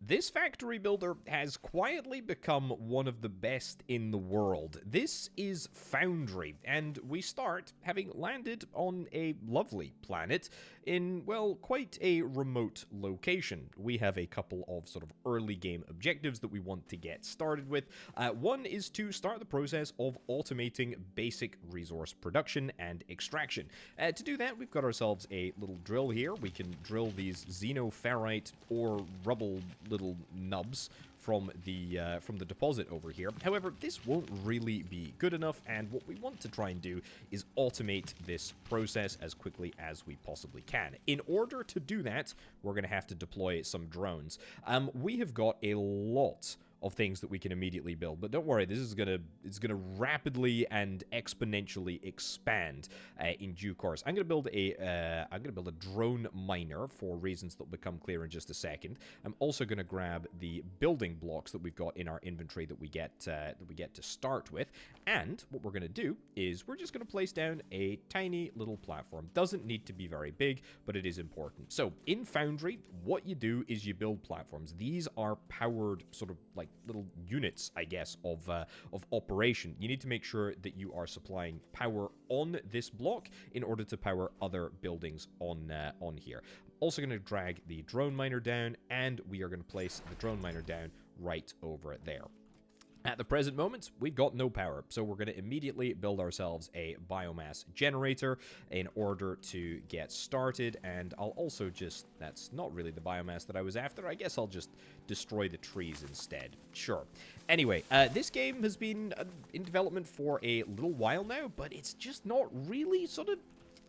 This factory builder has quietly become one of the best in the world. This is Foundry, and we start having landed on a lovely planet in, well, quite a remote location. We have a couple of sort of early game objectives that we want to get started with. One is to start the process of automating basic resource production and extraction. To do that, we've got ourselves a little drill here. We can drill these xenoferrite or rubble little nubs from the deposit over here. However, this won't really be good enough, and what we want to try and do is automate this process as quickly as we possibly can. In order to do that, we're going to have to deploy some drones. We have got a lot of things that we can immediately build, but don't worry, this is gonna rapidly and exponentially expand in due course. I'm gonna build a drone miner for reasons that will become clear in just a second. I'm also gonna grab the building blocks that we've got in our inventory that we get to start with, and what we're gonna do is we're just gonna place down a tiny little platform. Doesn't need to be very big, but it is important. So in Foundry, what you do is you build platforms. These are powered sort of like little units, I guess, of operation. You need to make sure that you are supplying power on this block in order to power other buildings on here. I'm also going to drag the drone miner down, and we are going to place the drone miner down right over there. At the present moment, we've got no power, so we're going to immediately build ourselves a biomass generator in order to get started, and I'll also just, that's not really the biomass that I was after, I guess I'll just destroy the trees instead. Sure. Anyway, this game has been in development for a little while now, but it's just not really sort of,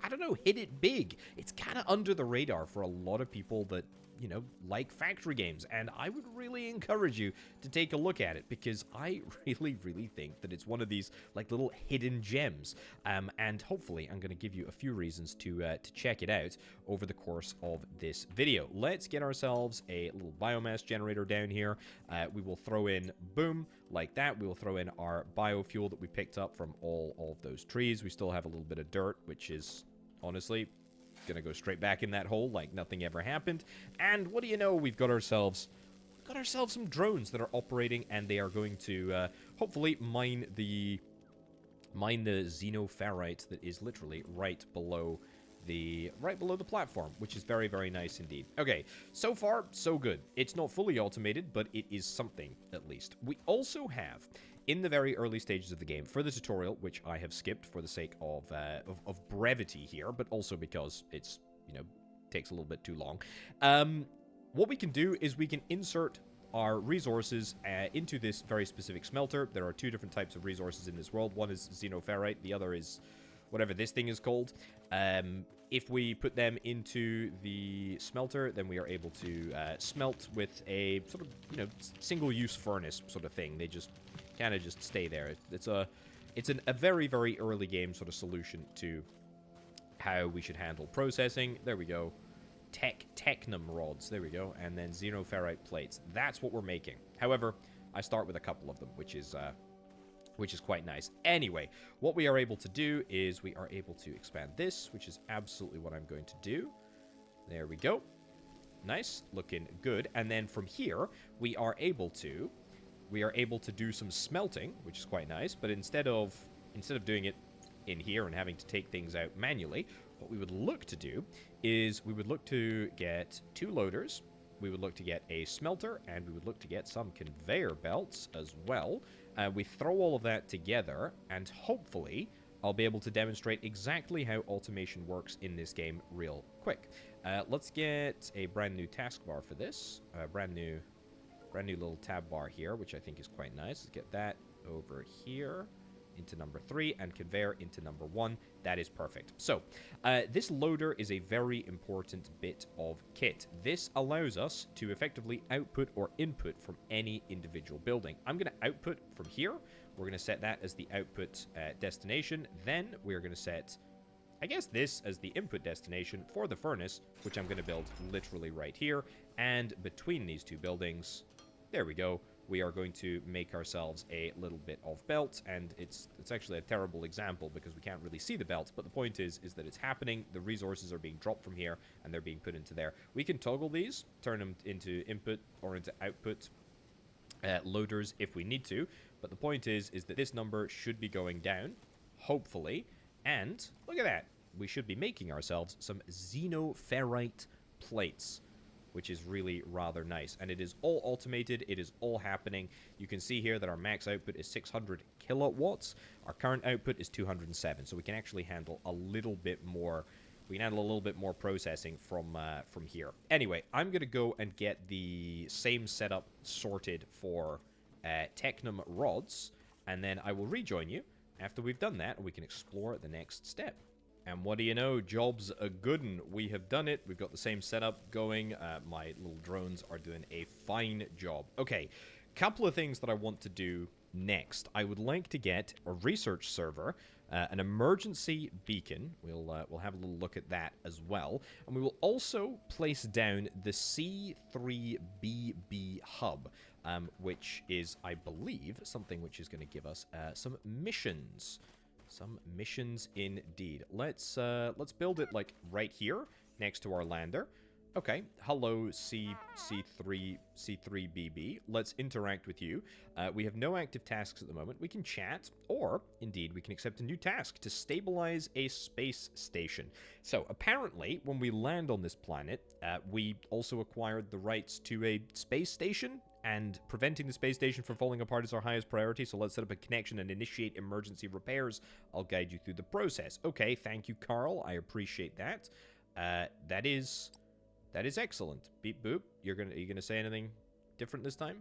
I don't know, hit it big. It's kind of under the radar for a lot of people that, you know, like factory games, and I would really encourage you to take a look at it, because I really think that it's one of these like little hidden gems, and hopefully I'm going to give you a few reasons to check it out over the course of this video. Let's get ourselves a little biomass generator down here. We will throw in, boom, like that. We will throw in our biofuel that we picked up from all of those trees. We still have a little bit of dirt, which is honestly gonna go straight back in that hole like nothing ever happened. And what do you know, we've got ourselves some drones that are operating, and they are going to hopefully mine the xenoferrite that is literally right below the platform, which is very nice indeed. Okay, so far so good. It's not fully automated, but it is something at least. We also have, in the very early stages of the game, for the tutorial, which I have skipped for the sake of brevity here, but also because it's, you know, takes a little bit too long. What we can do is we can insert our resources into this very specific smelter. There are two different types of resources in this world. One is xenoferrite, the other is whatever this thing is called. If we put them into the smelter, then we are able to smelt with a sort of, you know, single-use furnace sort of thing. They just kind of just stay there. It's a very early game sort of solution to how we should handle processing. There we go. Technum rods. There we go. And then xenoferrite plates. That's what we're making. However, I start with a couple of them, which is quite nice. Anyway, what we are able to do is we are able to expand this, which is absolutely what I'm going to do. There we go. Nice. Looking good. And then from here, we are able to do some smelting, which is quite nice, but instead of doing it in here and having to take things out manually, what we would look to do is we would look to get 2 loaders, we would look to get a smelter, and we would look to get some conveyor belts as well. We throw all of that together, and hopefully I'll be able to demonstrate exactly how automation works in this game real quick. Let's get a brand new taskbar for this, brand new little tab bar here, which I think is quite nice. Let's get that over here into number 3 and conveyor into number 1. That is perfect. So, this loader is a very important bit of kit. This allows us to effectively output or input from any individual building. I'm going to output from here. We're going to set that as the output destination. Then we're going to set, I guess, this as the input destination for the furnace, which I'm going to build literally right here. And between these two buildings, there we go, we are going to make ourselves a little bit of belt, and it's actually a terrible example because we can't really see the belt, but the point is that it's happening. The resources are being dropped from here, and they're being put into there. We can toggle these, turn them into input or into output loaders if we need to, but the point is that this number should be going down, hopefully, and look at that. We should be making ourselves some xenoferrite plates, which is really rather nice. And it is all automated. It is all happening. You can see here that our max output is 600 kilowatts. Our current output is 207. So we can actually handle a little bit more. We can handle a little bit more processing from here. Anyway, I'm going to go and get the same setup sorted for Technum rods. And then I will rejoin you after we've done that, and we can explore the next step. And what do you know? Job's a good one. We have done it. We've got the same setup going. My little drones are doing a fine job. Okay, couple of things that I want to do next. I would like to get a research server, an emergency beacon. We'll have a little look at that as well. And we will also place down the C3BB hub, which is, I believe, something which is going to give us some missions. Some missions indeed. Let's build it like right here next to our lander. Okay, hello C3BB. Let's interact with you. We have no active tasks at the moment. We can chat, or indeed we can accept a new task to stabilize a space station. So apparently, when we land on this planet, we also acquired the rights to a space station. And preventing the space station from falling apart is our highest priority, so let's set up a connection and initiate emergency repairs. I'll guide you through the process. Okay, thank you, Carl. I appreciate that. That is excellent. Beep boop. Are you gonna say anything different this time?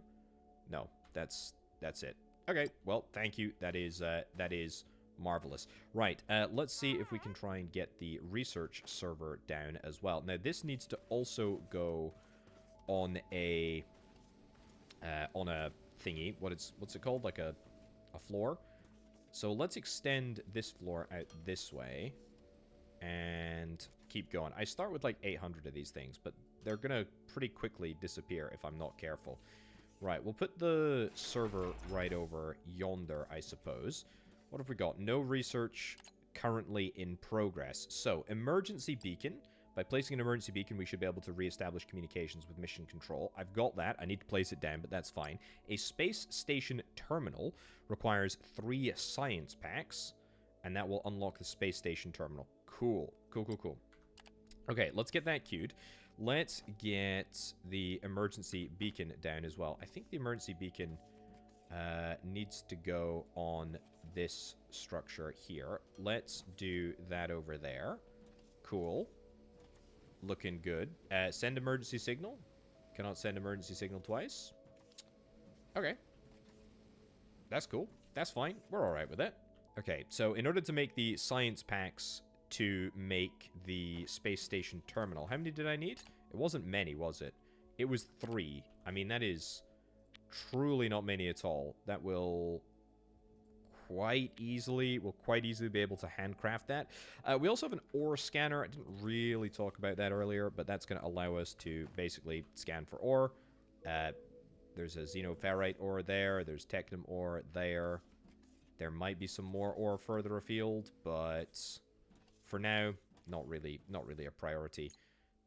No, that's it. Okay, well, thank you. That is marvelous. Right, let's see if we can try and get the research server down as well. Now, this needs to also go on a thingy. What's it called? Like a floor. So let's extend this floor out this way and keep going. I start with like 800 of these things, but they're gonna pretty quickly disappear if I'm not careful. Right, we'll put the server right over yonder, I suppose. What have we got? No research currently in progress. So, emergency beacon. By placing an emergency beacon, we should be able to re-establish communications with mission control. I've got that. I need to place it down, but that's fine. A space station terminal requires 3 science packs, and that will unlock the space station terminal. Cool. Cool. Okay, let's get that queued. Let's get the emergency beacon down as well. I think the emergency beacon needs to go on this structure here. Let's do that over there. Cool. Looking good. Send emergency signal. Cannot send emergency signal twice. Okay. That's cool. That's fine. We're alright with it. Okay, so in order to make the science packs to make the space station terminal, how many did I need? It wasn't many, was it? It was 3. I mean, that is truly not many at all. That will quite easily be able to handcraft that. We also have an ore scanner. I didn't really talk about that earlier, but that's going to allow us to basically scan for ore. There's a xenoferrite ore there. There's Technum ore there. There might be some more ore further afield, but for now, not really a priority.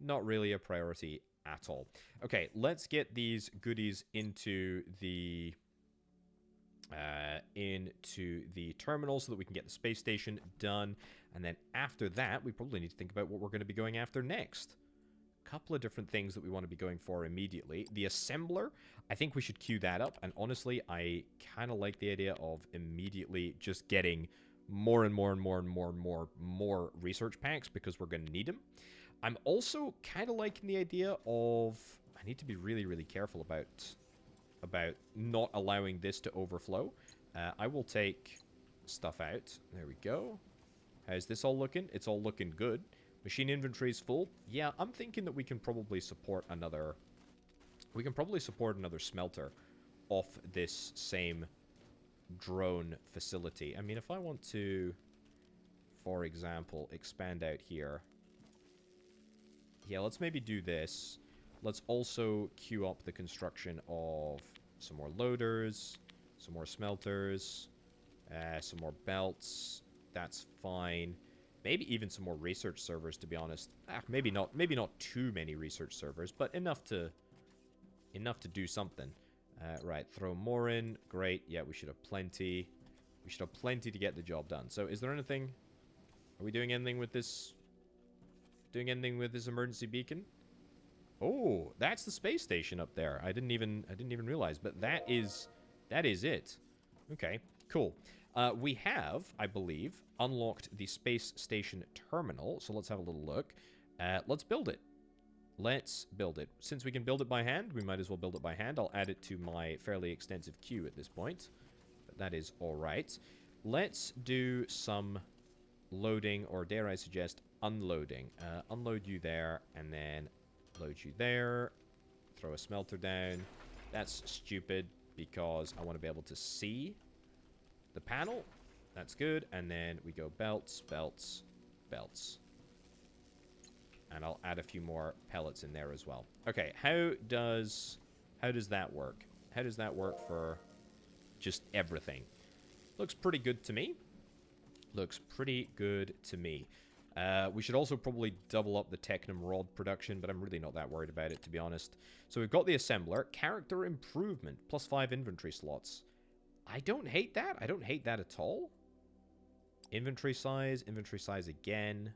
Not really a priority at all. Okay, let's get these goodies into the terminal so that we can get the space station done. And then after that, we probably need to think about what we're going to be going after next. A couple of different things that we want to be going for immediately. The assembler, I think we should queue that up. And honestly, I kind of like the idea of immediately just getting more and more research packs because we're going to need them. I'm also kind of liking the idea of... I need to be really careful about not allowing this to overflow. I will take stuff out. There we go. How's this all looking? It's all looking good. Machine inventory is full. Yeah, I'm thinking that we can probably support another... We can probably support another smelter off this same drone facility. I mean, if I want to, for example, expand out here... Yeah, let's maybe do this. Let's also queue up the construction of some more loaders, some more smelters, some more belts. That's fine. Maybe even some more research servers, to be honest. Maybe not too many research servers, but enough to do something. Right, throw more in. Great. Yeah, we should have plenty. We should have plenty to get the job done. So, is there anything? Are we doing anything with this? Doing anything with this emergency beacon? Oh, that's the space station up there. I didn't even realize, but that is it. Okay, cool. We have, I believe, unlocked the space station terminal. So let's have a little look. Let's build it. Let's build it. Since we can build it by hand, we might as well build it by hand. I'll add it to my fairly extensive queue at this point. But that is all right. Let's do some loading, or dare I suggest unloading. Unload you there, and then load you there. Throw a smelter down. That's stupid, because I want to be able to see the panel. That's good. And then we go belts, belts, belts. And I'll add a few more pellets in there as well. Okay, how does that work? How does that work for just everything? Looks pretty good to me. Looks pretty good to me. We should also probably double up the Technum rod production, but I'm really not that worried about it, to be honest. So we've got the assembler. Character improvement. +5 inventory slots. I don't hate that. I don't hate that at all. Inventory size again.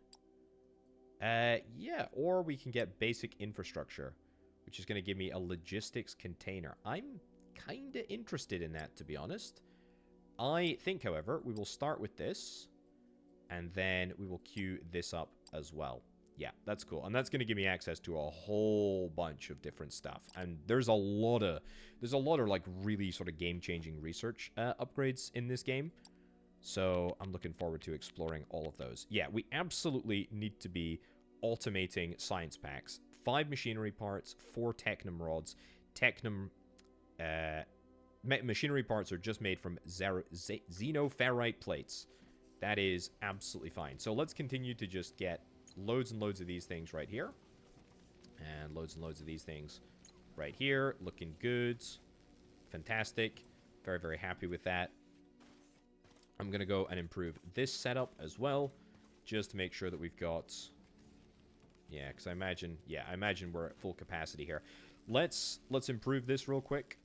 Yeah, or we can get basic infrastructure, which is going to give me a logistics container. I'm kind of interested in that, to be honest. I think, however, we will start with this, and then we will queue this up as well. Yeah, that's cool. And that's going to give me access to a whole bunch of different stuff. And there's a lot of like really sort of game-changing research upgrades in this game. So I'm looking forward to exploring all of those. Yeah, we absolutely need to be automating science packs. 5 machinery parts, 4 Technum rods. Technum machinery parts are just made from xenoferrite plates. That is absolutely fine. So let's continue to just get loads and loads of these things right here. And loads and loads of these things right here. Looking good. Fantastic. Very, very happy with that. I'm going to go and improve this setup as well, just to make sure that we've got... Yeah, because I imagine we're at full capacity here. Let's improve this real quick,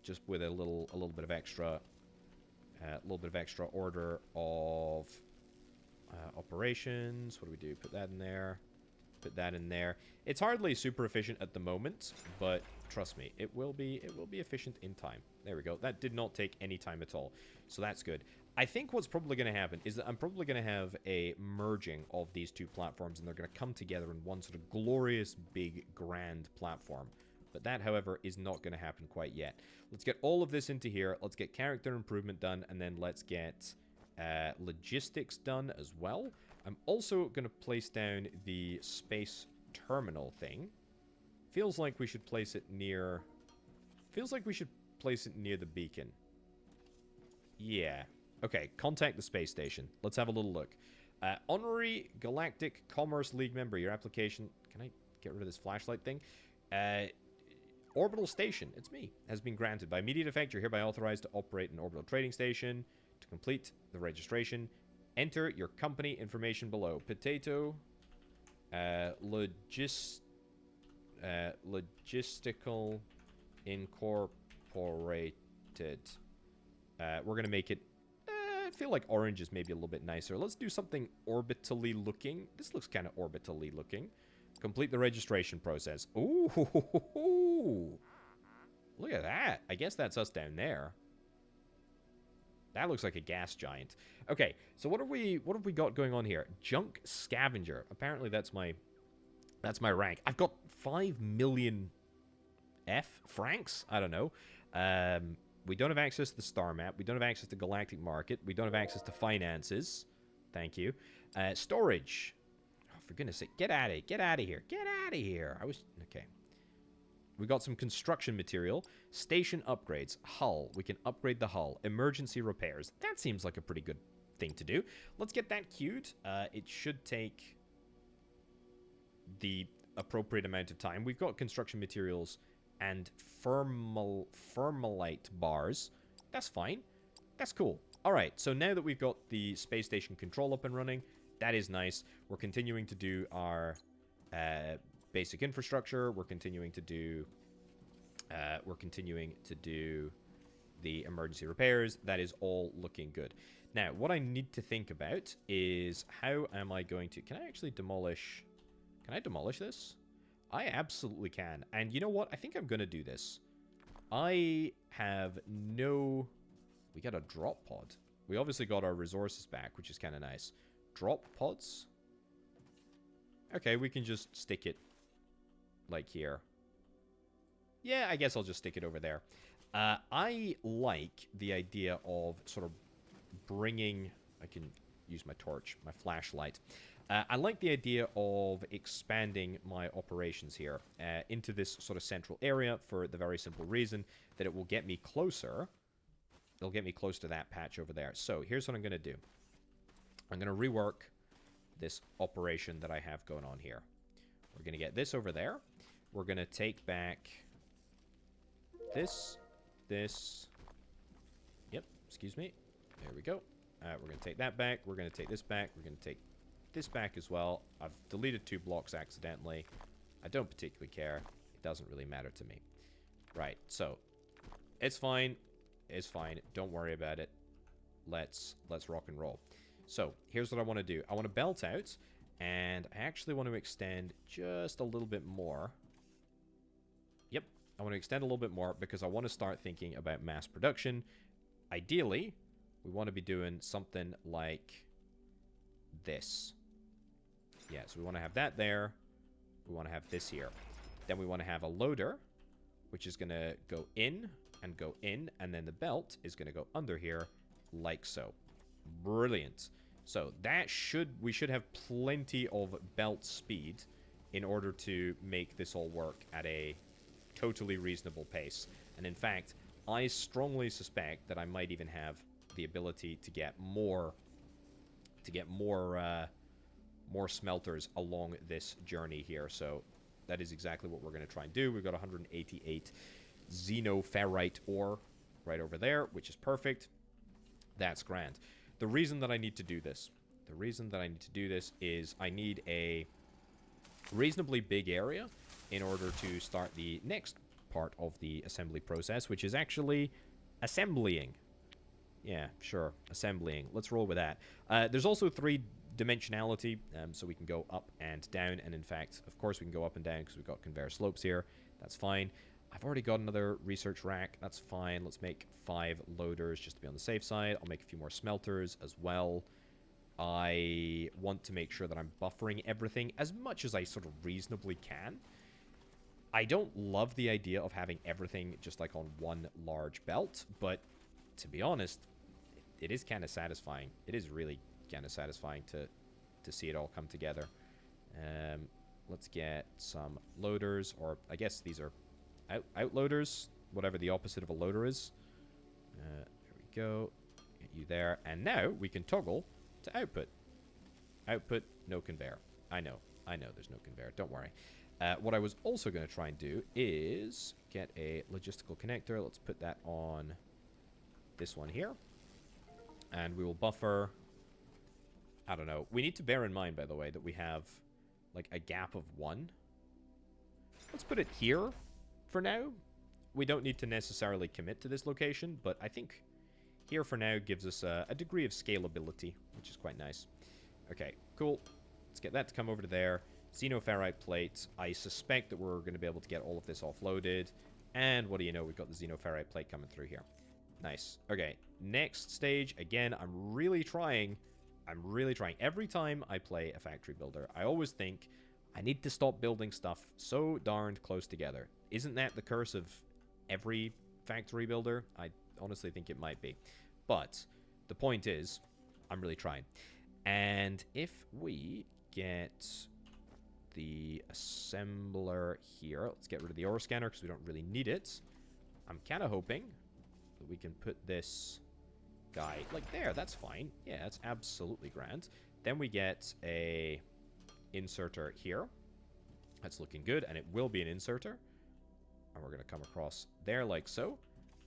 just with a little bit of extra, order of operations. What do we do? Put that in there. Put that in there. It's hardly super efficient at the moment, but trust me, it will be efficient in time. There we go. That did not take any time at all, so that's good. I think what's probably going to happen is that I'm probably going to have a merging of these two platforms, and they're going to come together in one sort of glorious, big, grand platform. But that, however, is not going to happen quite yet. Let's get all of this into here. Let's get character improvement done, and then let's get logistics done as well. I'm also going to place down the space terminal thing. Feels like we should place it near... the beacon. Yeah. Okay, contact the space station. Let's have a little look. Honorary Galactic Commerce League member. Your application... Can I get rid of this flashlight thing? Orbital Station. It's me. Has been granted. By immediate effect, you're hereby authorized to operate an orbital trading station. To complete the registration, enter your company information below. Potato... Logistical Incorporated. We're going to make it... I feel like orange is maybe a little bit nicer. Let's do something orbitally looking. This looks kind of orbitally looking. Complete the registration process. Ooh, look at that. I guess that's us down there. That looks like a gas giant. Okay, so what have we got going on here? Junk scavenger. Apparently that's my rank. I've got 5 million francs. I don't know. We don't have access to the star map. We don't have access to Galactic Market. We don't have access to finances. Thank you. Storage. Oh, for goodness sake. Get out of here. Get out of here. Get out of here. Okay. We got some construction material. Station upgrades. Hull. We can upgrade the hull. Emergency repairs. That seems like a pretty good thing to do. Let's get that queued. It should take the appropriate amount of time. We've got construction materials and thermalite bars. That's fine. That's cool. All right, so now that we've got the space station control up and running, that is nice. We're continuing to do our basic infrastructure. We're continuing to do the emergency repairs. That is all looking good. Now, what I need to think about is how am I going to... Can I actually demolish... Can I demolish this? I absolutely can. And you know what? I think I'm going to do this. I have no... We got a drop pod. We obviously got our resources back, which is kind of nice. Drop pods? Okay, we can just stick it like here. Yeah, I guess I'll just stick it over there. I like the idea of sort of bringing... I can use my torch, my flashlight. I like the idea of expanding my operations here into this sort of central area for the very simple reason that it will get me closer. It'll get me close to that patch over there. So here's what I'm going to do. I'm going to rework this operation that I have going on here. We're going to get this over there. We're going to take back this. Yep, excuse me. There we go. We're going to take that back. We're going to take this back. We're going to take this back as well. I've deleted 2 blocks accidentally. I don't particularly care. It doesn't really matter to me. Right, so it's fine. It's fine. Don't worry about it. Let's rock and roll. So here's what I want to do. I want to belt out, and I actually want to extend just a little bit more. Yep, I want to extend a little bit more because I want to start thinking about mass production. Ideally, we want to be doing something like this. Yeah, so we want to have that there. We want to have this here. Then we want to have a loader, which is going to go in and go in, and then the belt is going to go under here like so. Brilliant. So that we should have plenty of belt speed in order to make this all work at a totally reasonable pace. And in fact, I strongly suspect that I might even have the ability to get more smelters along this journey here. So that is exactly what we're going to try and do. We've got 188 xenoferrite ore right over there, which is perfect. That's grand. The reason that I need to do this is I need a reasonably big area in order to start the next part of the assembly process, which is actually assemblying. Yeah, sure, assemblying. Let's roll with that. There's also 3-dimensionality, so we can go up and down, and in fact, of course, we can go up and down because we've got conveyor slopes here. That's fine. I've already got another research rack. That's fine. Let's make 5 loaders just to be on the safe side. I'll make a few more smelters as well. I want to make sure that I'm buffering everything as much as I sort of reasonably can. I don't love the idea of having everything just like on one large belt, but to be honest, it is kind of satisfying. It is really kind of satisfying to see it all come together. Let's get some loaders, or I guess these are outloaders, whatever the opposite of a loader is. There we go. Get you there. And now we can toggle to output. Output, no conveyor. I know there's no conveyor. Don't worry. What I was also going to try and do is get a logistical connector. Let's put that on this one here. And we will buffer... I don't know. We need to bear in mind, by the way, that we have like a gap of 1. Let's put it here for now. We don't need to necessarily commit to this location, but I think here for now gives us a degree of scalability, which is quite nice. Okay, cool. Let's get that to come over to there. Xenoferrite plates. I suspect that we're going to be able to get all of this offloaded. And what do you know? We've got the xenoferrite plate coming through here. Nice. Okay, next stage. Again, I'm really trying. Every time I play a factory builder, I always think I need to stop building stuff so darned close together. Isn't that the curse of every factory builder? I honestly think it might be. But the point is, I'm really trying. And if we get the assembler here, let's get rid of the ore scanner because we don't really need it. I'm kind of hoping that we can put this guy like there. That's fine. Yeah, that's absolutely grand. Then we get a inserter here. That's looking good, and it will be an inserter. And we're going to come across there like so.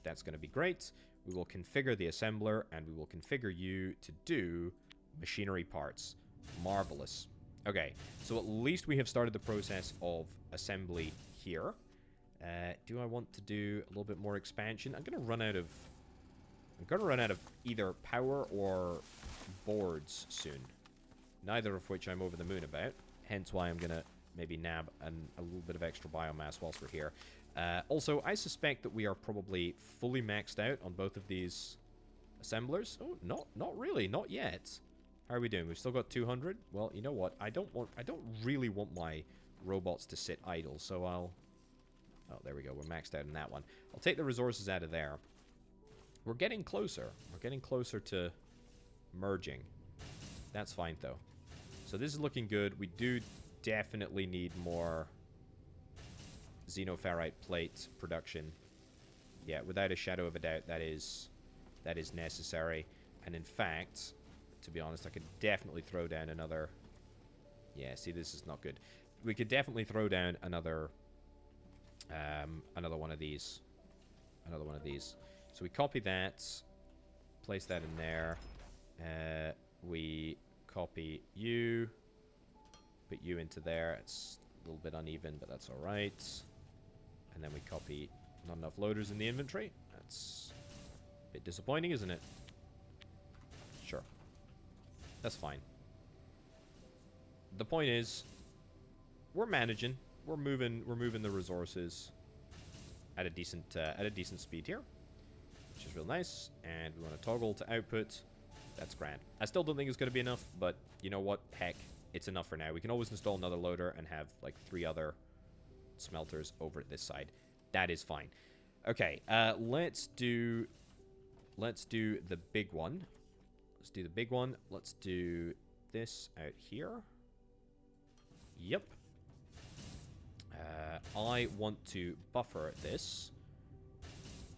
That's going to be great. We will configure the assembler, and we will configure you to do machinery parts. Marvelous. Okay, so at least we have started the process of assembly here. Do I want to do a little bit more expansion? I'm going to run out of either power or boards soon. Neither of which I'm over the moon about. Hence why I'm going to maybe nab a little bit of extra biomass whilst we're here. Also, I suspect that we are probably fully maxed out on both of these assemblers. Oh, not really. Not yet. How are we doing? We've still got 200. Well, you know what? I don't really want my robots to sit idle, so I'll... Oh, there we go. We're maxed out in that one. I'll take the resources out of there. We're getting closer. We're getting closer to merging. That's fine, though. So this is looking good. We do definitely need more xenoferrite plate production. Yeah, without a shadow of a doubt, that is necessary. And in fact, to be honest, I could definitely throw down another... Yeah, see, this is not good. We could definitely throw down another one of these. Another one of these. So we copy that, place that in there. We copy you, put you into there. It's a little bit uneven, but that's all right. And then we copy not enough loaders in the inventory. That's a bit disappointing, isn't it? Sure. That's fine. The point is, we're managing. We're moving the resources at a decent speed here, which is real nice. And we want to toggle to output. That's grand. I still don't think it's going to be enough, but you know what? Heck, it's enough for now. We can always install another loader and have like 3 other smelters over at this side. That is fine. Okay, let's do the big one. Let's do the big one. Let's do this out here. Yep. I want to buffer this.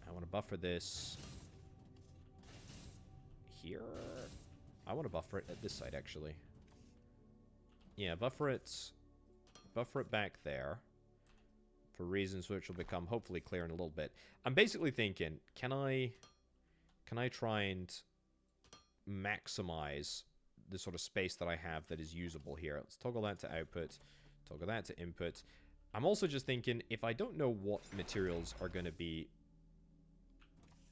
I want to buffer this here. I want to buffer it at this side, actually. Yeah, buffer it back there for reasons which will become hopefully clear in a little bit. I'm basically thinking, can I try and maximize the sort of space that I have that is usable here? Let's toggle that to output, toggle that to input. I'm also just thinking, if I don't know what materials are going to be...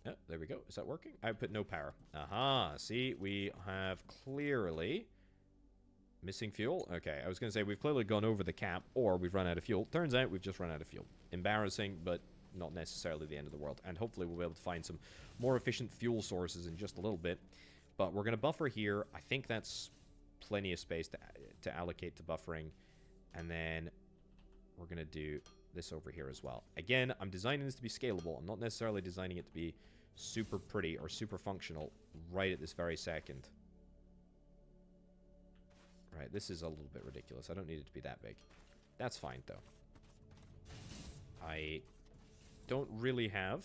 Oh, there we go. Is that working? Output no power. Aha, see, we have clearly... Missing fuel? Okay, I was going to say we've clearly gone over the cap, or we've run out of fuel. Turns out we've just run out of fuel. Embarrassing, but not necessarily the end of the world. And hopefully we'll be able to find some more efficient fuel sources in just a little bit. But we're going to buffer here. I think that's plenty of space to allocate to buffering. And then we're going to do this over here as well. Again, I'm designing this to be scalable. I'm not necessarily designing it to be super pretty or super functional right at this very second. Right, this is a little bit ridiculous. I don't need it to be that big. That's fine, though. I don't really have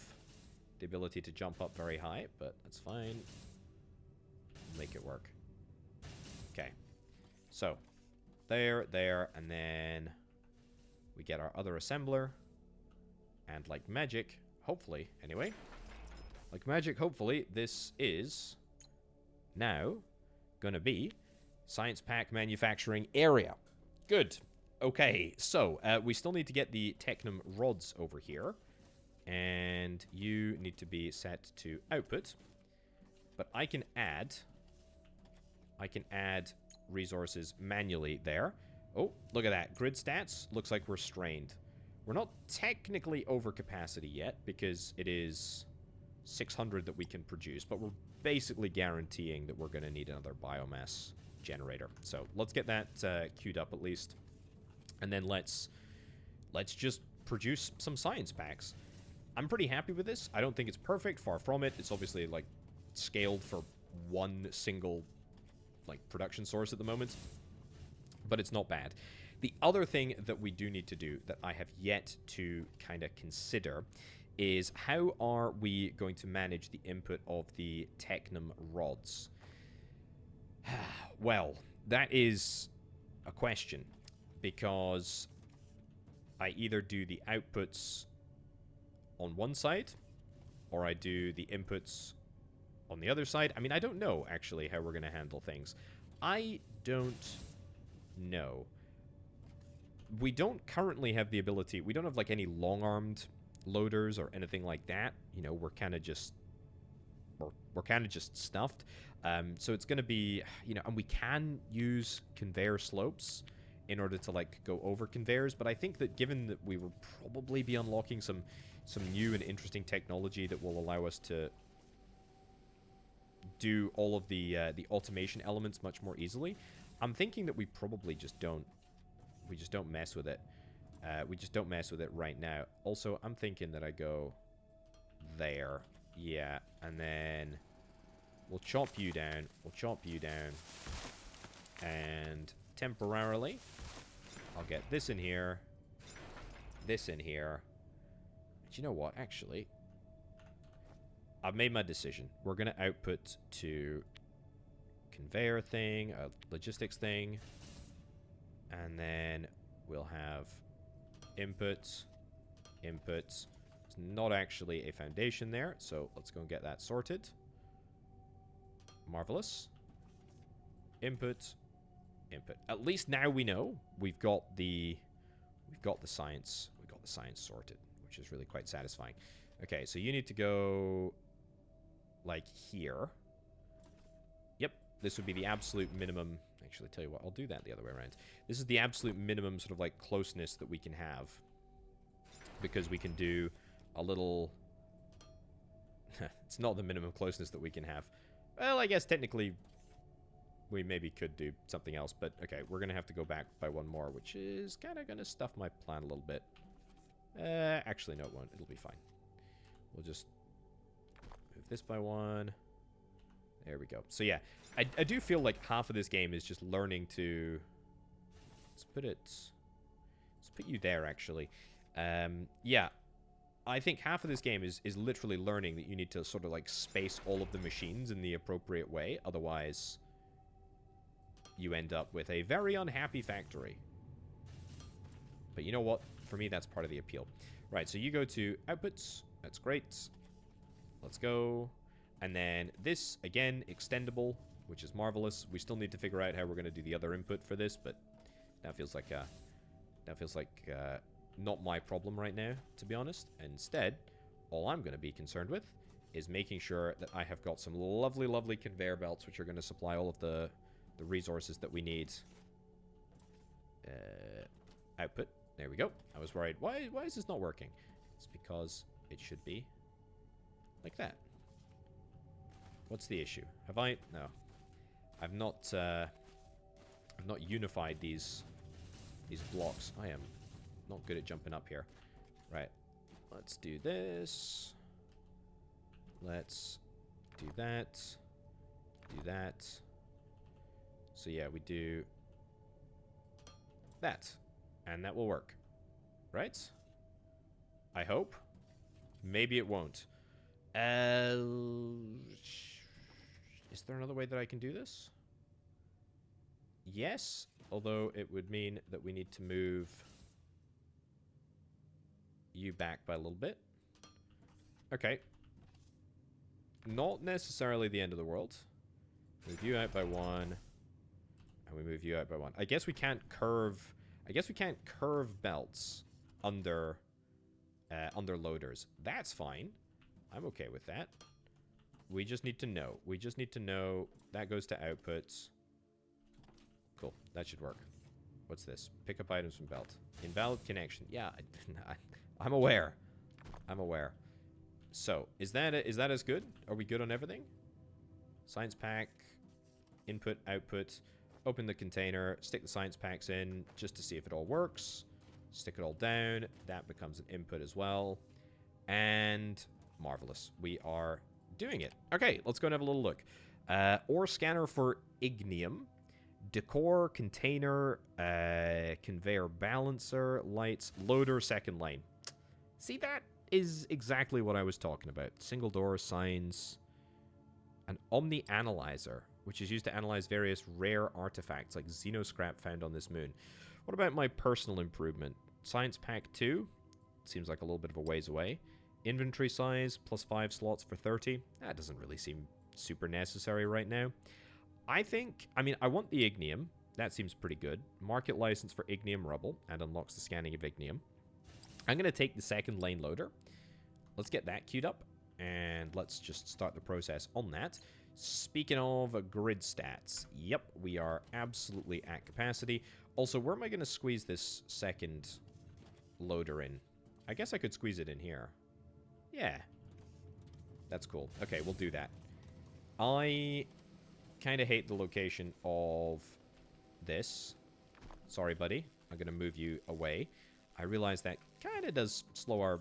the ability to jump up very high, but that's fine. Make it work. Okay. So, there, and then we get our other assembler. And like magic, hopefully, anyway. Like magic, hopefully, this is now gonna be Science Pack Manufacturing Area. Good. Okay, so we still need to get the Technum rods over here. And you need to be set to output. But I can add resources manually there. Oh, look at that. Grid stats. Looks like we're strained. We're not technically over capacity yet because it is 600 that we can produce. But we're basically guaranteeing that we're going to need another biomass generator. So let's get that queued up at least. And then let's just produce some science packs. I'm pretty happy with this. I don't think it's perfect. Far from it. It's obviously like scaled for one single like production source at the moment. But it's not bad. The other thing that we do need to do that I have yet to kind of consider is how are we going to manage the input of the Technum rods? Well, that is a question, because I either do the outputs on one side, or I do the inputs on the other side. I mean, I don't know, actually, how we're going to handle things. I don't know. We don't currently have the ability... We don't have, like, any long-armed loaders or anything like that. You know, we're kind of just... We're kind of just stuffed. So it's going to be... You know, and we can use conveyor slopes in order to, like, go over conveyors. But I think that given that we will probably be unlocking some new and interesting technology that will allow us to do all of the automation elements much more easily, I'm thinking that we probably just don't... We just don't mess with it. We just don't mess with it right now. Also, I'm thinking that I go there. Yeah, and then we'll chop you down. We'll chop you down. And temporarily, I'll get this in here. This in here. But you know what, actually? I've made my decision. We're going to output to conveyor thing, a logistics thing. And then we'll have inputs. Inputs. It's not actually a foundation there, so let's go and get that sorted. Marvelous. Input. Input. At least now we know we've got the science. We've got the science sorted, which is really quite satisfying. Okay, so you need to go like here. Yep, this would be the absolute minimum. Actually, tell you what, I'll do that the other way around. This is the absolute minimum sort of like closeness that we can have, because we can do a little... It's not the minimum closeness that we can have. Well, I guess technically we maybe could do something else, but okay, we're going to have to go back by one more, which is kind of going to stuff my plan a little bit. Actually, no, it won't. It'll be fine. We'll just move this by one. There we go. So yeah, I do feel like half of this game is just learning to... Let's put you there, actually. Yeah, I think half of this game is literally learning that you need to sort of like space all of the machines in the appropriate way. Otherwise, you end up with a very unhappy factory. But you know what? For me, that's part of the appeal. Right, so you go to outputs. That's great. Let's go. And then this, again, extendable, which is marvelous. We still need to figure out how we're going to do the other input for this, but that feels like not my problem right now, to be honest. Instead, all I'm going to be concerned with is making sure that I have got some lovely, lovely conveyor belts, which are going to supply all of the resources that we need. Output. There we go. I was worried. Why is this not working? It's because it should be like that. What's the issue? Have I... No. I've not unified these blocks. I am not good at jumping up here. Right. Let's do this. Let's do that. Do that. So yeah, we do that. And that will work. Right? I hope. Maybe it won't. Is there another way that I can do this? Yes, although it would mean that we need to move you back by a little bit. Okay. Not necessarily the end of the world. Move you out by one, and we move you out by one. I guess we can't curve belts under loaders. That's fine. I'm okay with that. We just need to know. We just need to know that goes to outputs. Cool. That should work. What's this? Pick up items from belt. Invalid connection. Yeah, I'm aware. I'm aware. So, is that as good? Are we good on everything? Science pack. Input, output. Open the container. Stick the science packs in just to see if it all works. Stick it all down. That becomes an input as well. And marvelous. We are doing it. Okay, let's go and have a little look. Ore scanner for ignium. Decor, container, conveyor balancer, lights, loader, second line. See, that is exactly what I was talking about. Single door, signs, an omni analyzer, which is used to analyze various rare artifacts like xenoscrap found on this moon. What about my personal improvement? Science pack 2, seems like a little bit of a ways away. Inventory size, +5 slots for 30. That doesn't really seem super necessary right now. I mean, I want the ignium. That seems pretty good. Market license for ignium rubble and unlocks the scanning of ignium. I'm going to take the second lane loader. Let's get that queued up, and let's just start the process on that. Speaking of grid stats, yep, we are absolutely at capacity. Also, where am I going to squeeze this second loader in? I guess I could squeeze it in here. Yeah. That's cool. Okay, we'll do that. I kind of hate the location of this. Sorry, buddy. I'm going to move you away. I realize that kind of does slow our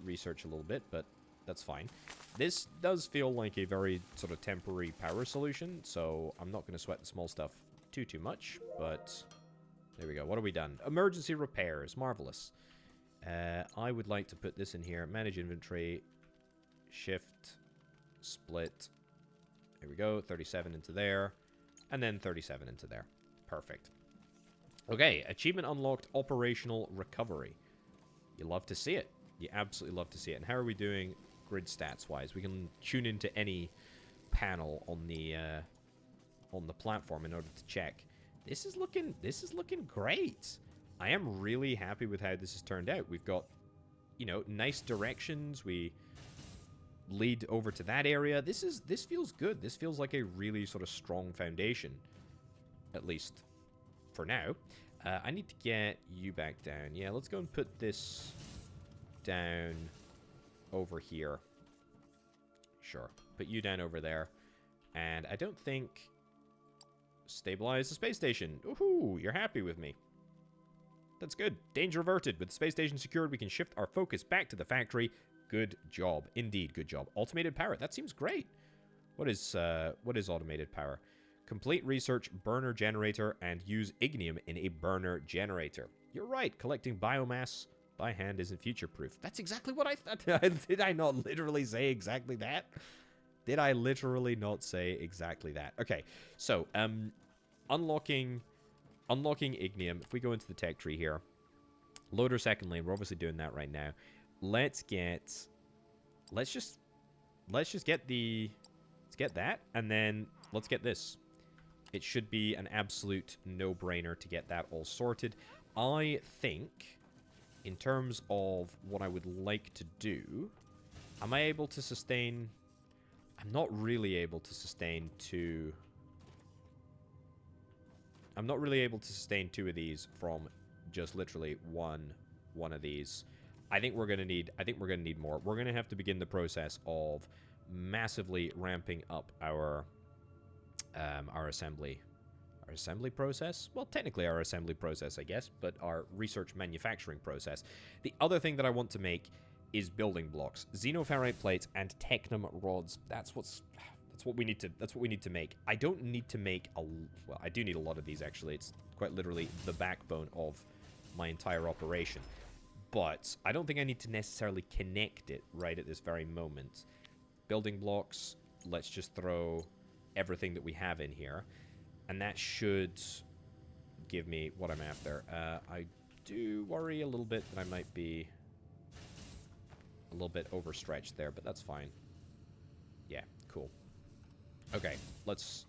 research a little bit, but that's fine. This does feel like a very sort of temporary power solution, so I'm not going to sweat the small stuff too much, but there we go. What have we done? Emergency repairs. Marvelous. I would like to put this in here. Manage inventory. Shift. Split. Here we go. 37 into there. And then 37 into there. Perfect. Okay. Achievement unlocked. Operational recovery. You love to see it. You absolutely love to see it. And how are we doing grid stats wise? We can tune into any panel on the platform in order to check. This is looking great. I am really happy with how this has turned out. We've got, you know, nice directions. We lead over to that area. This feels good. This feels like a really sort of strong foundation, at least for now. I need to get you back down. Yeah, let's go and put this down over here. Sure. Put you down over there. And I don't think... Stabilize the space station. Woohoo! You're happy with me. That's good. Danger averted. With the space station secured, we can shift our focus back to the factory. Good job. Indeed, good job. Automated power. That seems great. What is automated power? Complete research, burner generator, and use ignium in a burner generator. You're right. Collecting biomass by hand isn't future-proof. That's exactly what I thought. Did I not literally say exactly that? Did I literally not say exactly that? Okay, so, unlocking ignium. If we go into the tech tree here, loader second lane, we're obviously doing that right now. Let's just get that, and then let's get this. It should be an absolute no-brainer to get that all sorted. I think, in terms of what I would like to do, am I able to sustain... I'm not really able to sustain two... I'm not really able to sustain two of these from just literally one of these. I think we're gonna need more. We're gonna have to begin the process of massively ramping up our assembly process. Well, technically our assembly process, I guess, but our research manufacturing process. The other thing that I want to make is building blocks, xenoferrite plates, and technum rods. That's what we need to make. I don't need to make well, I do need a lot of these actually. It's quite literally the backbone of my entire operation. But I don't think I need to necessarily connect it right at this very moment. Building blocks, let's just throw everything that we have in here. And that should give me what I'm after. I do worry a little bit that I might be a little bit overstretched there, but that's fine. Yeah, cool. Okay, let's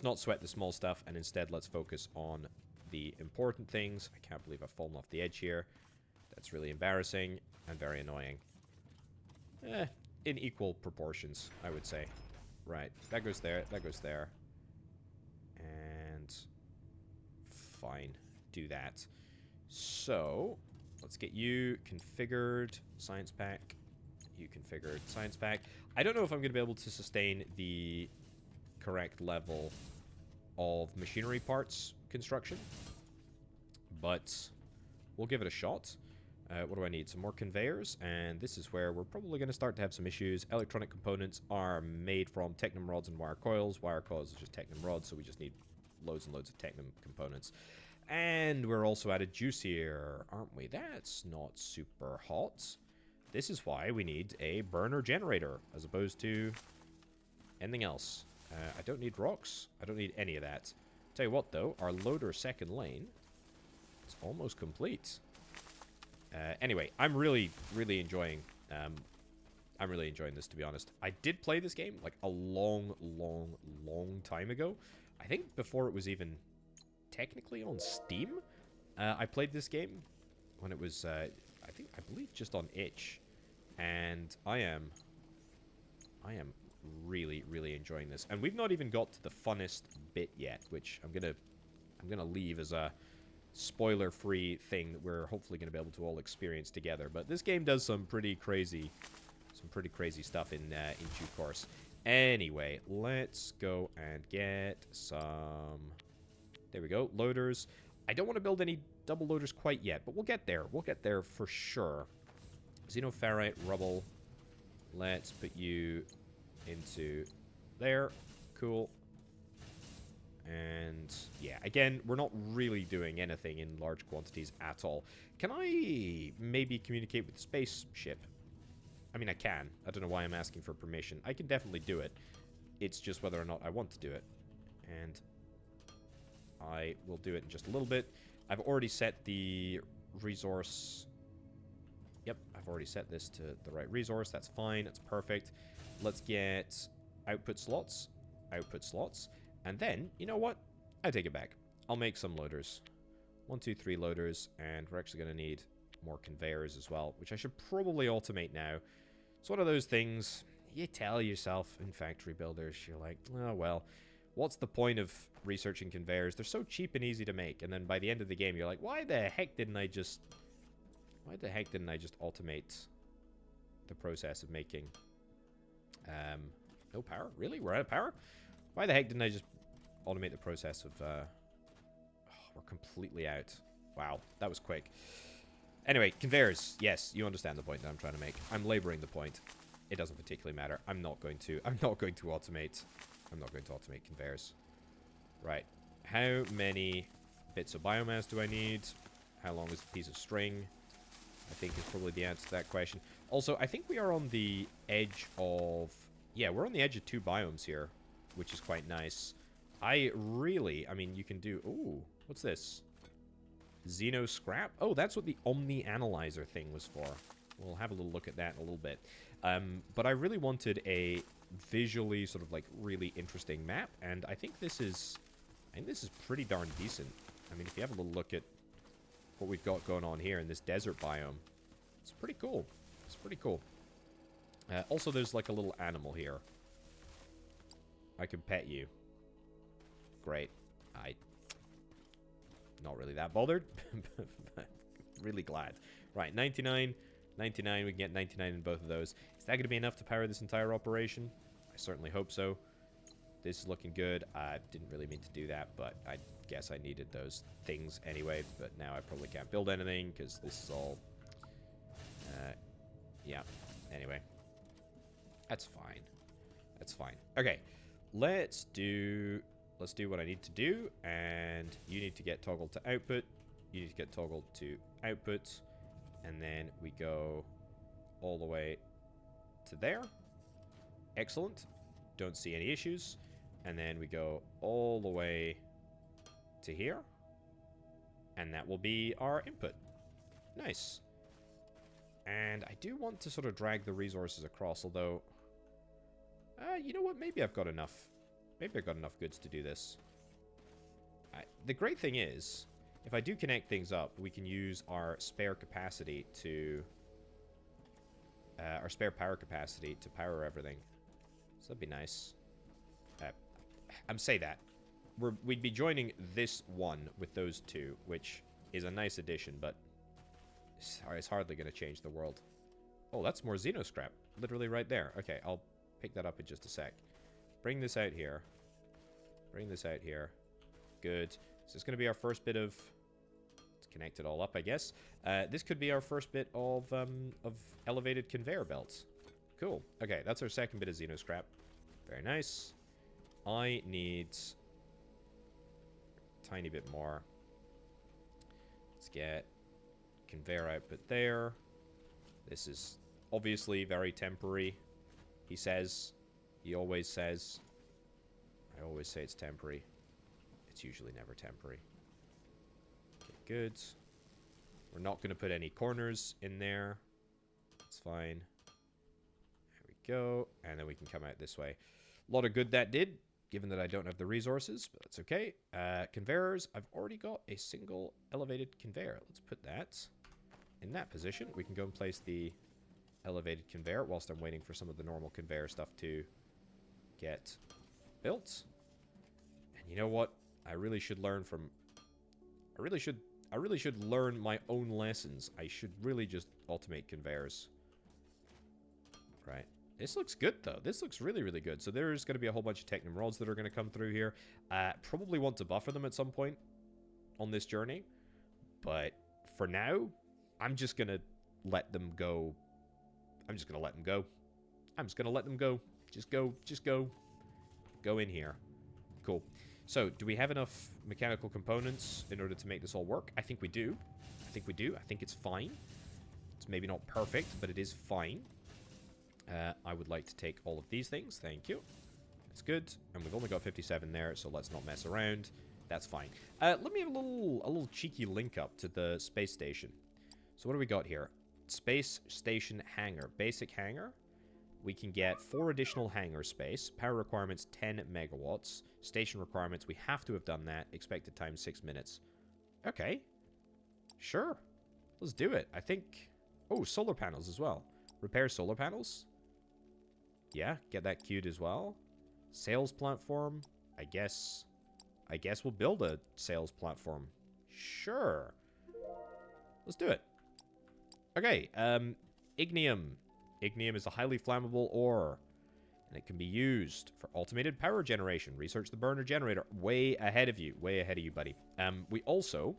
not sweat the small stuff, and instead let's focus on the important things. I can't believe I've fallen off the edge here. That's really embarrassing and very annoying. In equal proportions, I would say. Right, that goes there, that goes there. And fine, do that. So, let's get you configured, science pack. You configured, science pack. I don't know if I'm going to be able to sustain the correct level of machinery parts construction, but we'll give it a shot. What do I need? Some more conveyors, and this is where we're probably going to start to have some issues. Electronic components are made from Technum rods and wire coils. Wire coils is just Technum rods, so we just need loads and loads of Technum components. And we're also at a juicier, aren't we? That's not super hot. This is why we need a burner generator, as opposed to anything else. I don't need rocks. I don't need any of that. Tell you what, though, our loader second lane is almost complete. Anyway, I'm really, really enjoying I'm really enjoying this, to be honest. I did play this game, like, a long, long, long time ago. I think before it was even technically on Steam. I played this game when it was, I believe just on itch. And I am really, really enjoying this. And we've not even got to the funnest bit yet, which I'm gonna leave as a spoiler-free thing that we're hopefully gonna be able to all experience together. But this game does some pretty crazy stuff in due course. Anyway, let's go and get some. There we go, loaders. I don't want to build any double loaders quite yet, but we'll get there. We'll get there for sure. Xenoferrite, rubble. Let's put you into there. Cool. And yeah, again, we're not really doing anything in large quantities at all. Can I maybe communicate with the spaceship? I mean, I can. I don't know why I'm asking for permission. I can definitely do it. It's just whether or not I want to do it. And I will do it in just a little bit. I've already set the resource. Yep, I've already set this to the right resource. That's fine. That's perfect. Let's get output slots. Output slots. And then, you know what? I take it back. I'll make some loaders. 1, 2, 3 loaders. And we're actually going to need more conveyors as well, which I should probably automate now. It's one of those things you tell yourself in factory builders. You're like, oh, well, what's the point of researching conveyors? They're so cheap and easy to make. And then by the end of the game, you're like, why the heck didn't I just automate the process of making... no power? Really? We're out of power? Why the heck didn't I just automate the process of... oh, we're completely out. Wow, that was quick. Anyway, conveyors. Yes, you understand the point that I'm trying to make. I'm laboring the point. It doesn't particularly matter. I'm not going to automate conveyors. Right. How many bits of biomass do I need? How long is a piece of string? I think is probably the answer to that question. Also, I think we are on the edge of... Yeah, we're on the edge of 2 biomes here, which is quite nice. I mean, you can do... Ooh, what's this? Xeno scrap? Oh, that's what the Omni Analyzer thing was for. We'll have a little look at that in a little bit. But I really wanted a visually sort of like really interesting map, and I think this is pretty darn decent. I mean, if you have a little look at what we've got going on here in this desert biome, it's pretty cool. It's pretty cool. Also, there's like a little animal here. I could pet you. Great. Not really that bothered. Really glad. Right, 99. 99. We can get 99 in both of those. Is that going to be enough to power this entire operation? I certainly hope so. This is looking good. I didn't really mean to do that, but I guess I needed those things anyway. But now I probably can't build anything because this is all... yeah. Anyway. That's fine. That's fine. Okay. Let's do what I need to do. And you need to get toggled to output. You need to get toggled to output. And then we go all the way to there. Excellent. Don't see any issues. And then we go all the way to here. And that will be our input. Nice. And I do want to sort of drag the resources across, although... you know what? Maybe I've got enough. Maybe I've got enough goods to do this. The great thing is, if I do connect things up, we can use our spare capacity to... our spare power capacity to power everything. So that'd be nice. I'm saying that. We'd be joining this one with those two, which is a nice addition, but it's hardly going to change the world. Oh, that's more Xeno scrap. Literally right there. Okay, I'll pick that up in just a sec. Bring this out here. Bring this out here. Good. So it's going to be our first bit of... Let's connect it all up, I guess. This could be our first bit of elevated conveyor belts. Cool. Okay, that's our second bit of Xeno scrap. Very nice. I need a tiny bit more. Let's get conveyor output there. This is obviously very temporary, he says. He always says. I always say it's temporary. It's usually never temporary. Okay, good. We're not going to put any corners in there. That's fine. go. And then we can come out this way. A lot of good that did, given that I don't have the resources, but that's okay. Conveyors. I've already got a single elevated conveyor. Let's put that in that position. We can go and place the elevated conveyor whilst I'm waiting for some of the normal conveyor stuff to get built. And you know what? I really should learn from... I really should learn my own lessons. I should really just automate conveyors. Right. This looks good, though. This looks really, really good. So there's going to be a whole bunch of Technum rods that are going to come through here. Probably want to buffer them at some point on this journey. But for now, I'm just going to let them go. I'm just going to let them go. I'm just going to let them go. Just go. Just go. Go in here. Cool. So, do we have enough mechanical components in order to make this all work? I think we do. I think we do. I think it's fine. It's maybe not perfect, but it is fine. I would like to take all of these things. Thank you. That's good. And we've only got 57 there, so let's not mess around. That's fine. Let me have a little cheeky link up to the space station. So what do we got here? Space station hangar. Basic hangar. We can get 4 additional hangar space. Power requirements 10 megawatts. Station requirements, we have to have done that. Expected time 6 minutes. Okay. Sure. Let's do it. I think... Oh, solar panels as well. Repair solar panels. Yeah, get that queued as well. Sales platform. I guess we'll build a sales platform. Sure. Let's do it. Okay, ignium. Ignium is a highly flammable ore, and it can be used for automated power generation. Research the burner generator. Way ahead of you. Way ahead of you, buddy. We also,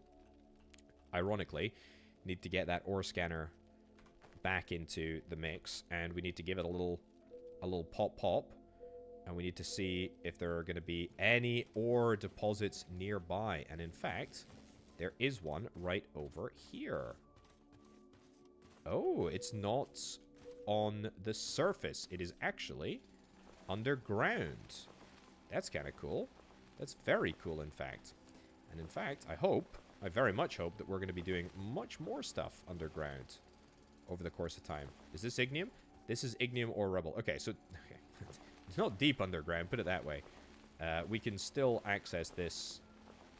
ironically, need to get that ore scanner back into the mix, and we need to give it a little pop, and we need to see if there are going to be any ore deposits nearby. And in fact, there is one right over here. Oh, it's not on the surface. It is actually underground. That's kind of cool. That's very cool, in fact. And in fact, I very much hope that we're going to be doing much more stuff underground over the course of time. Is this ignium? This is ignium or rubble. Okay, so it's not deep underground, put it that way. We can still access this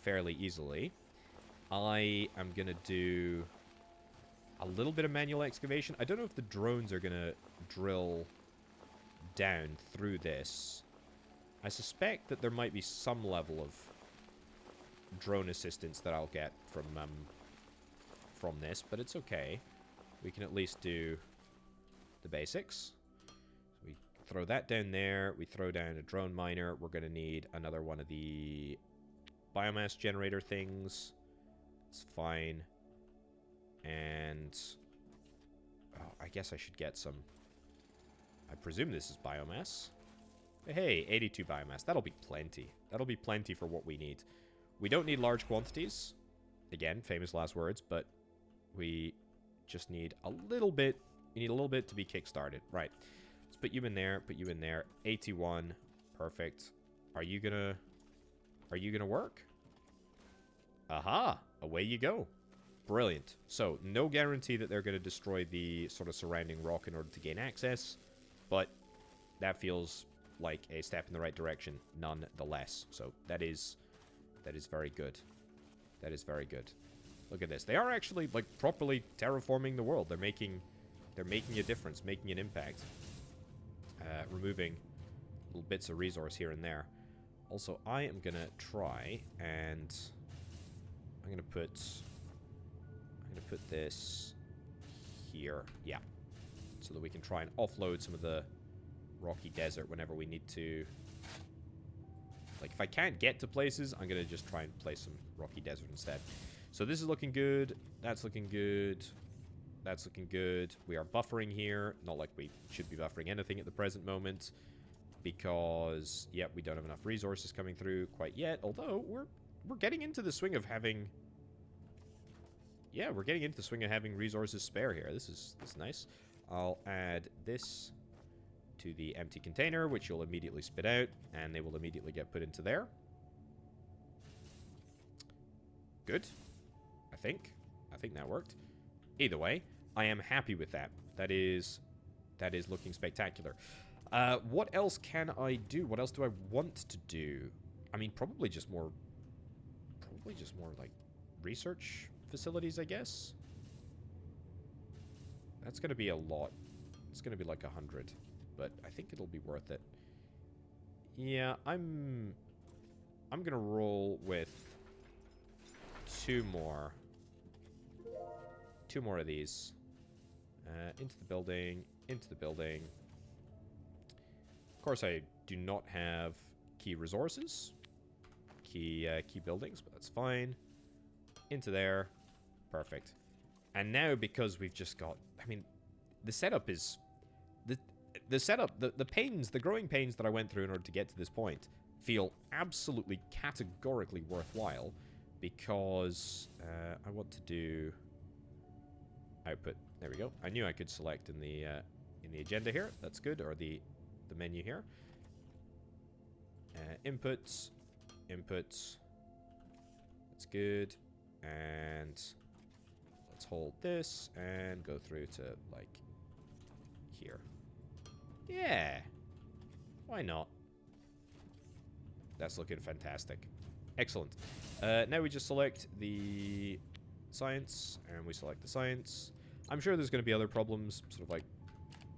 fairly easily. I am going to do a little bit of manual excavation. I don't know if the drones are going to drill down through this. I suspect that there might be some level of drone assistance that I'll get from this, but it's okay. We can at least do the basics. So we throw that down there. We throw down a drone miner. We're going to need another one of the biomass generator things. It's fine. And oh, I guess I should get some. I presume this is biomass. Hey, 82 biomass. That'll be plenty. That'll be plenty for what we need. We don't need large quantities. Again, famous last words, but we just need a little bit. We need a little bit to be kickstarted. Right. Let's put you in there. Put you in there. 81. Perfect. Are you gonna work? Aha. Away you go. Brilliant. So, no guarantee that they're going to destroy the sort of surrounding rock in order to gain access, but that feels like a step in the right direction nonetheless. So, that is very good. That is very good. Look at this. They are actually, like, properly terraforming the world. They're making a difference, making an impact. Removing little bits of resource here and there. Also, I am going to try and I'm going to put this here. Yeah. So that we can try and offload some of the rocky desert whenever we need to. Like, if I can't get to places, I'm going to just try and place some rocky desert instead. So this is looking good. That's looking good. That's looking good. We are buffering here. Not like we should be buffering anything at the present moment. Because, yeah, we don't have enough resources coming through quite yet. Although, we're getting into the swing of having... Yeah, we're getting into the swing of having resources spare here. This is nice. I'll add this to the empty container, which you'll immediately spit out, and they will immediately get put into there. Good. I think that worked. Either way, I am happy with that. That is That is looking spectacular. What else can I do? What else do I want to do? I mean, probably just more, like, research facilities, I guess. That's going to be a lot. It's going to be like 100, but I think it'll be worth it. Yeah, I'm going to roll with two more of these. Into the building, into the building. Of course, I do not have key resources, key buildings, but that's fine. Into there. Perfect. And now, because we've just got, I mean, the setup is, the setup, the pains, the growing pains that I went through in order to get to this point feel absolutely categorically worthwhile, because I want to do output. There we go. I knew I could select in the agenda here. That's good, or the menu here. Inputs, inputs. That's good. And let's hold this and go through to, like, here. Yeah. Why not? That's looking fantastic. Excellent. Now we just select the science, and we select the science. I'm sure there's going to be other problems, sort of like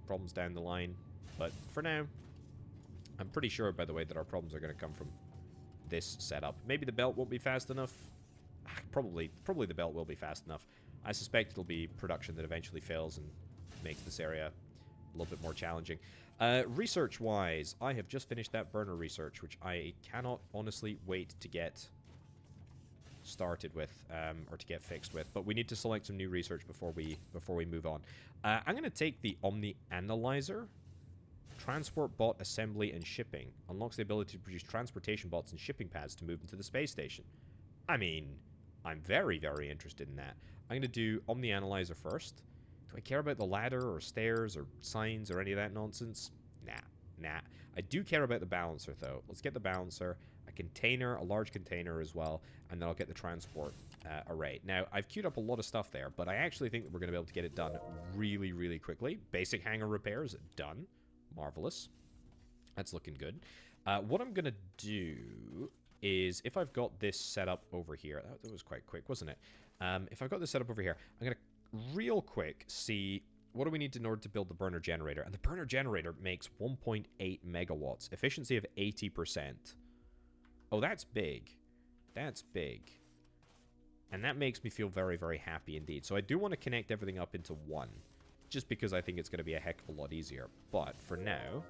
problems down the line. But for now, I'm pretty sure, by the way, that our problems are going to come from this setup. Maybe the belt won't be fast enough. Probably the belt will be fast enough. I suspect it'll be production that eventually fails and makes this area a little bit more challenging. Research-wise, I have just finished that burner research, which I cannot honestly wait to get started with, or to get fixed with. But we need to select some new research before we move on. I'm going to take the Omni Analyzer. Transport bot assembly and shipping unlocks the ability to produce transportation bots and shipping pads to move into the space station. I mean, I'm very, very interested in that. I'm going to do Omni Analyzer first. Do I care about the ladder or stairs or signs or any of that nonsense? Nah. I do care about the balancer, though. Let's get the balancer, a container, a large container as well, and then I'll get the transport array. Now, I've queued up a lot of stuff there, but I actually think that we're going to be able to get it done really, really quickly. Basic hangar repairs, done. Marvelous. That's looking good. What I'm going to do is, if I've got this set up over here, that was quite quick, wasn't it? If I've got this set up over here, I'm going to real quick see what do we need in order to build the burner generator. And the burner generator makes 1.8 megawatts, efficiency of 80%. Oh, that's big. That's big. And that makes me feel very, very happy indeed. So I do want to connect everything up into one, just because I think it's going to be a heck of a lot easier. But for now,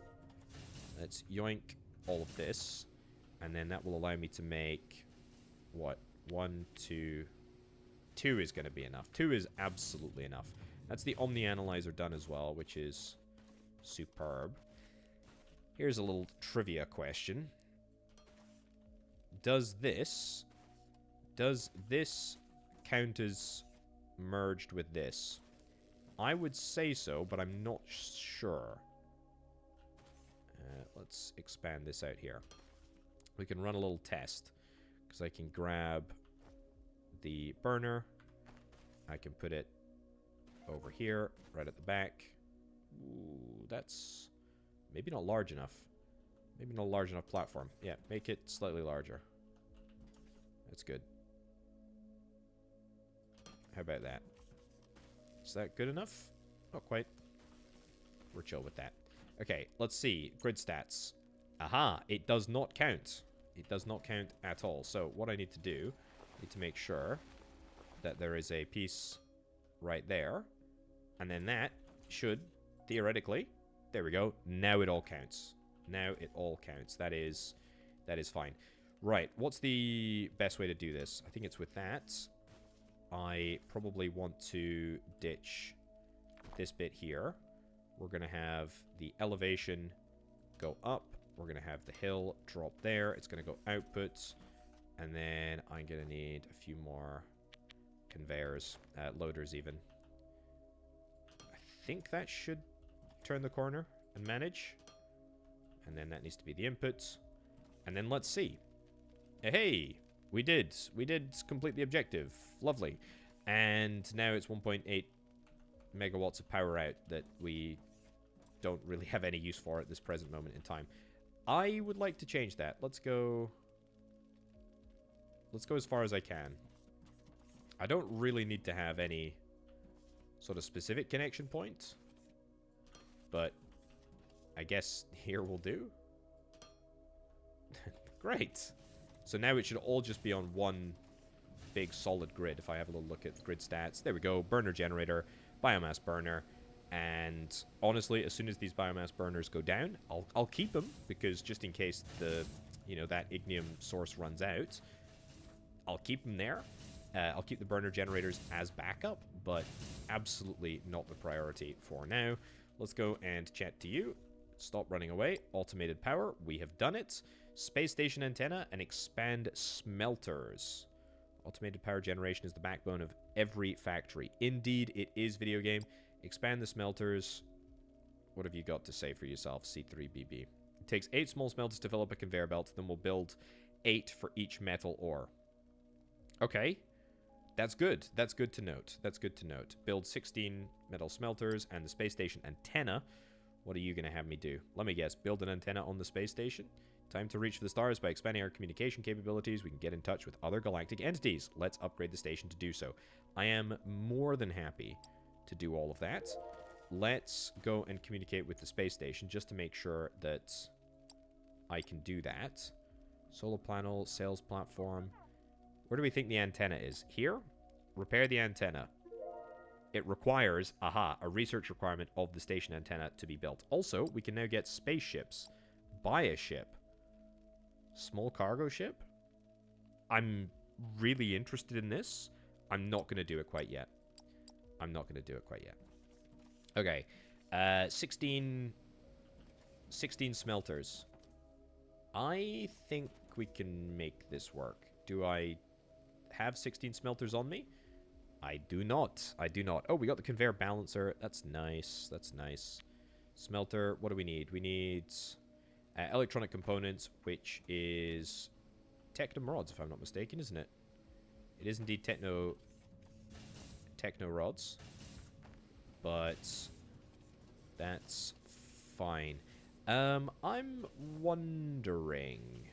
let's yoink all of this. And then that will allow me to make, what, 1, 2... 2 is going to be enough. 2 is absolutely enough. That's the Omni Analyzer done as well, which is superb. Here's a little trivia question. Does this count as merged with this? I would say so, but I'm not sure. Let's expand this out here. We can run a little test, because I can grab the burner. I can put it over here, right at the back. Ooh, that's maybe not large enough. Maybe not a large enough platform. Yeah, make it slightly larger. That's good. How about that? Is that good enough? Not quite. We're chill with that. Okay, let's see. Grid stats. Aha, it does not count. It does not count at all. So what I need to do, I need to make sure that there is a piece right there. And then that should, theoretically, there we go. Now it all counts. Now it all counts. That is fine. Right, what's the best way to do this? I think it's with that. I probably want to ditch this bit here. We're going to have the elevation go up. We're going to have the hill drop there. It's going to go outputs. And then I'm going to need a few more conveyors, loaders even. I think that should turn the corner and manage. And then that needs to be the inputs. And then let's see. Hey, we did complete the objective. Lovely. And now it's 1.8 megawatts of power out that we don't really have any use for at this present moment in time. I would like to change that. Let's go as far as I can. I don't really need to have any sort of specific connection point, but I guess here will do. Great. So now it should all just be on one big solid grid. If I have a little look at grid stats, there we go. Burner generator, biomass burner, and honestly, as soon as these biomass burners go down, I'll keep them, because just in case the that ignium source runs out, I'll keep them there. I'll keep the burner generators as backup, but absolutely not the priority for now. Let's go and chat to you. Stop running away. Automated power. We have done it. Space station antenna and expand smelters. Automated power generation is the backbone of every factory. Indeed, it is, video game. Expand the smelters. What have you got to say for yourself, C3BB? It takes 8 small smelters to fill up a conveyor belt. Then we'll build 8 for each metal ore. Okay. That's good. That's good to note. That's good to note. Build 16 metal smelters and the space station antenna. What are you going to have me do? Let me guess. Build an antenna on the space station? Time to reach for the stars. By expanding our communication capabilities, we can get in touch with other galactic entities. Let's upgrade the station to do so. I am more than happy to do all of that. Let's go and communicate with the space station just to make sure that I can do that. Solar panel, sales platform. Where do we think the antenna is? Here? Repair the antenna. It requires, a research requirement of the station antenna to be built. Also, we can now get spaceships. Buy a ship. Small cargo ship? I'm really interested in this. I'm not going to do it quite yet. I'm not going to do it quite yet. Okay. 16 smelters. I think we can make this work. Do I have 16 smelters on me? I do not. I do not. Oh, we got the conveyor balancer. That's nice. That's nice. Smelter. What do we need? We need electronic components, which is Technum rods, if I'm not mistaken, isn't it? It is indeed Techno rods. But that's fine. I'm wondering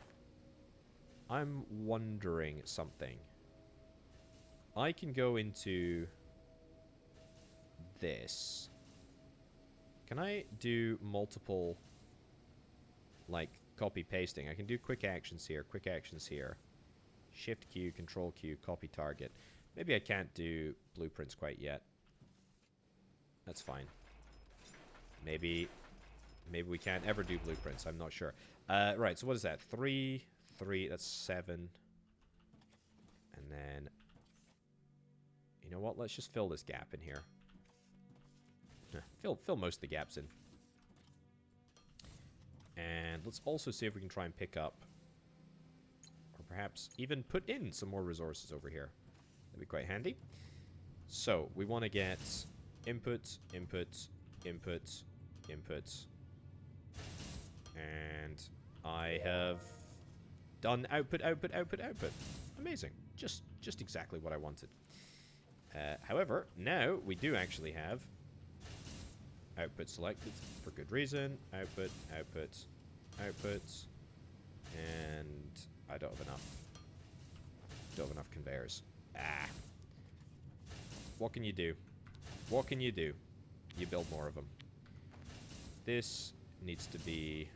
something. I can go into this. Can I do multiple, like, copy pasting? I can do quick actions here, Shift Q, Control Q, copy target. Maybe I can't do blueprints quite yet. That's fine. Maybe we can't ever do blueprints. I'm not sure. Right, so what is that? 3, that's 7. And then, you know what? Let's just fill this gap in here. Fill most of the gaps in. And let's also see if we can try and pick up, or perhaps even put in some more resources over here. That'd be quite handy. So, we want to get inputs, inputs, inputs, inputs. And I have done output, output, output, output. Amazing. Just exactly what I wanted. However, now we do actually have output selected for good reason. Output, output, output. And I don't have enough. Don't have enough conveyors. What can you do? What can you do? You build more of them. This needs to be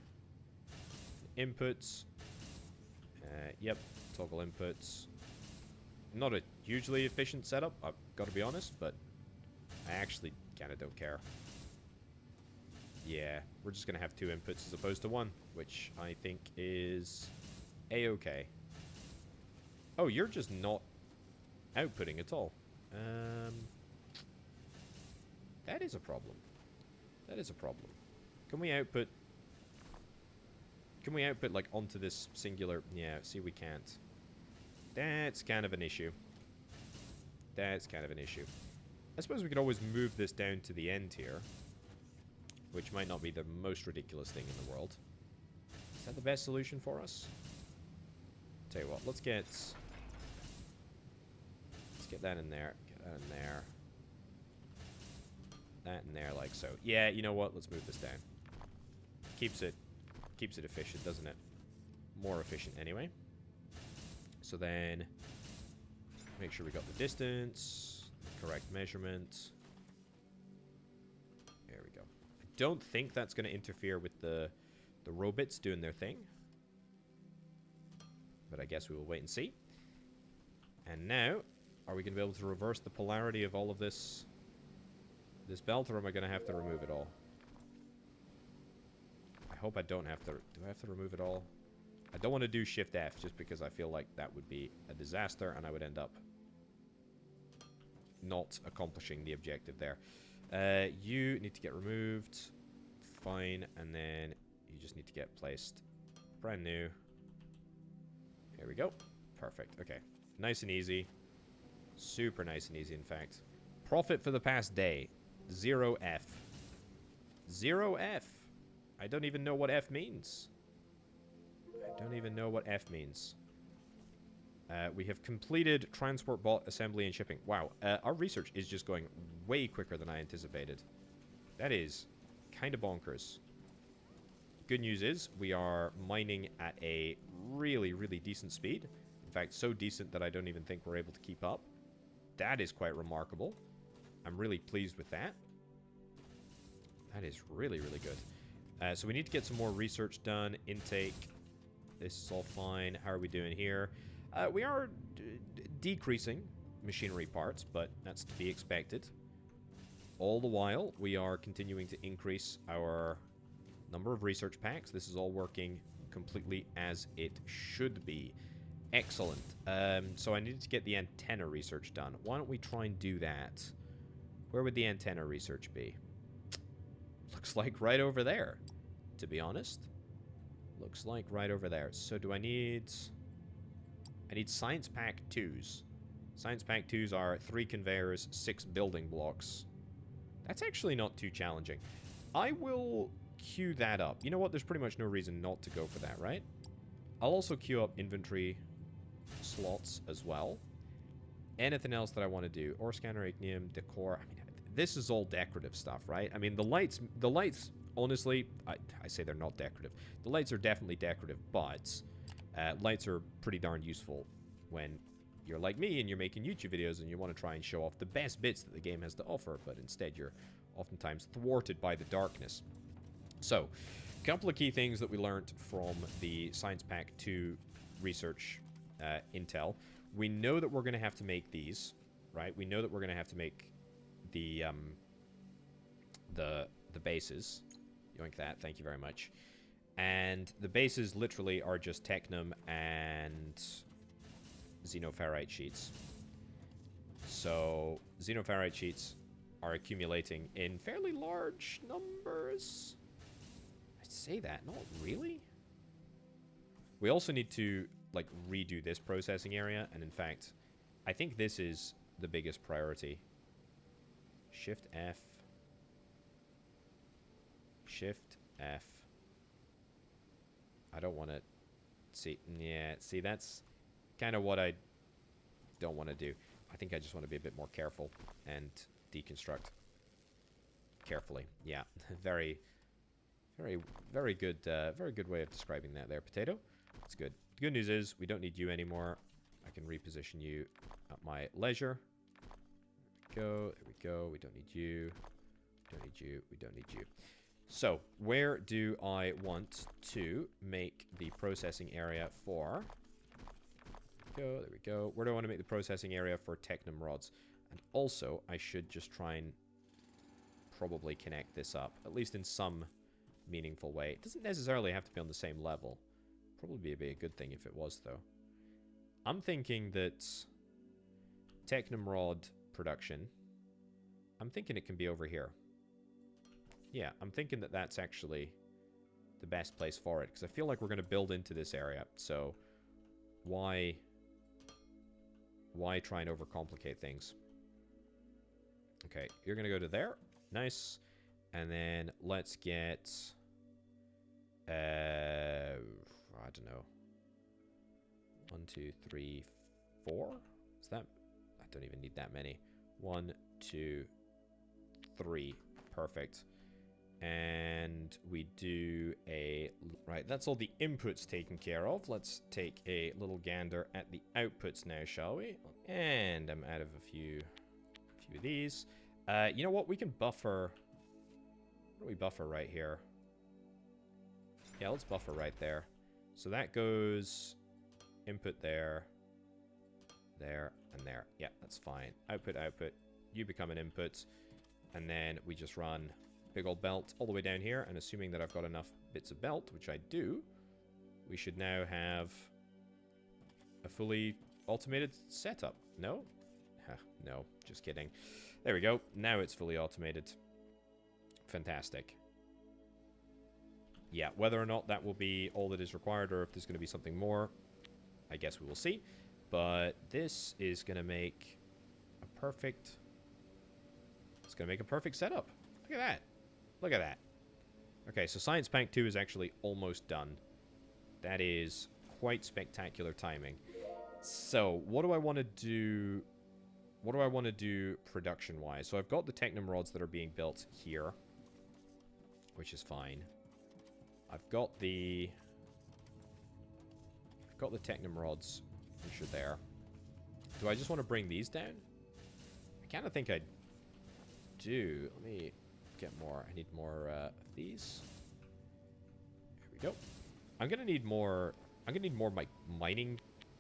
inputs. Yep, toggle inputs. Not a hugely efficient setup, I've got to be honest, but I actually kind of don't care. Yeah, we're just going to have 2 inputs as opposed to 1, which I think is A-okay. Oh, you're just not outputting at all. That is a problem. That is a problem. Can we output... Can we output, like, onto this singular... Yeah, see, we can't. That's kind of an issue. That's kind of an issue. I suppose we could always move this down to the end here, which might not be the most ridiculous thing in the world. Is that the best solution for us? Tell you what, let's get that in there. Get that in there. that in there like so. Yeah, you know what? Let's move this down. Keeps it efficient, doesn't it? More efficient anyway. So then make sure we got the distance, correct measurement. There we go. I don't think that's going to interfere with the robots doing their thing. But I guess we will wait and see. And now, are we going to be able to reverse the polarity of all of this belt, or am I going to have to remove it all? I hope I don't have to. Do I have to remove it all? I don't want to do Shift F just because I feel like that would be a disaster and I would end up not accomplishing the objective there. You need to get removed. Fine. And then you just need to get placed brand new. Here we go. Perfect. Okay. Nice and easy. Super nice and easy, in fact. Profit for the past day. 0F. 0F. I don't even know what F means. I don't even know what F means. We have completed transport bot assembly and shipping. Wow. Our research is just going way quicker than I anticipated. That is kind of bonkers. Good news is we are mining at a really, really decent speed. In fact, so decent that I don't even think we're able to keep up. That is quite remarkable. I'm really pleased with that. That is really, really good. So we need to get some more research done. Intake. This is all fine. How are we doing here? We are decreasing machinery parts, but that's to be expected. All the while, we are continuing to increase our number of research packs. This is all working completely as it should be. Excellent. So I needed to get the antenna research done. Why don't we try and do that? Where would the antenna research be? Looks like right over there, to be honest. Looks like right over there. So do I need Science Pack 2s. Science Pack 2s are 3 conveyors, 6 building blocks. That's actually not too challenging. I will queue that up. You know what? There's pretty much no reason not to go for that, right? I'll also queue up inventory slots as well. Anything else that I want to do? Ore scanner, ignium, decor. I mean, this is all decorative stuff, right? I mean, the lights, honestly, I say they're not decorative. The lights are definitely decorative, but lights are pretty darn useful when you're like me and you're making YouTube videos and you want to try and show off the best bits that the game has to offer, but instead you're oftentimes thwarted by the darkness. So, a couple of key things that we learned from the Science Pack 2 research intel. We know that we're going to have to make these, right? We know that we're going to have to make the bases. Yoink that, thank you very much. And the bases literally are just Technum and xenoferrite sheets. So xenoferrite sheets are accumulating in fairly large numbers. I'd say that, not really. We also need to like redo this processing area, and in fact, I think this is the biggest priority. Shift F. Shift F. I don't want to see. Yeah, see, that's kind of what I don't want to do. I think I just want to be a bit more careful and deconstruct carefully. Yeah, very good way of describing that there, Potato. That's good. The good news is we don't need you anymore. I can reposition you at my leisure. There we go. We don't need you. Don't need you. We don't need you. So, where do I want to make the processing area for? There we go. Where do I want to make the processing area for Technum rods? And also, I should just try and probably connect this up, at least in some meaningful way. It doesn't necessarily have to be on the same level. Probably be a good thing if it was, though. I'm thinking that Technum rod production, I'm thinking it can be over here. Yeah, I'm thinking that that's actually the best place for it, because I feel like we're going to build into this area, so why try and overcomplicate things? Okay, you're going to go to there. Nice. And then let's get, I don't know, 1, 2, 3, 4? Is that, I don't even need that many. 1, 2, 3. perfect. And we do a... Right, that's all the inputs taken care of. Let's take a little gander at the outputs now, shall we? And I'm out of a few of these. You know what? We can buffer... What do we buffer right here? Yeah, let's buffer right there. So that goes input there, there, and there. Yeah, that's fine. Output, output. You become an input. And then we just run big old belt all the way down here. And assuming that I've got enough bits of belt, which I do, we should now have a fully automated setup. No? Huh, no, just kidding. There we go. Now it's fully automated. Fantastic. Yeah, whether or not that will be all that is required or if there's going to be something more, I guess we will see. But this is going to make a perfect... It's going to make a perfect setup. Look at that. Look at that. Okay, so Science Pack 2 is actually almost done. That is quite spectacular timing. So, what do I want to do... What do I want to do production-wise? So I've got the Technum rods that are being built here, which is fine. I've got the Technum rods, which are there. Do I just want to bring these down? I kind of think I do. Let me get more. I need more of these. There we go. I'm gonna need more. I'm gonna need more mining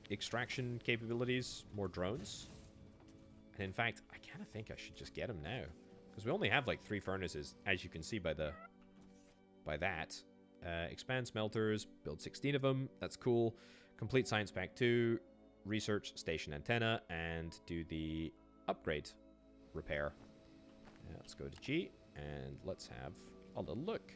extraction capabilities, more drones. And in fact, I kind of think I should just get them now, because we only have like 3 furnaces, as you can see by that. Expand smelters, build 16 of them. That's cool. Complete Science Pack 2, research station antenna, and do the upgrade repair. Let's go to G, and let's have a little look.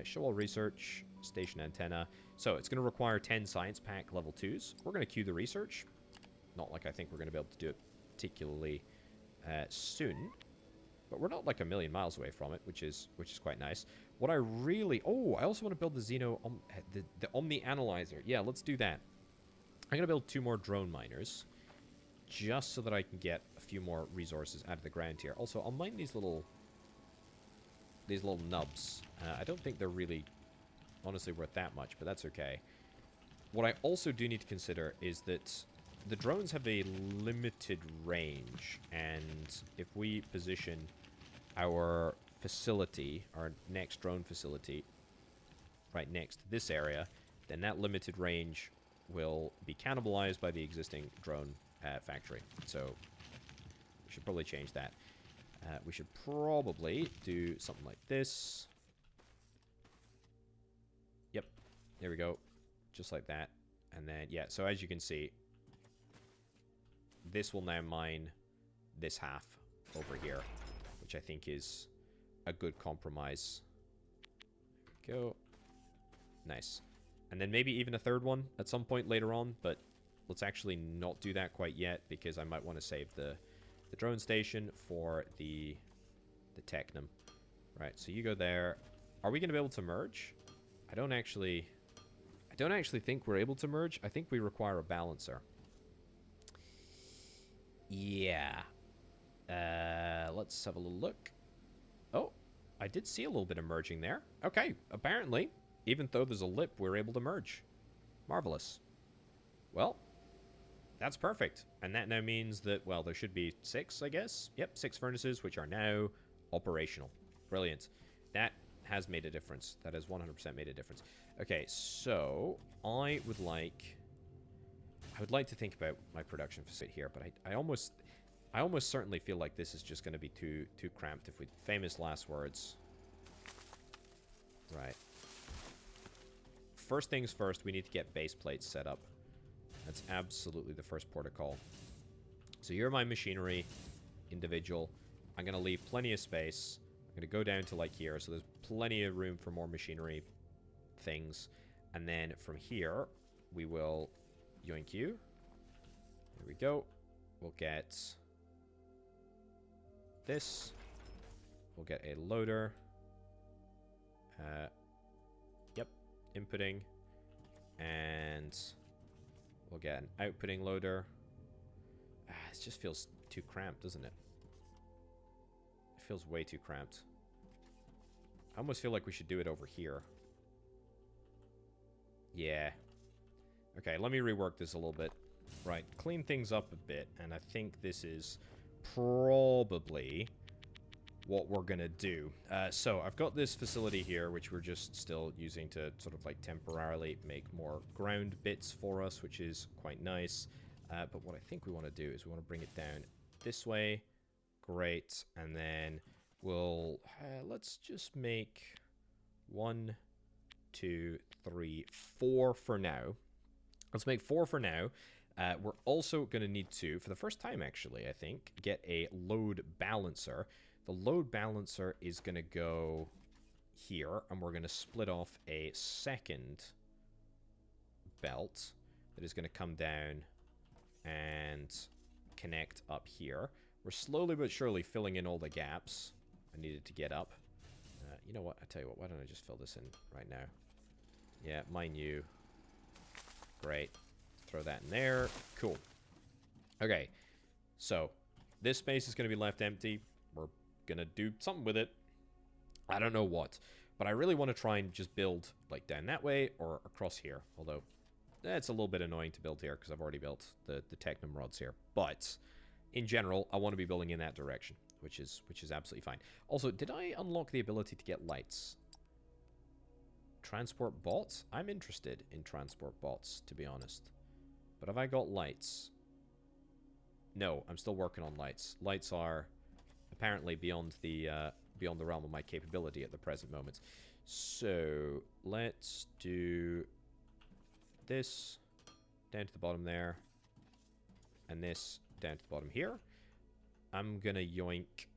Show all research, station antenna. So it's going to require 10 Science Pack level 2s. We're going to queue the research. Not like I think we're going to be able to do it particularly soon. But we're not like a million miles away from it, which is quite nice. What I really... Oh, I also want to build the Xeno... the Omni Analyzer. Yeah, let's do that. I'm going to build 2 more drone miners, just so that I can get a few more resources out of the ground here. Also, I'll mine these little nubs. I don't think they're really, honestly, worth that much, but that's okay. What I also do need to consider is that the drones have a limited range, and if we position our facility, our next drone facility, right next to this area, then that limited range will be cannibalized by the existing drone factory. So we should probably change that. We should probably do something like this. Yep, there we go. Just like that. And then, yeah, so as you can see, this will now mine this half over here, which I think is a good compromise. There we go. Nice. And then maybe even a third one at some point later on, but let's actually not do that quite yet, because I might want to save the drone station for the Technum. Right, so you go there. Are we going to be able to merge? I don't actually think we're able to merge. I think we require a balancer. Yeah. Let's have a little look. Oh, I did see a little bit of merging there. Okay, apparently, even though there's a lip, we're able to merge. Marvelous. Well, that's perfect. And that now means that, well, there should be 6, I guess. Yep, 6 furnaces, which are now operational. Brilliant. That has made a difference. That has 100% made a difference. Okay, so I would like to think about my production facility here, but I almost certainly feel like this is just going to be too cramped. If we... Famous last words. Right. First things first, we need to get base plates set up. That's absolutely the first protocol. So you're my machinery individual. I'm going to leave plenty of space. I'm going to go down to like here, so there's plenty of room for more machinery things. And then from here, we will yoink you. There we go. We'll get this. We'll get a loader. Yep, inputting. And we'll get an outputting loader. It just feels too cramped, doesn't it? It feels way too cramped. I almost feel like we should do it over here. Yeah. Okay, let me rework this a little bit. Right, clean things up a bit, and I think this is probably what we're gonna do. So I've got this facility here, which we're just still using to sort of like temporarily make more ground bits for us, which is quite nice. But what I think we want to do is we want to bring it down this way. Great, and then we'll let's just make 1, 2, 3, 4 for now. Let's make 4 for now. We're also going to need to, for the first time actually, I think, get a load balancer. The load balancer is going to go here, and we're going to split off a second belt that is going to come down and connect up here. We're slowly but surely filling in all the gaps I needed to get up. You know what? I tell you what, why don't I just fill this in right now? Yeah, mine you. Great. Throw that in there. Cool. Okay. So, this space is going to be left empty. We're going to do something with it. I don't know what. But I really want to try and just build, like, down that way or across here. Although, it's a little bit annoying to build here because I've already built the Technum rods here. But, in general, I want to be building in that direction, which is absolutely fine. Also, did I unlock the ability to get lights? Transport bots? I'm interested in transport bots, to be honest. But have I got lights? No, I'm still working on lights. Lights are apparently beyond the realm of my capability at the present moment. So let's do this down to the bottom there, and this down to the bottom here. I'm gonna yoink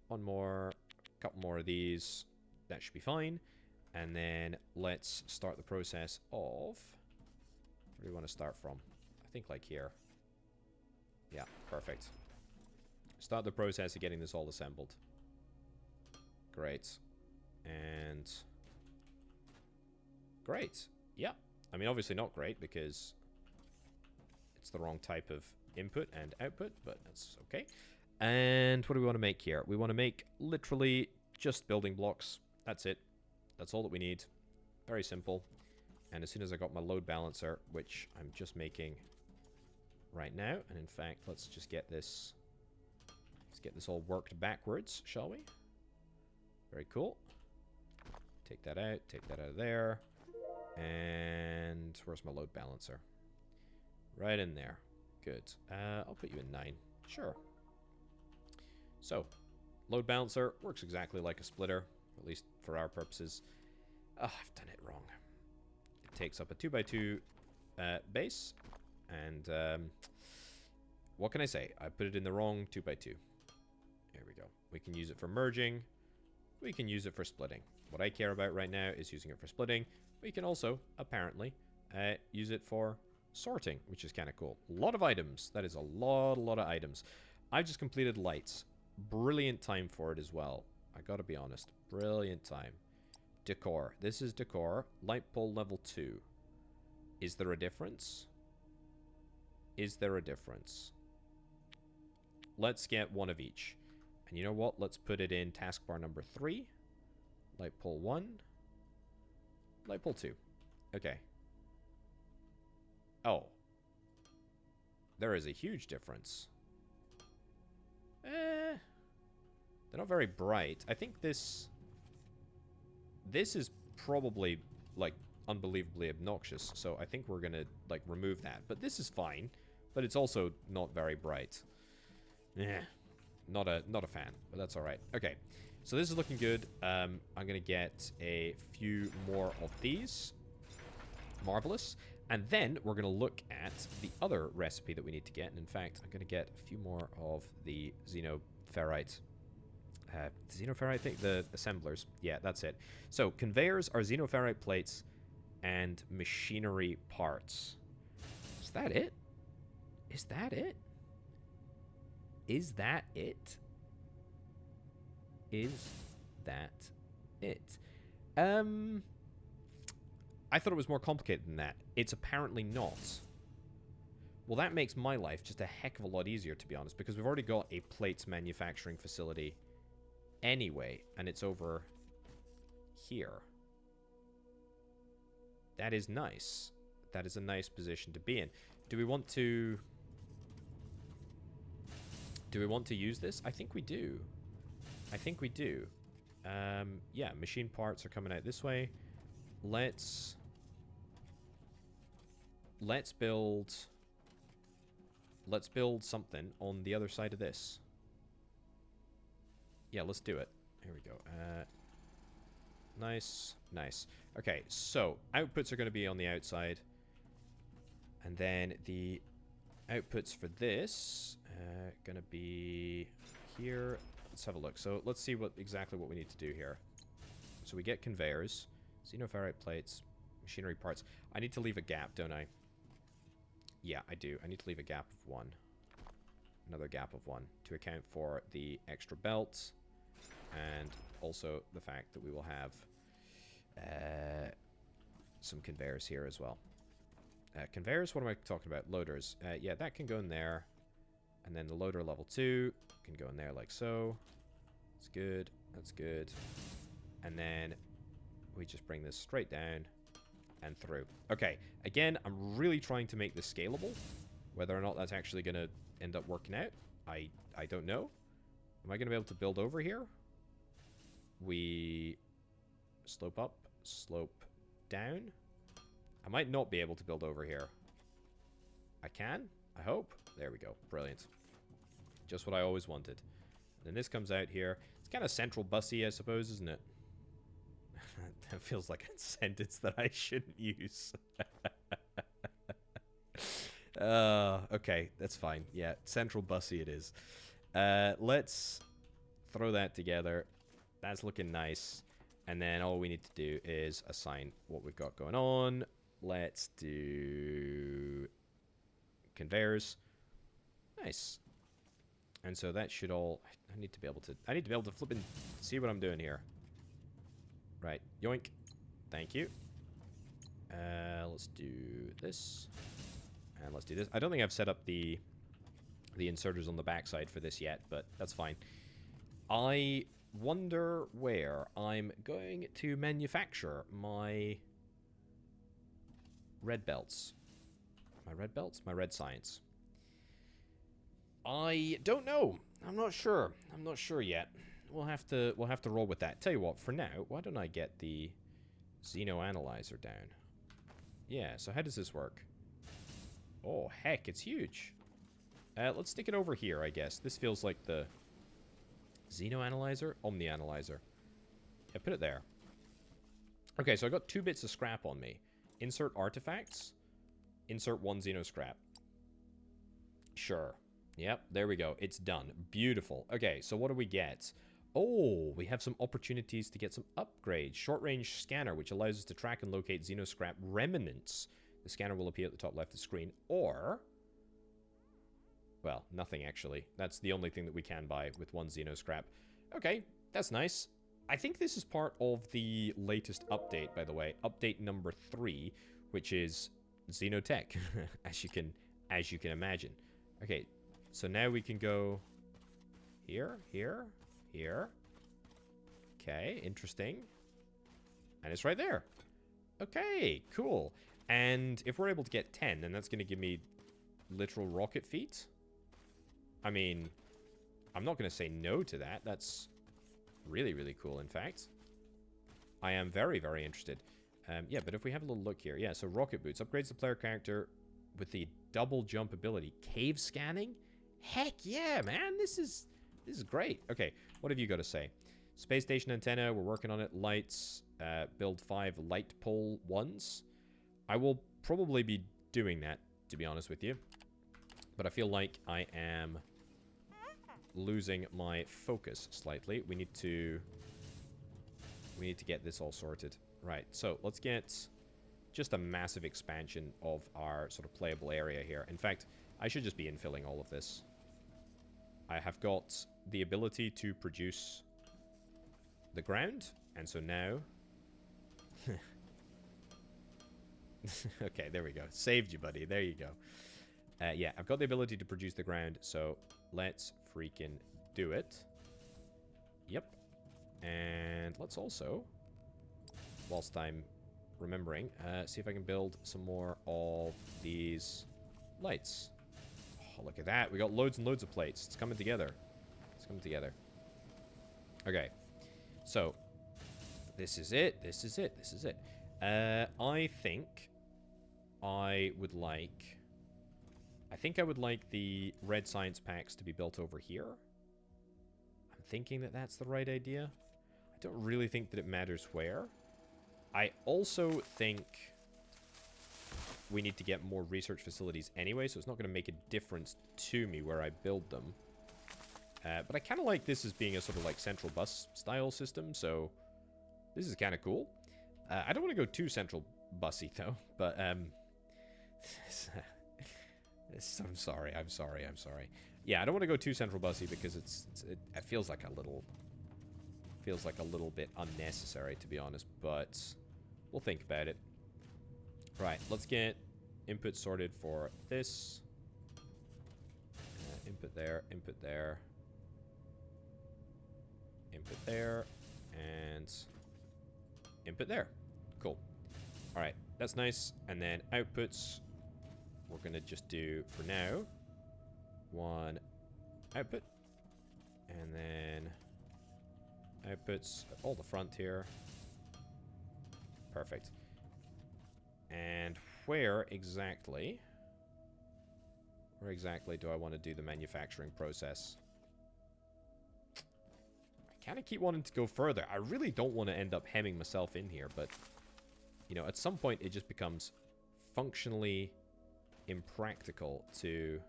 one more, a couple more of these. That should be fine. And then let's start the process of... Where do we want to start from? I think like here. Yeah, perfect. Start the process of getting this all assembled. Great. And... Great. Yeah. I mean, obviously not great because it's the wrong type of input and output, but that's okay. And what do we want to make here? We want to make literally just building blocks. That's it. That's all that we need. Very simple. And as soon as I got my load balancer, which I'm just making right now, and in fact, let's just get this... Let's get this all worked backwards, shall we? Very cool. Take that out of there. And where's my load balancer? Right in there. Good. I'll put you in 9. Sure. So, load balancer works exactly like a splitter, at least for our purposes. Oh, I've done it wrong. It takes up a 2x2 base, and what can I say? I put it in the wrong 2x2. There we go. We can use it for merging. We can use it for splitting. What I care about right now is using it for splitting. We can also, apparently, use it for sorting, which is kind of cool. A lot of items. That is a lot of items. I just completed lights. Brilliant time for it as well. I gotta be honest. Brilliant time. Decor. This is decor. Light pole level 2. Is there a difference? Is there a difference? Let's get one of each. And you know what? Let's put it in taskbar number 3. Light pole 1. Light pole 2. Okay. Oh. There is a huge difference. They're not very bright. I think this is probably, like, unbelievably obnoxious. So I think we're gonna, like, remove that. But this is fine. But it's also not very bright. Not a fan. But that's alright. Okay. So this is looking good. I'm gonna get a few more of these. Marvelous. And then we're going to look at the other recipe that we need to get. And in fact, I'm going to get a few more of the xenoferrite. Xenoferrite thing? The assemblers. Yeah, that's it. So, conveyors are xenoferrite plates and machinery parts. Is that it? Is that it? Is that it? Is that it? I thought it was more complicated than that. It's apparently not. Well, that makes my life just a heck of a lot easier, to be honest, because we've already got a plates manufacturing facility anyway, and it's over here. That is nice. That is a nice position to be in. Do we want to... Do we want to use this? I think we do. I think we do. Yeah, machine parts are coming out this way. Let's build something on the other side of this. Yeah, let's do it. Here we go. Nice, nice. Okay, so outputs are going to be on the outside. And then the outputs for this going to be here. Let's have a look. So let's see exactly what we need to do here. So we get conveyors, xenoferrite plates, machinery parts. I need to leave a gap, don't I? Yeah, I do. I need to leave a gap of 1. Another gap of 1 to account for the extra belts and also the fact that we will have some conveyors here as well. Conveyors, what am I talking about? Loaders. Yeah, that can go in there. And then the loader level 2 can go in there like so. That's good. That's good. And then we just bring this straight down and through. Okay, again, I'm really trying to make this scalable. Whether or not that's actually going to end up working out, I don't know. Am I going to be able to build over here? We slope up, slope down. I might not be able to build over here. I can, I hope. There we go. Brilliant. Just what I always wanted. And then this comes out here. It's kind of central bussy, I suppose, isn't it? That feels like a sentence that I shouldn't use. Okay, that's fine. Yeah, central bussy it is. Let's throw that together. That's looking nice. And then all we need to do is assign what we've got going on. Let's do conveyors. Nice. And so that should all... I need to be able to flip and see what I'm doing here. Right. Yoink. Thank you. Let's do this. And let's do this. I don't think I've set up the inserters on the backside for this yet, but that's fine. I wonder where I'm going to manufacture my red belts. My red belts? My red science. I don't know. I'm not sure. I'm not sure yet. We'll have to roll with that. Tell you what, for now, why don't I get the Xeno Analyzer down? Yeah, so how does this work? Oh, heck, it's huge. Let's stick it over here, I guess. This feels like the Xeno Analyzer? Omni Analyzer. Yeah, put it there. Okay, so I got 2 bits of scrap on me. Insert artifacts. Insert 1 Xeno scrap. Sure. Yep, there we go. It's done. Beautiful. Okay, so what do we get? Oh, we have some opportunities to get some upgrades. Short-range scanner, which allows us to track and locate xenoscrap remnants. The scanner will appear at the top left of the screen. Or... well, nothing actually. That's the only thing that we can buy with 1 xenoscrap. Okay, that's nice. I think this is part of the latest update, by the way. Update number 3, which is Xenotech, as you can imagine. Okay, so now we can go here, here, here. Okay, interesting. And it's right there. Okay, cool. And if we're able to get 10, then that's going to give me literal rocket feet. I mean, I'm not going to say no to that. That's really, really cool, in fact. I am very, very interested. Yeah, but if we have a little look here. Yeah, so rocket boots. Upgrades the player character with the double jump ability. Cave scanning? Heck yeah, man. This is great. Okay, what have you got to say? Space station antenna. We're working on it. Lights. Build 5 light pole ones. I will probably be doing that, to be honest with you. But I feel like I am losing my focus slightly. We need to get this all sorted. Right, so let's get just a massive expansion of our sort of playable area here. In fact, I should just be infilling all of this. I have got the ability to produce the ground, and so now... okay, there we go. Saved you, buddy. There you go. Yeah, I've got the ability to produce the ground, so let's freaking do it. Yep. And let's also, whilst I'm remembering, see if I can build some more of these lights. Oh, look at that. We got loads and loads of plates. It's coming together. It's coming together. Okay. So, this is it. This is it. This is it. I think I would like... I think I would like the red science packs to be built over here. I'm thinking that that's the right idea. I don't really think that it matters where. I also think we need to get more research facilities anyway, so it's not going to make a difference to me where I build them. But I kind of like this as being a sort of like central bus style system, so this is kind of cool. I don't want to go too central bussy though, but I'm sorry. Yeah, I don't want to go too central bussy because it feels like a little bit unnecessary, to be honest, but we'll think about it. Right, let's get input sorted for this. Input there, input there, input there, and input there. Cool. All right, that's nice. And then outputs, we're going to just do, for now, one output. And then outputs at all the front here. Perfect. And where exactly do I want to do the manufacturing process? I kind of keep wanting to go further. I really don't want to end up hemming myself in here, but, you know, at some point it just becomes functionally impractical to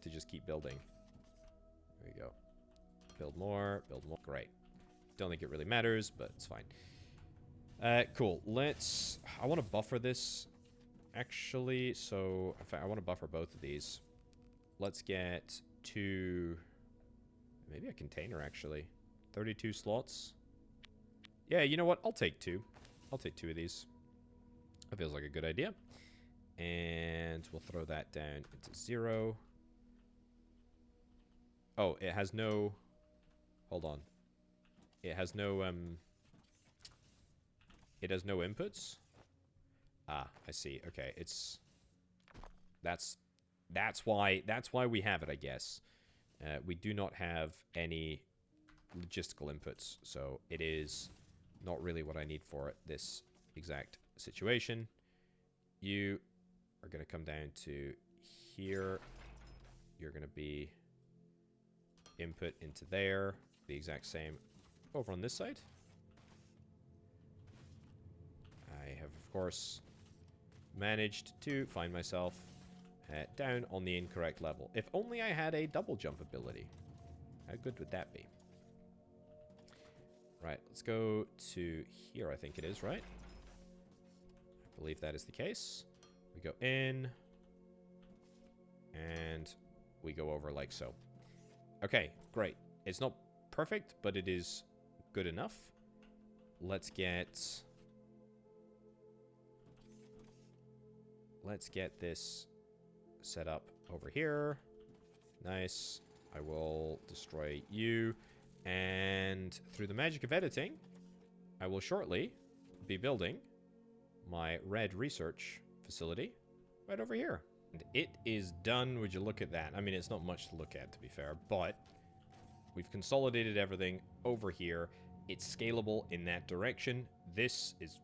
just keep building. There we go. Build more, great. Don't think it really matters, but it's fine. Cool. I want to buffer this, actually. So, in fact, I want to buffer both of these. Let's get two... Maybe a container, actually. 32 slots. Yeah, you know what? I'll take two. I'll take two of these. That feels like a good idea. And we'll throw that down into 0. Oh, it has no... Hold on. It has no, It has no inputs? Ah, I see. Okay, it's... That's why we have it, I guess. We do not have any logistical inputs, so it is not really what I need for this exact situation. You are going to come down to here. You're going to be input into there. The exact same over on this side. I have, of course, managed to find myself down on the incorrect level. If only I had a double jump ability. How good would that be? Right, let's go to here, I think it is, right? I believe that is the case. We go in, and we go over like so. Okay, great. It's not perfect, but it is good enough. Let's get this set up over here. Nice. I will destroy you. And through the magic of editing, I will shortly be building my red research facility right over here. And it is done. Would you look at that? I mean, it's not much to look at, to be fair, but we've consolidated everything over here. It's scalable in that direction. This is,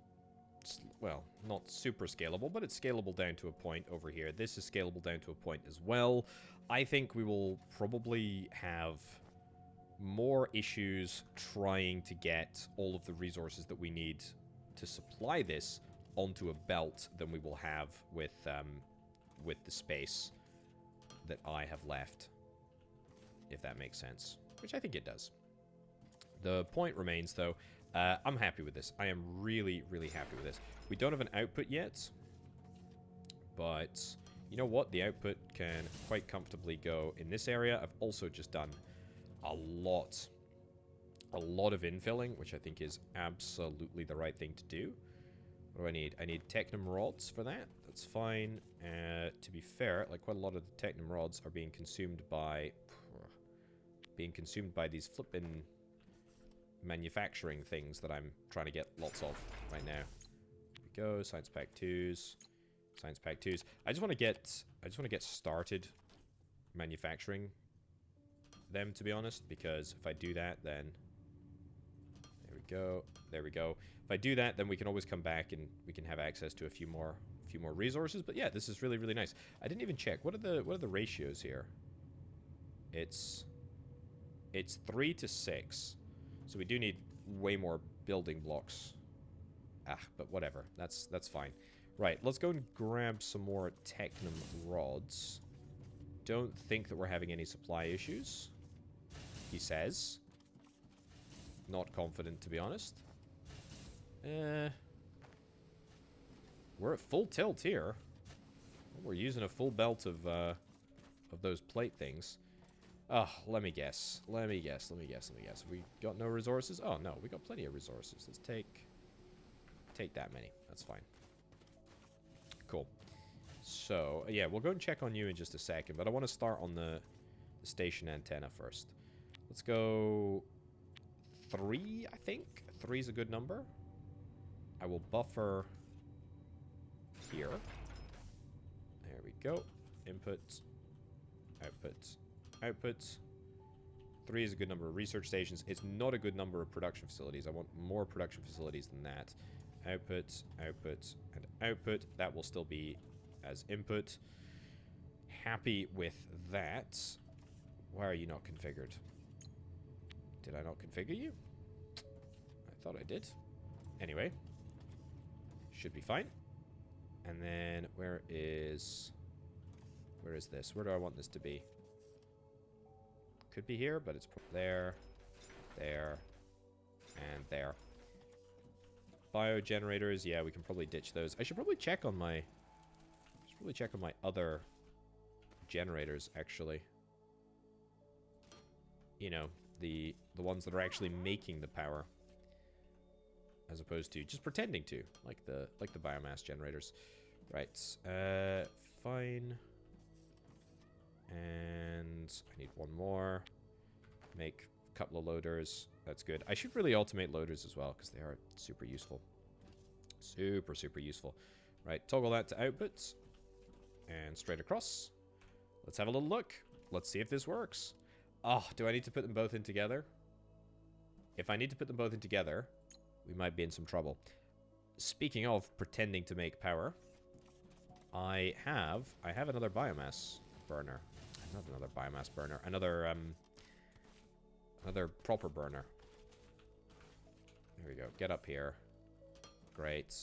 well, not super scalable, but it's scalable down to a point over here. This is scalable down to a point as well. I think we will probably have more issues trying to get all of the resources that we need to supply this onto a belt than we will have with the space that I have left, if that makes sense, which I think it does. The point remains, though, I'm happy with this. I am really, really happy with this. We don't have an output yet, but you know what? The output can quite comfortably go in this area. I've also just done a lot of infilling, which I think is absolutely the right thing to do. What do I need? I need Technum rods for that. That's fine. To be fair, like quite a lot of the Technum rods are being consumed by being consumed by these flippin' manufacturing things that I'm trying to get lots of right now. Here we go, science pack 2s. Science pack 2s. I just want to get started manufacturing them, to be honest, because if I do that, then there we go. There we go. If I do that, then we can always come back and we can have access to a few more resources. But yeah, this is really, really nice. I didn't even check. What are the ratios here? It's 3 to 6. So we do need way more building blocks. But whatever. That's fine. Right, let's go and grab some more Technum rods. Don't think that we're having any supply issues, he says. Not confident, to be honest. We're at full tilt here. We're using a full belt of those plate things. Oh, let me guess. Let me guess. We got no resources? Oh, no, we got plenty of resources. Let's take that many. That's fine. Cool. So, yeah, we'll go and check on you in just a second, but I want to start on the station antenna first. Let's go 3, I think. 3 is a good number. I will buffer here. There we go. Input, output, output. 3 is a good number of research stations. It's not a good number of production facilities. I want more production facilities than that. Output, output, and output. That will still be as input. Happy with that. Why are you not configured? Did I not configure you? I thought I did. Anyway. Should be fine. And then where is this? Where do I want this to be? Could be here, but it's there, there, and there. Biogenerators, yeah, we can probably ditch those. I should probably check on my other generators, actually. You know, the ones that are actually making the power, as opposed to just pretending to, like the biomass generators. Right. Fine. And I need one more. Make a couple of loaders. That's good. I should really automate loaders as well, because they are super useful. Super, super useful. Right, toggle that to outputs. And straight across. Let's have a little look. Let's see if this works. Oh, do I need to put them both in together? If I need to put them both in together, we might be in some trouble. Speaking of pretending to make power, I have another biomass burner. Not another biomass burner. Another proper burner. There we go. Get up here. Great.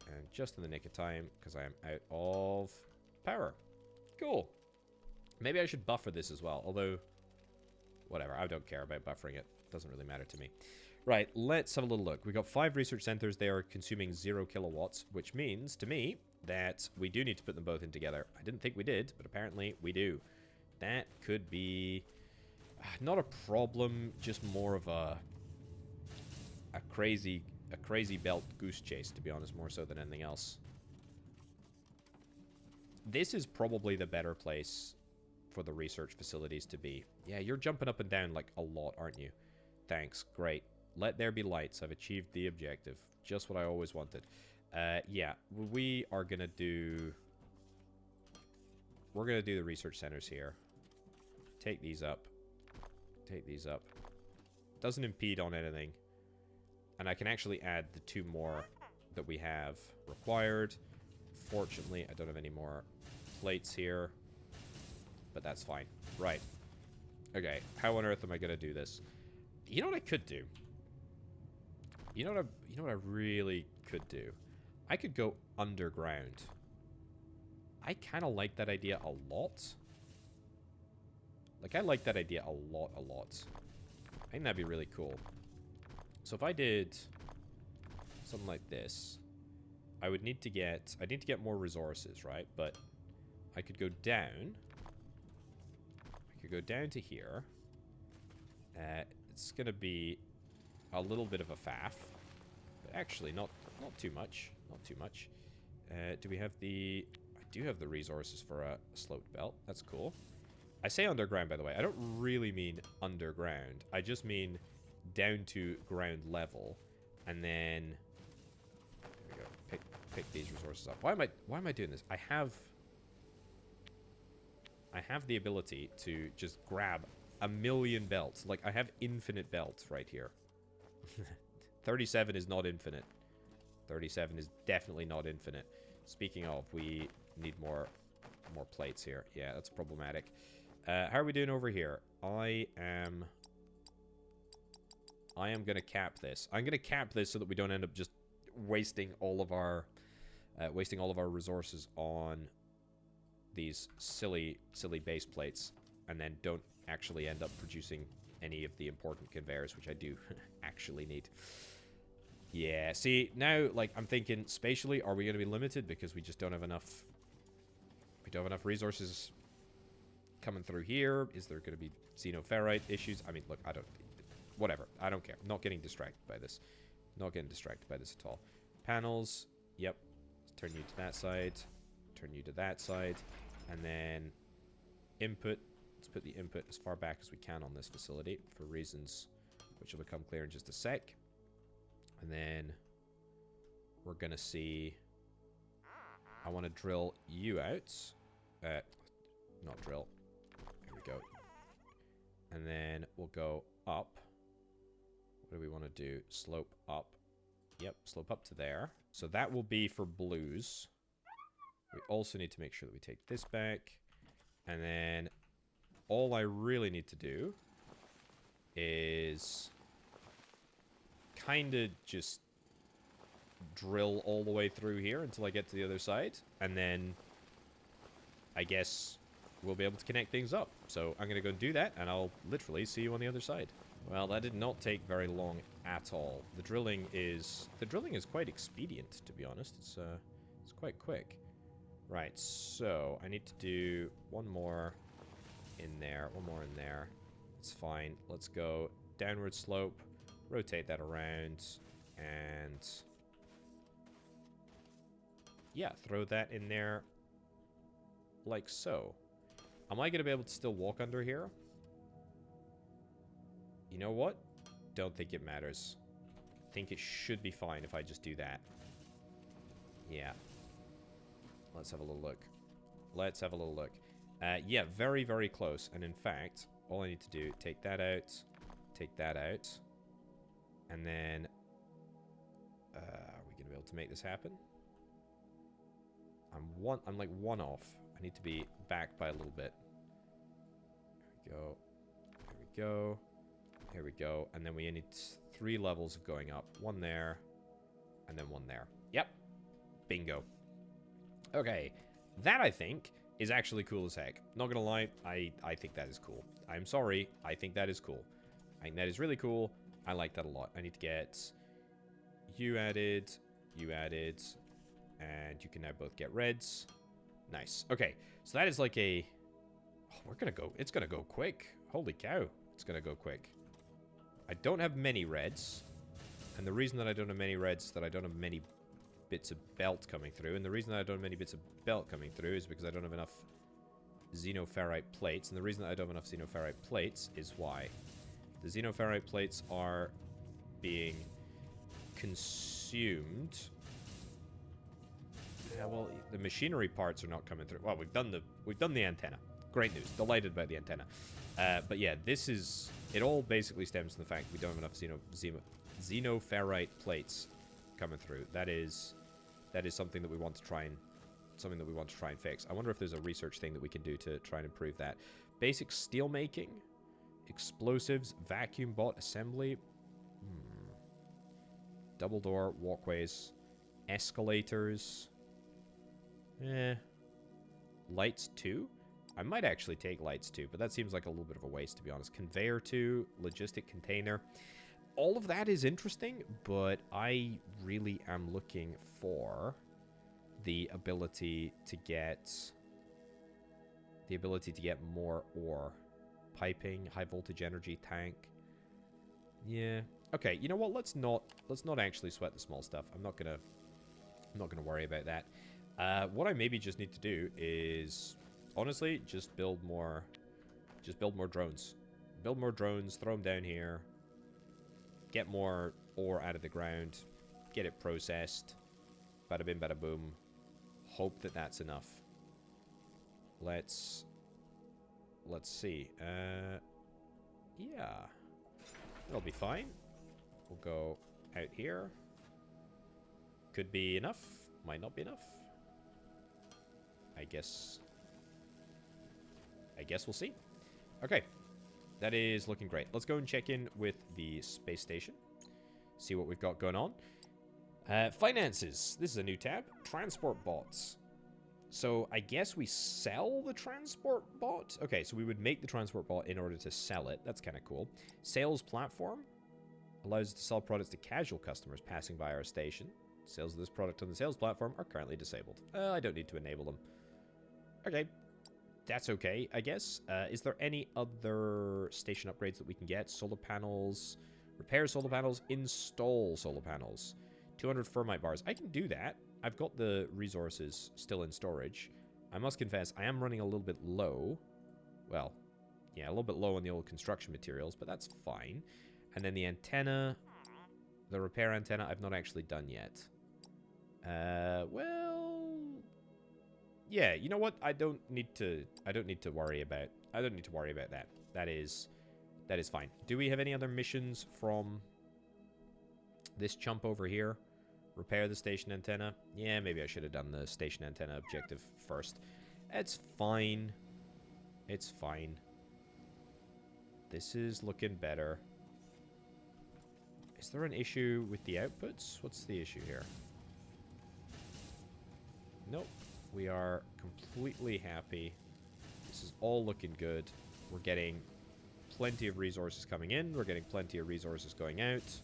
And just in the nick of time, because I am out of power. Cool. Maybe I should buffer this as well. Although, whatever. I don't care about buffering it. Doesn't really matter to me. Right, let's have a little look. We've got 5 research centers. They are consuming 0 kilowatts, which means, to me, that we do need to put them both in together. I didn't think we did, but apparently we do. That could be not a problem, just more of a crazy belt goose chase, to be honest, more so than anything else. This is probably the better place for the research facilities to be. Yeah, you're jumping up and down like a lot, aren't you? Thanks, great. Let there be lights. I've achieved the objective. Just what I always wanted. Yeah, we are gonna do... We're gonna do the research centers here. Take these up. Take these up. Doesn't impede on anything. And I can actually add the 2 more that we have required. Fortunately, I don't have any more plates here. But that's fine. Right. Okay, how on earth am I gonna do this? You know what I could do? You know what I really could do? I could go underground. I kind of like that idea a lot. Like, I like that idea a lot. I think that'd be really cool. So if I did something like this, I would need to get... I need to get more resources, right? But I could go down. I could go down to here. It's going to be a little bit of a faff. But actually, not too much. Not too much. Do we have the... I do have the resources for a sloped belt. That's cool. I say underground, by the way. I don't really mean underground. I just mean down to ground level. And then... There we go. Pick these resources up. Why am I doing this? I have the ability to just grab a million belts. Like, I have infinite belts right here. 37 is not infinite. 37 is definitely not infinite. Speaking of, we need more plates here. Yeah, that's problematic. How are we doing over here? I am gonna cap this. I'm gonna cap this so that we don't end up just wasting all of our resources on these silly base plates, and then don't actually end up producing any of the important conveyors, which I do actually need. Yeah, see, now, like, I'm thinking, spatially, are we going to be limited because we just don't have enough... We don't have enough resources coming through here? Is there going to be xenoferrite issues? I mean, look, I don't... Whatever. I don't care. I'm not getting distracted by this. Not getting distracted by this at all. Panels. Yep. Let's turn you to that side. Turn you to that side. And then input. Let's put the input as far back as we can on this facility for reasons which will become clear in just a sec. And then we're going to see... I want to drill you out. Not drill. There we go. And then we'll go up. What do we want to do? Slope up. Yep, slope up to there. So that will be for blues. We also need to make sure that we take this back. And then all I really need to do is kind of just drill all the way through here until I get to the other side. And then I guess we'll be able to connect things up. So I'm going to go do that, and I'll literally see you on the other side. Well, that did not take very long at all. The drilling is quite expedient, to be honest. It's quite quick. Right, so I need to do one more in there, one more in there. It's fine. Let's go downward slope, rotate that around, and yeah, throw that in there like so. Am I going to be able to still walk under here? You know what? Don't think it matters. Think it should be fine if I just do that. Yeah. Let's have a little look. Let's have a little look. Yeah, very, very close. And in fact, all I need to do, take that out, and then... are we going to be able to make this happen? I'm like one off. I need to be back by a little bit. There we go. There we go. Here we go. And then we need 3 levels of going up. One there. And then one there. Yep. Bingo. Okay. That, I think, is actually cool as heck. Not gonna lie, I think that is cool. I'm sorry. I think that is cool. I think that is really cool. I like that a lot. I need to get you added, and you can now both get reds. Nice. Okay. So that is like a... Oh, we're gonna go... It's gonna go quick. Holy cow. It's gonna go quick. I don't have many reds. And the reason that I don't have many reds is that I don't have many bits of belt coming through. And the reason that I don't have many bits of belt coming through is because I don't have enough xenoferrite plates. And the reason that I don't have enough xenoferrite plates is why. The xenoferrite plates are being consumed. Yeah, well, the machinery parts are not coming through. Well, we've done the antenna. Great news. Delighted about the antenna. But yeah, this is... It all basically stems from the fact we don't have enough xenoferrite plates coming through. That is something that we want to try and fix. I wonder if there's a research thing that we can do to try and improve that. Basic steel making, explosives, vacuum bot assembly, double door walkways, escalators. Lights 2? I might actually take lights 2, but that seems like a little bit of a waste, to be honest. Conveyor 2, logistic container. All of that is interesting, but I really am looking for the ability to get more ore. Piping, high voltage energy tank. Yeah. Okay, you know what? Let's not actually sweat the small stuff. I'm not gonna worry about that. What I maybe just need to do is honestly just build more Just build more drones. Build more drones, throw them down here. Get more ore out of the ground. Get it processed. Bada bim, bada boom. Hope that that's enough. Let's see. Yeah. It'll be fine. We'll go out here. Could be enough. Might not be enough. I guess we'll see. Okay. That is looking great. Let's go and check in with the space station. See what we've got going on. Finances. This is a new tab. Transport bots. So I guess we sell the transport bot? Okay, so we would make the transport bot in order to sell it. That's kind of cool. Sales platform. Allows us to sell products to casual customers passing by our station. Sales of this product on the sales platform are currently disabled. I don't need to enable them. Okay. That's okay, I guess. Is there any other station upgrades that we can get? Solar panels. Repair solar panels. Install solar panels. 200 Fermite bars. I can do that. I've got the resources still in storage. I must confess, I am running a little bit low. Well, yeah, a little bit low on the old construction materials, but that's fine. And then the antenna, the repair antenna, I've not actually done yet. Well, yeah, you know what? I don't need to worry about that. That is fine. Do we have any other missions from this chump over here? Repair the station antenna. Yeah, maybe I should have done the station antenna objective first. It's fine. It's fine. This is looking better. Is there an issue with the outputs? What's the issue here? Nope. We are completely happy. This is all looking good. We're getting plenty of resources coming in. We're getting plenty of resources going out.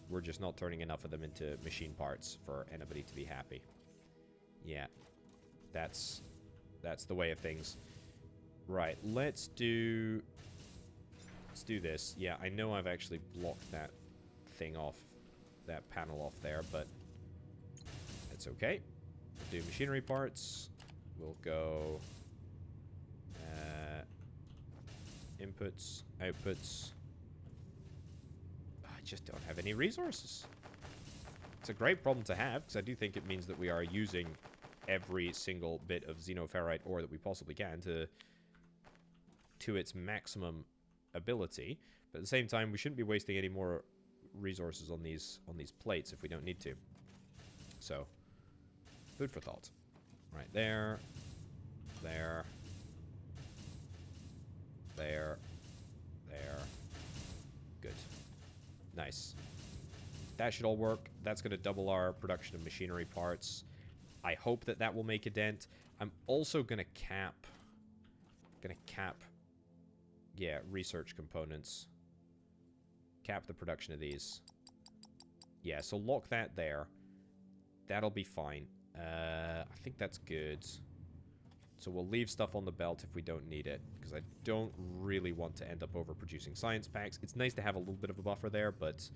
We're just not turning enough of them into machine parts for anybody to be happy. Yeah. That's the way of things. Right, let's do this. Yeah, I know I've actually blocked that thing off, that panel off there, but it's okay. We'll do machinery parts. We'll go inputs, outputs. I just don't have any resources. It's a great problem to have, because I do think it means that we are using every single bit of xenoferrite ore that we possibly can to its maximum ability. But at the same time, we shouldn't be wasting any more resources on these plates if we don't need to. So, food for thought. Right there, there, there, there. Good. Nice. That should all work. That's going to double our production of machinery parts. I hope that that will make a dent. I'm also going to cap... yeah, research components. Cap the production of these. Yeah, so lock that there. That'll be fine. I think that's good. So we'll leave stuff on the belt if we don't need it, because I don't really want to end up overproducing science packs. It's nice to have a little bit of a buffer there, but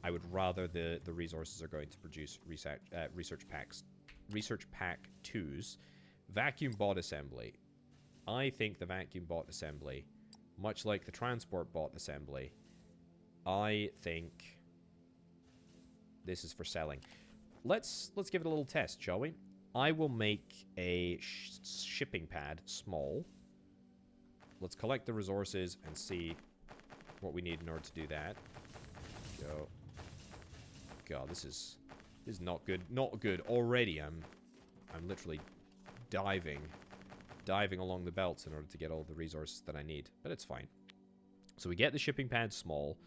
I would rather the resources are going to produce research pack 2s. Vacuum bot assembly. I think the vacuum bot assembly, much like the transport bot assembly, I think this is for selling. Let's give it a little test, shall we? I will make a shipping pad small. Let's collect the resources and see what we need in order to do that. Go. God, this is not good. Not good already. I'm literally diving along the belts in order to get all the resources that I need, but it's fine. So we get the shipping pad small,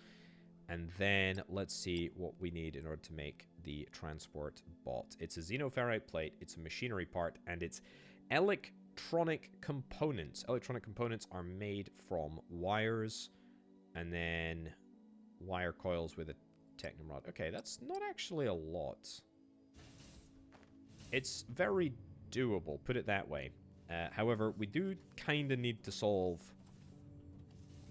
and then let's see what we need in order to make the transport bot. It's a xenoferrite plate, it's a machinery part, and it's electronic components. Electronic components are made from wires and then wire coils with a Technum rod. Okay, that's not actually a lot. It's very doable, put it that way. However, we do kind of need to solve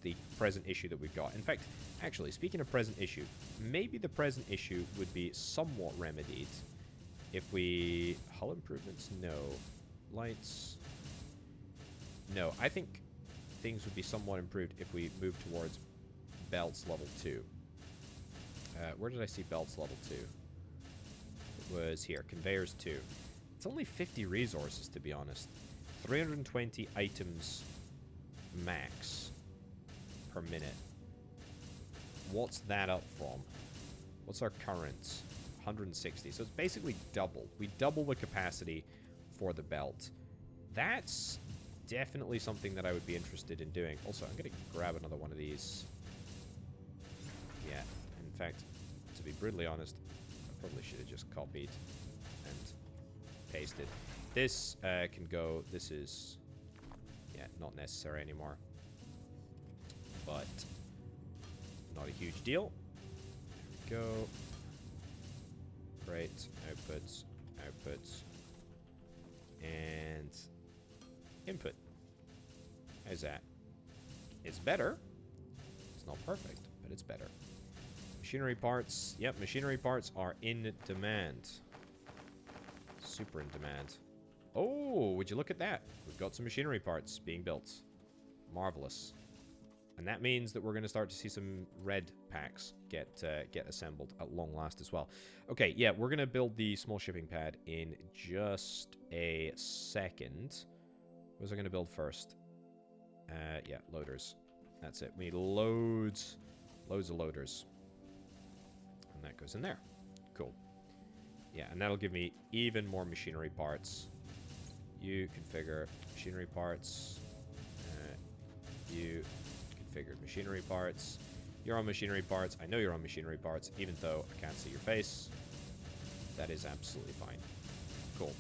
the present issue that we've got. In fact, actually, speaking of present issue, maybe the present issue would be somewhat remedied if we... Hull improvements? No. Lights? No. I think things would be somewhat improved if we move towards belts level 2. Where did I see belts level 2? It was here, conveyors 2. It's only 50 resources, to be honest. 320 items max per minute. What's that up from? What's our current? 160. So it's basically double. We double the capacity for the belt. That's definitely something that I would be interested in doing. Also, I'm going to grab another one of these. Yeah, in fact, to be brutally honest, I probably should have just copied and pasted. This can go. This is, yeah, not necessary anymore. But not a huge deal. There we go. Great. Outputs. Outputs. And input. How's that? It's better. It's not perfect, but it's better. Machinery parts. Yep, machinery parts are in demand. Super in demand. Oh, would you look at that? We've got some machinery parts being built. Marvelous. And that means that we're going to start to see some red packs get assembled at long last as well. Okay, yeah, we're going to build the small shipping pad in just a second. What was I going to build first? Yeah, loaders. That's it. We need loads of loaders. And that goes in there. Cool. Yeah, and that'll give me even more machinery parts. You configure machinery parts. You configured machinery parts. You're on machinery parts. I know you're on machinery parts, even though I can't see your face. That is absolutely fine. Cool.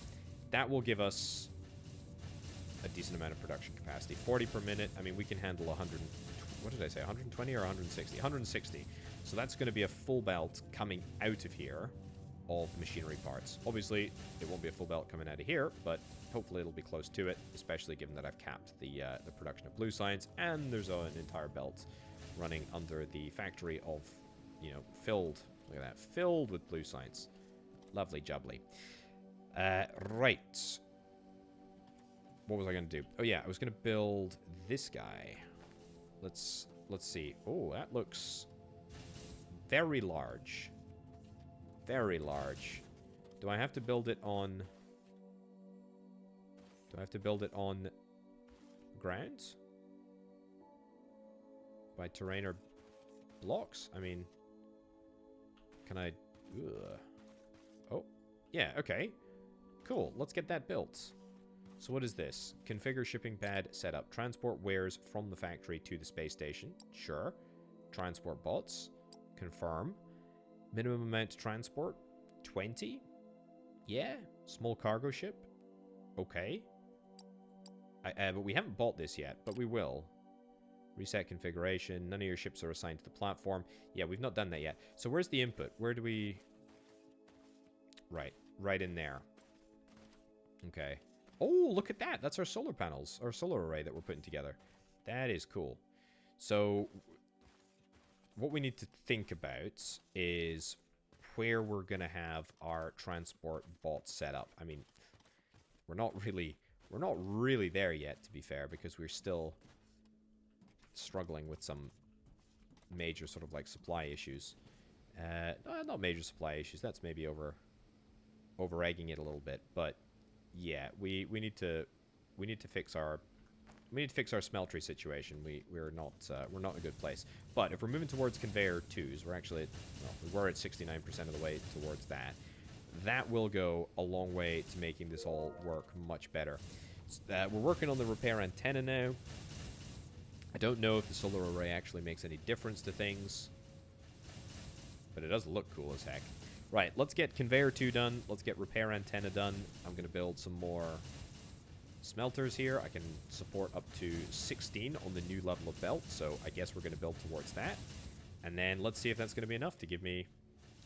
That will give us a decent amount of production capacity. 40 per minute. I mean, we can handle 100. What did I say? 120 or 160? 160. So that's going to be a full belt coming out of here of machinery parts. Obviously, it won't be a full belt coming out of here, but hopefully it'll be close to it, especially given that I've capped the production of blue science, and there's an entire belt running under the factory of, you know, filled, look at that, filled with blue science. Lovely jubbly. Right. What was I going to do? Oh yeah, I was going to build this guy. Let's see. Oh, that looks very large. Very large. Do I have to build it on... Do I have to build it on ground? By terrain or blocks? I mean... Can I... Ugh. Oh. Yeah, okay. Cool. Let's get that built. So what is this? Configure shipping pad setup. Transport wares from the factory to the space station. Sure. Transport bots. Confirm. Minimum amount to transport. 20. Yeah. Small cargo ship. Okay. But we haven't bought this yet, but we will. Reset configuration. None of your ships are assigned to the platform. Yeah, we've not done that yet. So where's the input? Where do we... Right. Right in there. Okay. Oh, look at that. That's our solar panels. Our solar array that we're putting together. That is cool. So what we need to think about is where we're going to have our transport bot set up. I mean, we're not really there yet, to be fair, because we're still struggling with some major sort of like supply issues. Not major supply issues. That's maybe over-egging it a little bit, but yeah, we need to fix our smeltery situation. We're not in a good place. But if we're moving towards conveyor 2s, we're actually we were at 69% of the way towards that. That will go a long way to making this all work much better. We're working on the repair antenna now. I don't know if the solar array actually makes any difference to things, but it does look cool as heck. Right, let's get conveyor 2 done. Let's get repair antenna done. I'm going to build some more smelters here. I can support up to 16 on the new level of belt, so I guess we're going to build towards that. And then let's see if that's going to be enough to give me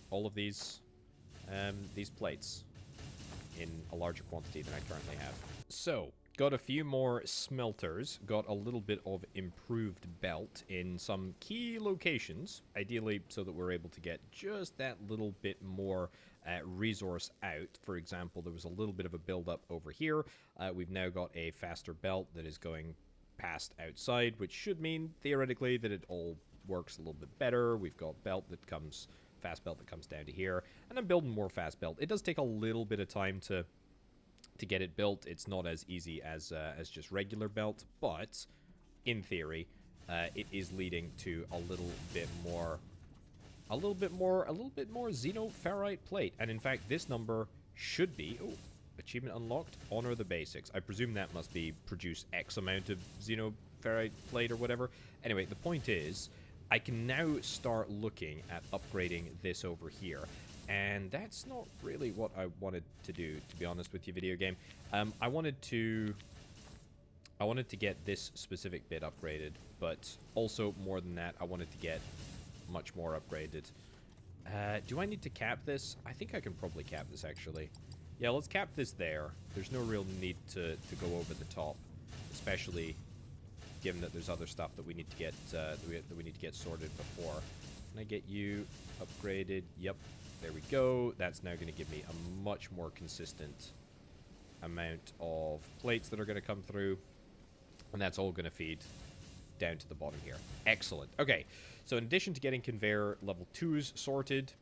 all of these plates in a larger quantity than I currently have. So, got a few more smelters, got a little bit of improved belt in some key locations, ideally so that we're able to get just that little bit more resource out. For example, there was a little bit of a build-up over here. We've now got a faster belt that is going past outside, which should mean, theoretically, that it all works a little bit better. We've got fast belt that comes down to here, and I'm building more fast belt. It does take a little bit of time to get it built. It's not as easy as just regular belt, but in theory, it is leading to a little bit more xenoferrite plate. And in fact, this number should be achievement unlocked, honor the basics. I presume that must be produce X amount of xenoferrite plate or whatever. Anyway, the point is, I can now start looking at upgrading this over here. And that's not really what I wanted to do, to be honest with you, video game. I wanted to get this specific bit upgraded, but also more than that, I wanted to get much more upgraded. Do I need to cap this? I think I can probably cap this, actually. Yeah, let's cap this there. There's no real need to go over the top, especially given that there's other stuff that we need to get that we need to get sorted before. Can I get you upgraded? Yep, there we go. That's now going to give me a much more consistent amount of plates that are going to come through, and that's all going to feed down to the bottom here. Excellent. Okay, so in addition to getting conveyor level 2s sorted,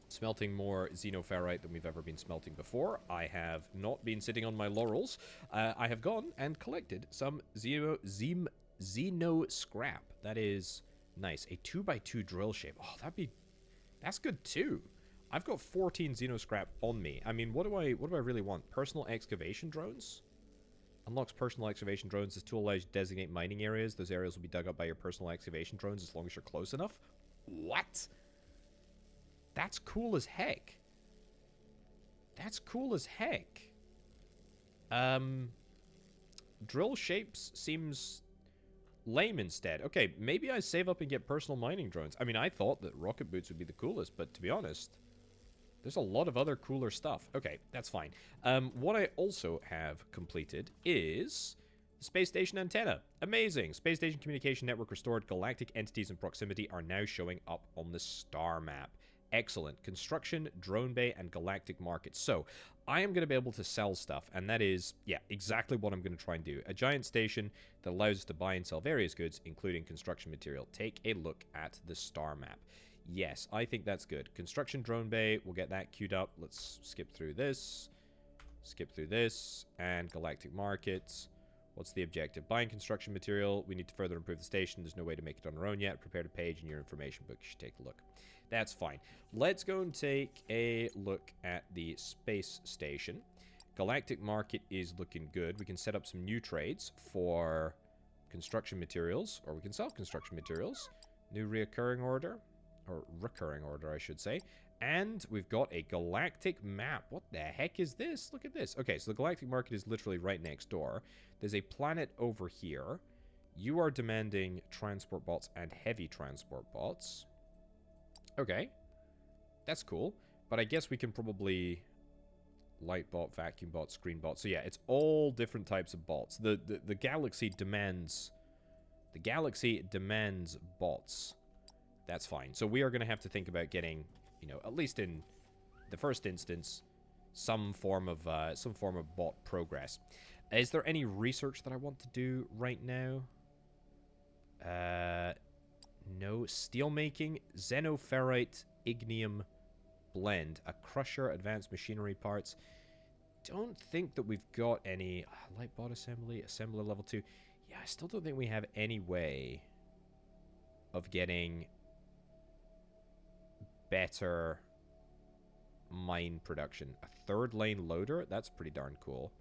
smelting more xenoferrite than we've ever been smelting before, I have not been sitting on my laurels. I have gone and collected some xeno scrap. That is nice. A 2x2 drill shape. Oh, that's good too. I've got 14 xeno scrap on me. I mean, what do I really want? Personal excavation drones? Unlocks personal excavation drones. This tool allows you to designate mining areas. Those areas will be dug up by your personal excavation drones as long as you're close enough. What? That's cool as heck. That's cool as heck. Drill shapes seems lame instead. Okay, maybe I save up and get personal mining drones. I mean, I thought that rocket boots would be the coolest, but to be honest, there's a lot of other cooler stuff. Okay, that's fine. What I also have completed is the space station antenna. Amazing. Space station communication network restored. Galactic entities in proximity are now showing up on the star map. Excellent. Construction, drone bay, and galactic markets. So, I am going to be able to sell stuff, and that is, yeah, exactly what I'm going to try and do. A giant station that allows us to buy and sell various goods, including construction material. Take a look at the star map. Yes, I think that's good. Construction drone bay, we'll get that queued up. Let's skip through this, and galactic markets. What's the objective? Buying construction material. We need to further improve the station. There's no way to make it on our own yet. Prepared a page in your information book. You should take a look. That's fine. Let's go and take a look at the space station. Galactic market is looking good. We can set up some new trades for construction materials, or we can sell construction materials. New recurring order, I should say. And we've got a galactic map. What the heck is this? Look at this. Okay, so the galactic market is literally right next door. There's a planet over here. You are demanding transport bots and heavy transport bots. Okay. That's cool. But I guess we can probably light bot, vacuum bot, screen bot. So yeah, it's all different types of bots. The galaxy demands bots. That's fine. So we are going to have to think about getting, you know, at least in the first instance, some form of bot progress. Is there any research that I want to do right now? No. Steel making, xenoferrite, ignium blend, a crusher, advanced machinery parts. Don't think that we've got any light bot assembly, assembler level 2. Yeah, I still don't think we have any way of getting better mine production. A third lane loader, that's pretty darn cool.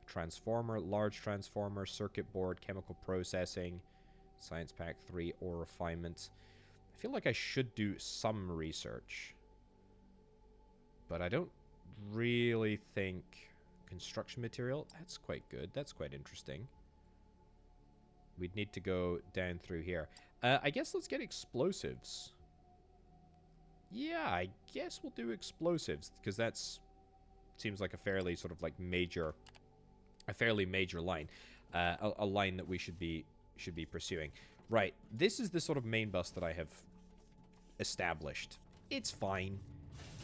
Transformer, large transformer, circuit board, chemical processing, science pack 3, or refinement. I feel like I should do some research, but I don't really think construction material, that's quite good. That's quite interesting. We'd need to go down through here. I guess let's get explosives. Yeah, I guess we'll do explosives, because that's seems like a fairly sort of like major, a fairly major line, a line that we should be pursuing. Right, this is the sort of main bus that I have established. It's fine.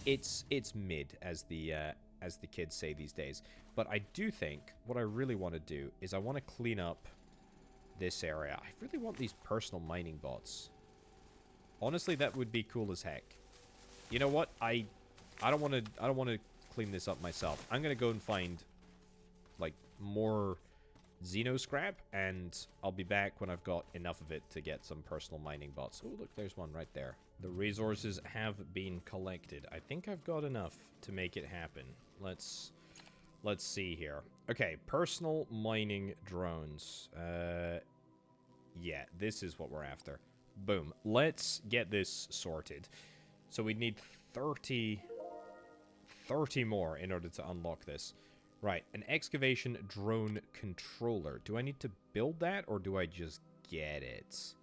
It's mid, as the kids say these days. But I do think what I really want to do is I want to clean up this area. I really want these personal mining bots. Honestly, that would be cool as heck. You know what? I don't want to clean this up myself. I'm going to go and find like more Xeno scrap, and I'll be back when I've got enough of it to get some personal mining bots. Oh, look, there's one right there. The resources have been collected. I think I've got enough to make it happen. Let's see here. Okay, personal mining drones. Yeah, this is what we're after. Boom. Let's get this sorted. So we need 30 more in order to unlock this. Right, an excavation drone controller. Do I need to build that, or do I just get it?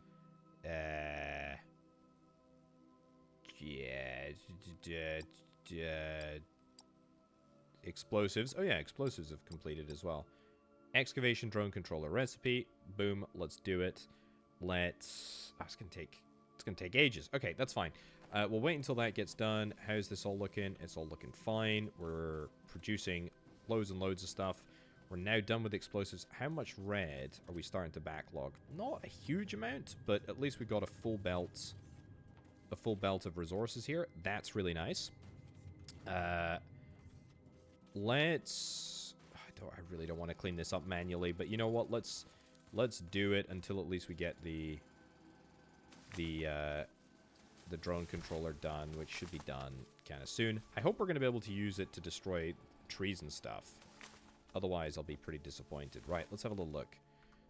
Explosives. Oh yeah, explosives have completed as well. Excavation drone controller recipe. Boom, let's do it. Let's... Oh, it's gonna take ages. Okay, that's fine. We'll wait until that gets done. How's this all looking? It's all looking fine. We're producing loads and loads of stuff. We're now done with explosives. How much red are we starting to backlog? Not a huge amount, but at least we got a full belt of resources here. That's really nice. Let's... I really don't want to clean this up manually, but you know what? Let's do it until at least we get the drone controller done, which should be done kind of soon. I hope we're going to be able to use it to destroy trees and stuff. Otherwise, I'll be pretty disappointed. Right, let's have a little look.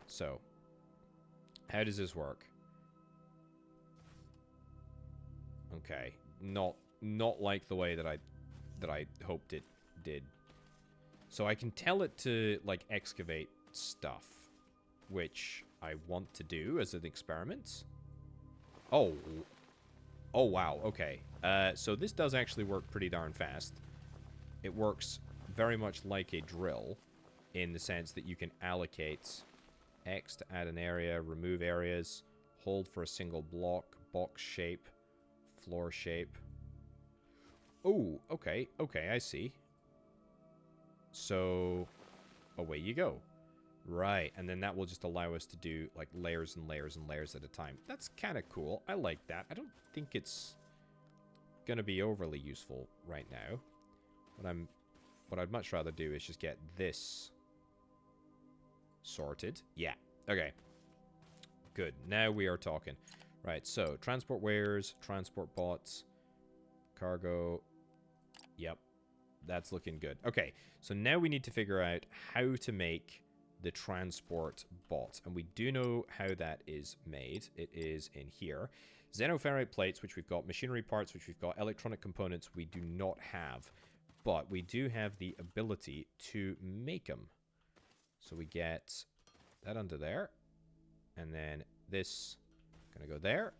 So, how does this work? Okay, not like the way that I hoped it did. So I can tell it to like excavate stuff, which I want to do as an experiment. Oh wow, okay. So this does actually work pretty darn fast. It works very much like a drill in the sense that you can allocate X to add an area, remove areas, hold for a single block, box shape, floor shape. Oh, okay, I see. So, away you go. Right, and then that will just allow us to do like layers and layers and layers at a time. That's kind of cool. I like that. I don't think it's gonna be overly useful right now. What I'd much rather do is just get this sorted. Yeah, okay. Good, now we are talking. Right, so transport wares, transport bots, cargo. Yep, that's looking good. Okay, so now we need to figure out how to make the transport bot, and we do know how that is made. It is in here. Xenoferrite plates, which we've got, machinery parts, which we've got, electronic components we do not have, but we do have the ability to make them. So we get that under there, and then this gonna go there.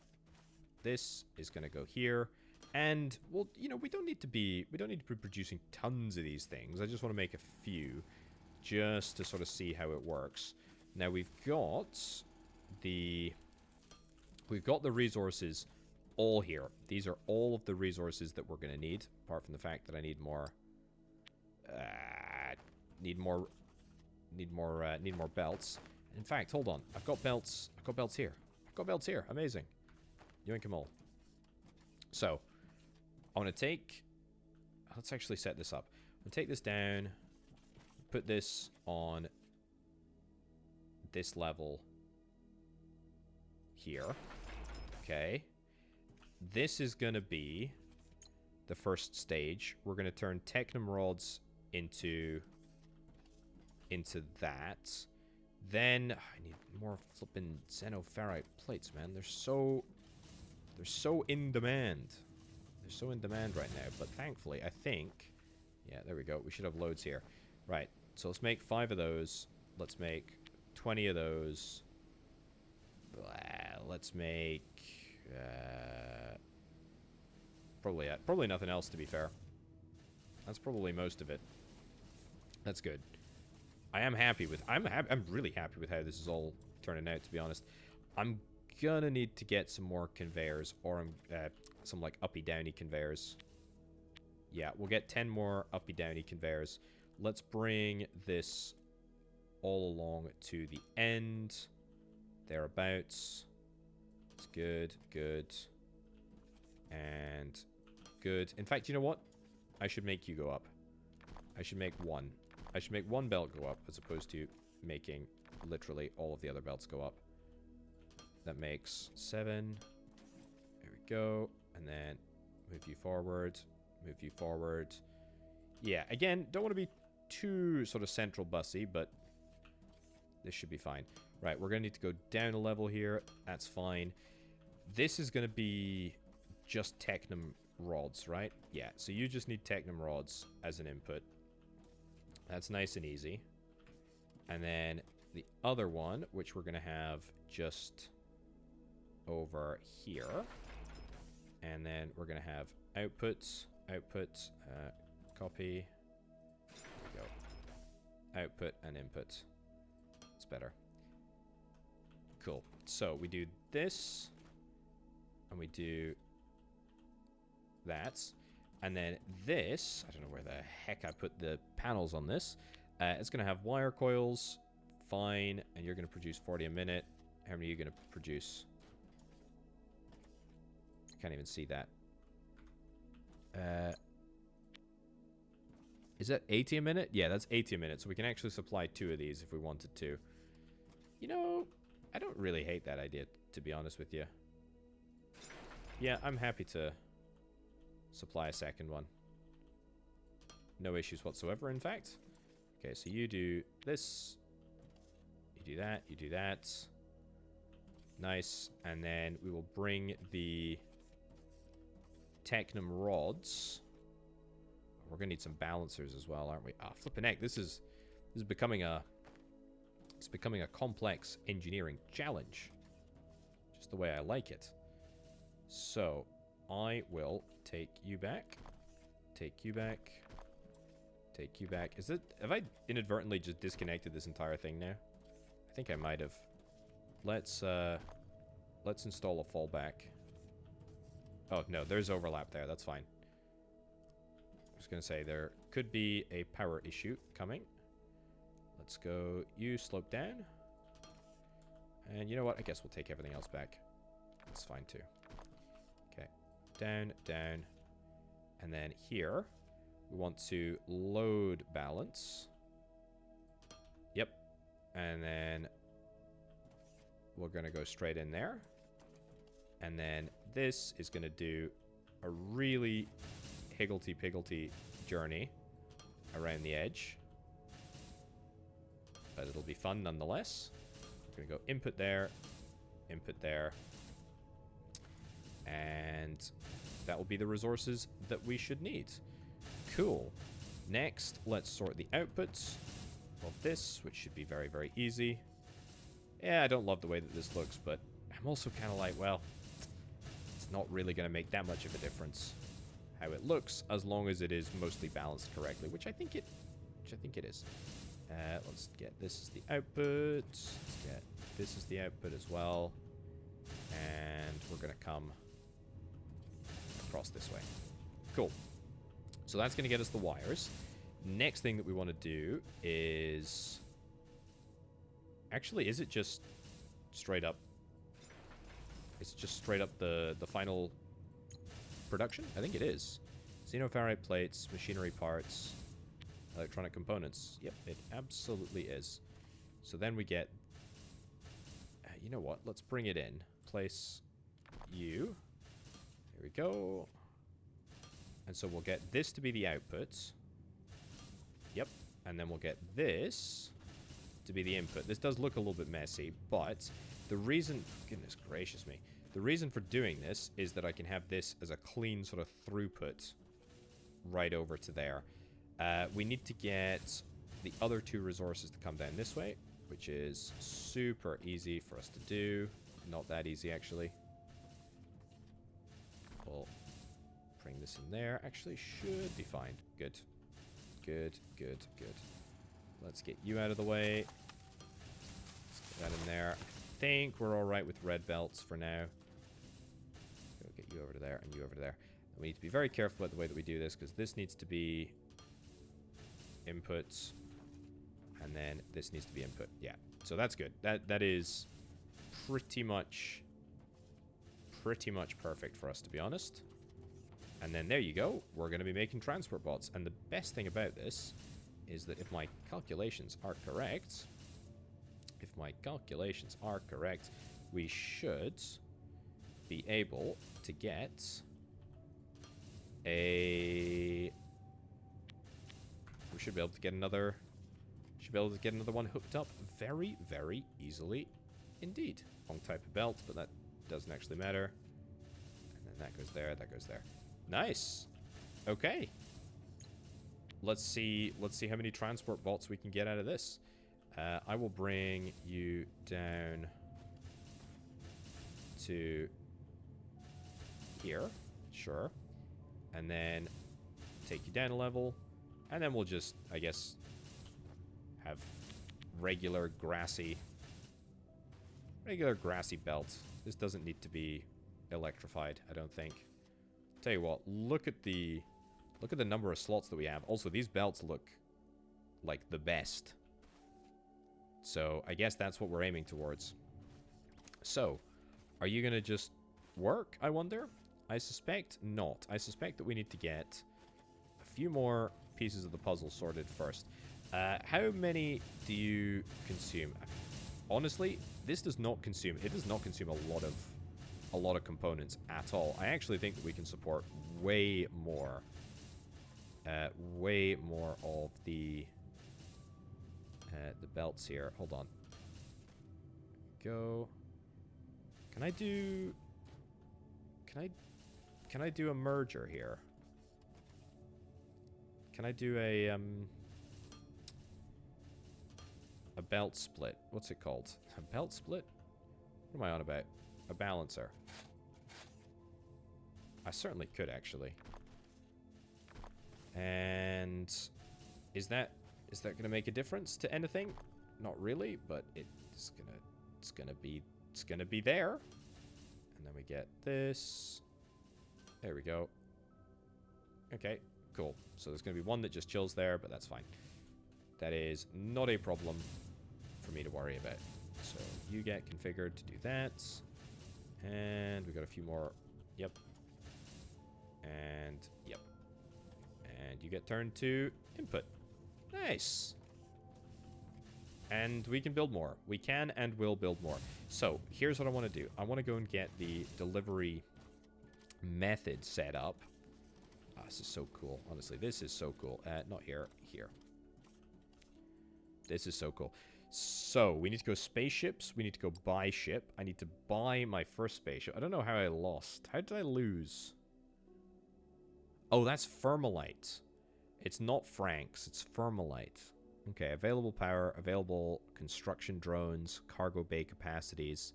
This is gonna go here, and well, you know, we don't need to be producing tons of these things. I just want to make a few, just to sort of see how it works. Now we've got the resources all here. These are all of the resources that we're going to need, apart from the fact that I need more belts. In fact, hold on. I've got belts here. Amazing. Yoink 'em all. So, I want to take... Let's actually set this up. I'm going to take this down, put this on this level here. Okay. This is going to be the first stage. We're going to turn Technum rods into that. Then I need more flipping xenoferrite plates, man. They're so in demand. They're so in demand right now. But thankfully, I think, yeah, there we go. We should have loads here. Right. So let's make 5 of those. Let's make 20 of those. Let's make probably nothing else, to be fair. That's probably most of it. That's good. I'm really happy with how this is all turning out, to be honest. I'm gonna need to get some more conveyors, or some like uppy downy conveyors. Yeah, we'll get 10 more uppy downy conveyors. Let's bring this all along to the end. thereabouts. It's good, good, and good. In fact, you know what? I should make you go up. I should make one. I should make one belt go up as opposed to making literally all of the other belts go up. That makes 7. There we go. And then move you forward. Move you forward. Yeah, again, don't want to be too sort of central bussy, but this should be fine. Right, we're going to need to go down a level here. That's fine. This is going to be just Technum rods, right? Yeah, so you just need Technum rods as an input. That's nice and easy. And then the other one, which we're going to have just over here. And then we're going to have outputs, copy, there we go. Output and input. It's better. Cool. So we do this, and we do that. And then this, I don't know where the heck I put the panels on this. It's going to have wire coils, fine, and you're going to produce 40 a minute. How many are you going to produce? Can't even see that. Is that 80 a minute? Yeah, that's 80 a minute, so we can actually supply 2 of these if we wanted to. You know, I don't really hate that idea, to be honest with you. Yeah, I'm happy to supply a second one. No issues whatsoever, in fact. Okay, so you do this. You do that. You do that. Nice. And then we will bring the Technum rods. We're going to need some balancers as well, aren't we? Ah, flipping heck. This is becoming a... It's becoming a complex engineering challenge. Just the way I like it. So, I will take you back. Take you back. Take you back. Is it... Have I inadvertently just disconnected this entire thing now? I think I might have. Let's install a fallback. Oh, no. There's overlap there. That's fine. I was going to say, there could be a power issue coming. Let's go. You slope down. And you know what? I guess we'll take everything else back. That's fine too. Okay. Down, down. And then here, we want to load balance. Yep. And then we're going to go straight in there. And then this is going to do a really higgledy-piggledy journey around the edge. But it'll be fun nonetheless. We're going to go input there, and that will be the resources that we should need. Cool. Next, let's sort the outputs of this, which should be very, very easy. Yeah, I don't love the way that this looks, but I'm also kind of like, well, it's not really going to make that much of a difference how it looks, as long as it is mostly balanced correctly, which I think it is. Let's get this as the output. Let's get this as the output as well. And we're going to come across this way. Cool. So that's going to get us the wires. Next thing that we want to do is... Actually, is it just straight up? Is it just straight up the final production? I think it is. Xenoferrite plates, machinery parts... Electronic components. Yep, it absolutely is. So then we get... you know what? Let's bring it in. Place you. There we go. And so we'll get this to be the output. Yep. And then we'll get this to be the input. This does look a little bit messy, but the reason... Goodness gracious me. The reason for doing this is that I can have this as a clean sort of throughput right over to there. We need to get the other 2 resources to come down this way, which is super easy for us to do. Not that easy, actually. We'll bring this in there. Actually, should be fine. Good. Good, good, good. Let's get you out of the way. Let's get that in there. I think we're all right with red belts for now. Go get you over to there and you over to there. And we need to be very careful about the way that we do this, because this needs to be... inputs, and then this needs to be input. Yeah, so that's good. That is pretty much perfect for us, to be honest. And then there you go. We're going to be making transport bots. And the best thing about this is that if my calculations are correct, we should be able to get a... We should be able to get another... one hooked up very, very easily indeed. Wrong type of belt, but that doesn't actually matter. And then that goes there, that goes there. Nice. Okay. Let's see how many transport bolts we can get out of this. I will bring you down to here. Sure. And then take you down a level. And then we'll just, I guess, have regular grassy belt. This doesn't need to be electrified, I don't think. Tell you what, look at the number of slots that we have. Also, these belts look like the best. So, I guess that's what we're aiming towards. So, are you going to just work, I wonder? I suspect not. I suspect that we need to get a few more pieces of the puzzle sorted first. How many do you consume? Honestly, this does not consume... It does not consume a lot of components at all. I actually think that we can support way more of the belts here. Hold on. Go. Can I do a merger here? Can I do a belt split? What's it called? A belt split? What am I on about? A balancer. I certainly could, actually. And is that going to make a difference to anything? Not really, but it's gonna be there. And then we get this. There we go. Okay, cool. So there's gonna be one that just chills there, but that's fine. That is not a problem for me to worry about. So you get configured to do that. And we got a few more. Yep. And yep. And you get turned to input. Nice. And we can build more. We can and will build more. So here's what I want to do. I want to go and get the delivery method set up. Oh, this is so cool. Honestly, this is so cool. Not here. Here. This is so cool. So, we need to go spaceships. We need to go buy ship. I need to buy my first spaceship. I don't know how I lost. How did I lose? Oh, that's Thermalite. It's not Franks. It's Thermalite. Okay, available power, available construction drones, cargo bay capacities.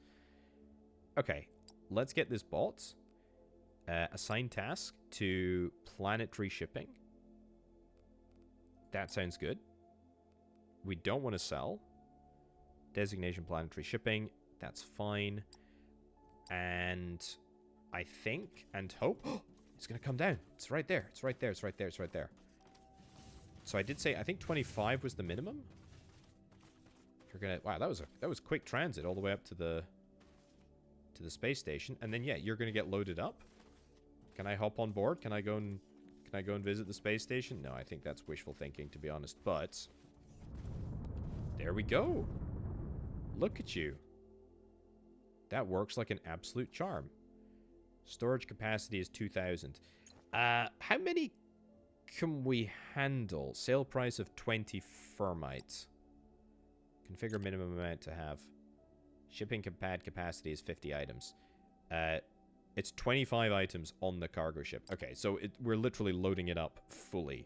Okay, let's get this bought. Assign task to planetary shipping. That sounds good. We don't want to sell. Designation planetary shipping. That's fine. And I think and hope... it's going to come down. It's right there. It's right there. It's right there. It's right there. So I did say, I think 25 was the minimum. If you're going to... Wow, that was quick transit all the way up to the space station. And then, yeah, you're going to get loaded up. Can I hop on board? Can I go and visit the space station? No, I think that's wishful thinking, to be honest. But there we go. Look at you. That works like an absolute charm. Storage capacity is 2,000. How many can we handle? Sale price of 20 thermite. Configure minimum amount to have. Shipping pad capacity is 50 items. It's 25 items on the cargo ship. Okay, so we're literally loading it up fully.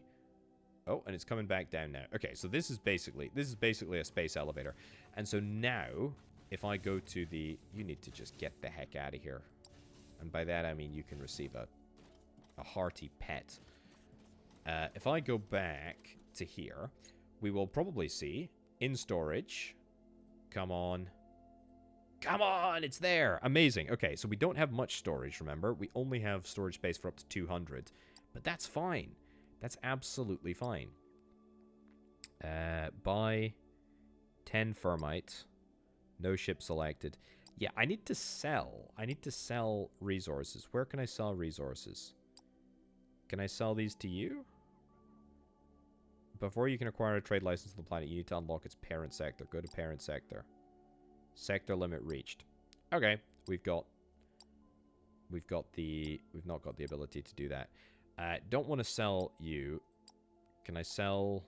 Oh, and it's coming back down now. Okay, so this is basically a space elevator. And so now, if I go to the... You need to just get the heck out of here. And by that, I mean you can receive a hearty pet. If I go back to here, we will probably see in storage. Come on. Come on, it's there. Amazing. Okay, so we don't have much storage, remember? We only have storage space for up to 200. But that's fine. That's absolutely fine. Buy 10 thermite. No ship selected. Yeah, I need to sell. I need to sell resources. Where can I sell resources? Can I sell these to you? Before you can acquire a trade license on the planet, you need to unlock its parent sector. Go to parent sector. Sector limit reached. Okay, we've not got the ability to do that. Don't want to sell you. Can I sell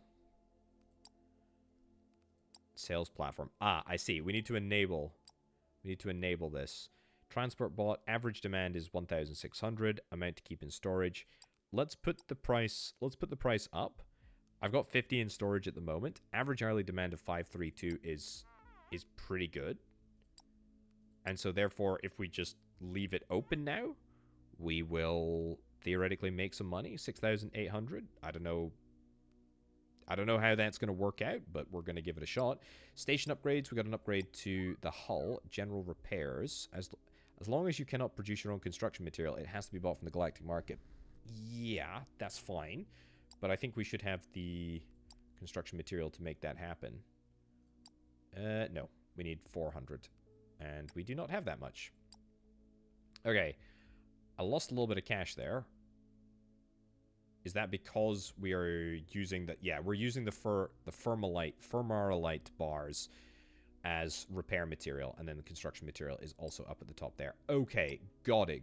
sales platform? Ah, I see. We need to enable this. Transport bot, average demand is 1,600. Amount to keep in storage. Let's put the price up. I've got 50 in storage at the moment. Average hourly demand of 532 is pretty good. And so therefore, if we just leave it open now, we will theoretically make some money. 6,800. I don't know how that's going to work out, but we're going to give it a shot. Station upgrades. We got an upgrade to the hull. General repairs. As long as you cannot produce your own construction material, it has to be bought from the Galactic market. Yeah, that's fine. But I think we should have the construction material to make that happen. No. We need 400. And we do not have that much. Okay. I lost a little bit of cash there. Is that because we are using the... Yeah, we're using the Fermarolite bars as repair material. And then the construction material is also up at the top there. Okay, got it.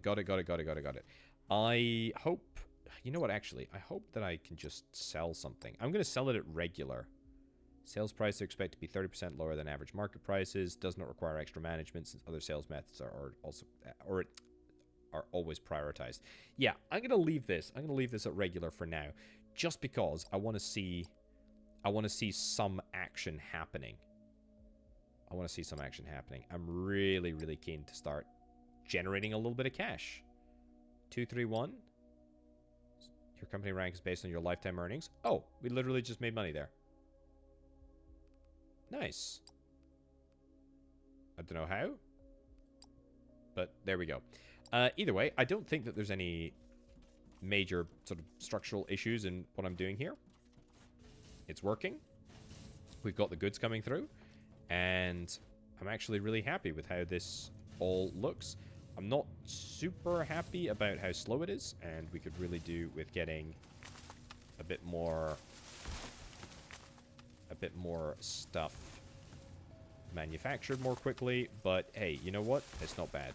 I hope... You know what, actually? I hope that I can just sell something. I'm going to sell it at regular. Sales prices are expected to be 30% lower than average market prices. Does not require extra management since other sales methods are also... are always prioritized. Yeah, I'm going to leave this. I'm going to leave this at regular for now. Just because I want to see... some action happening. I'm really, really keen to start generating a little bit of cash. 231. Your company rank is based on your lifetime earnings. Oh, we literally just made money there. Nice. I don't know how, but there we go. Either way, I don't think that there's any major sort of structural issues in what I'm doing here. It's working. We've got the goods coming through, and I'm actually really happy with how this all looks. I'm not super happy about how slow it is, and we could really do with getting a bit more stuff manufactured more quickly. But hey, you know what? It's not bad.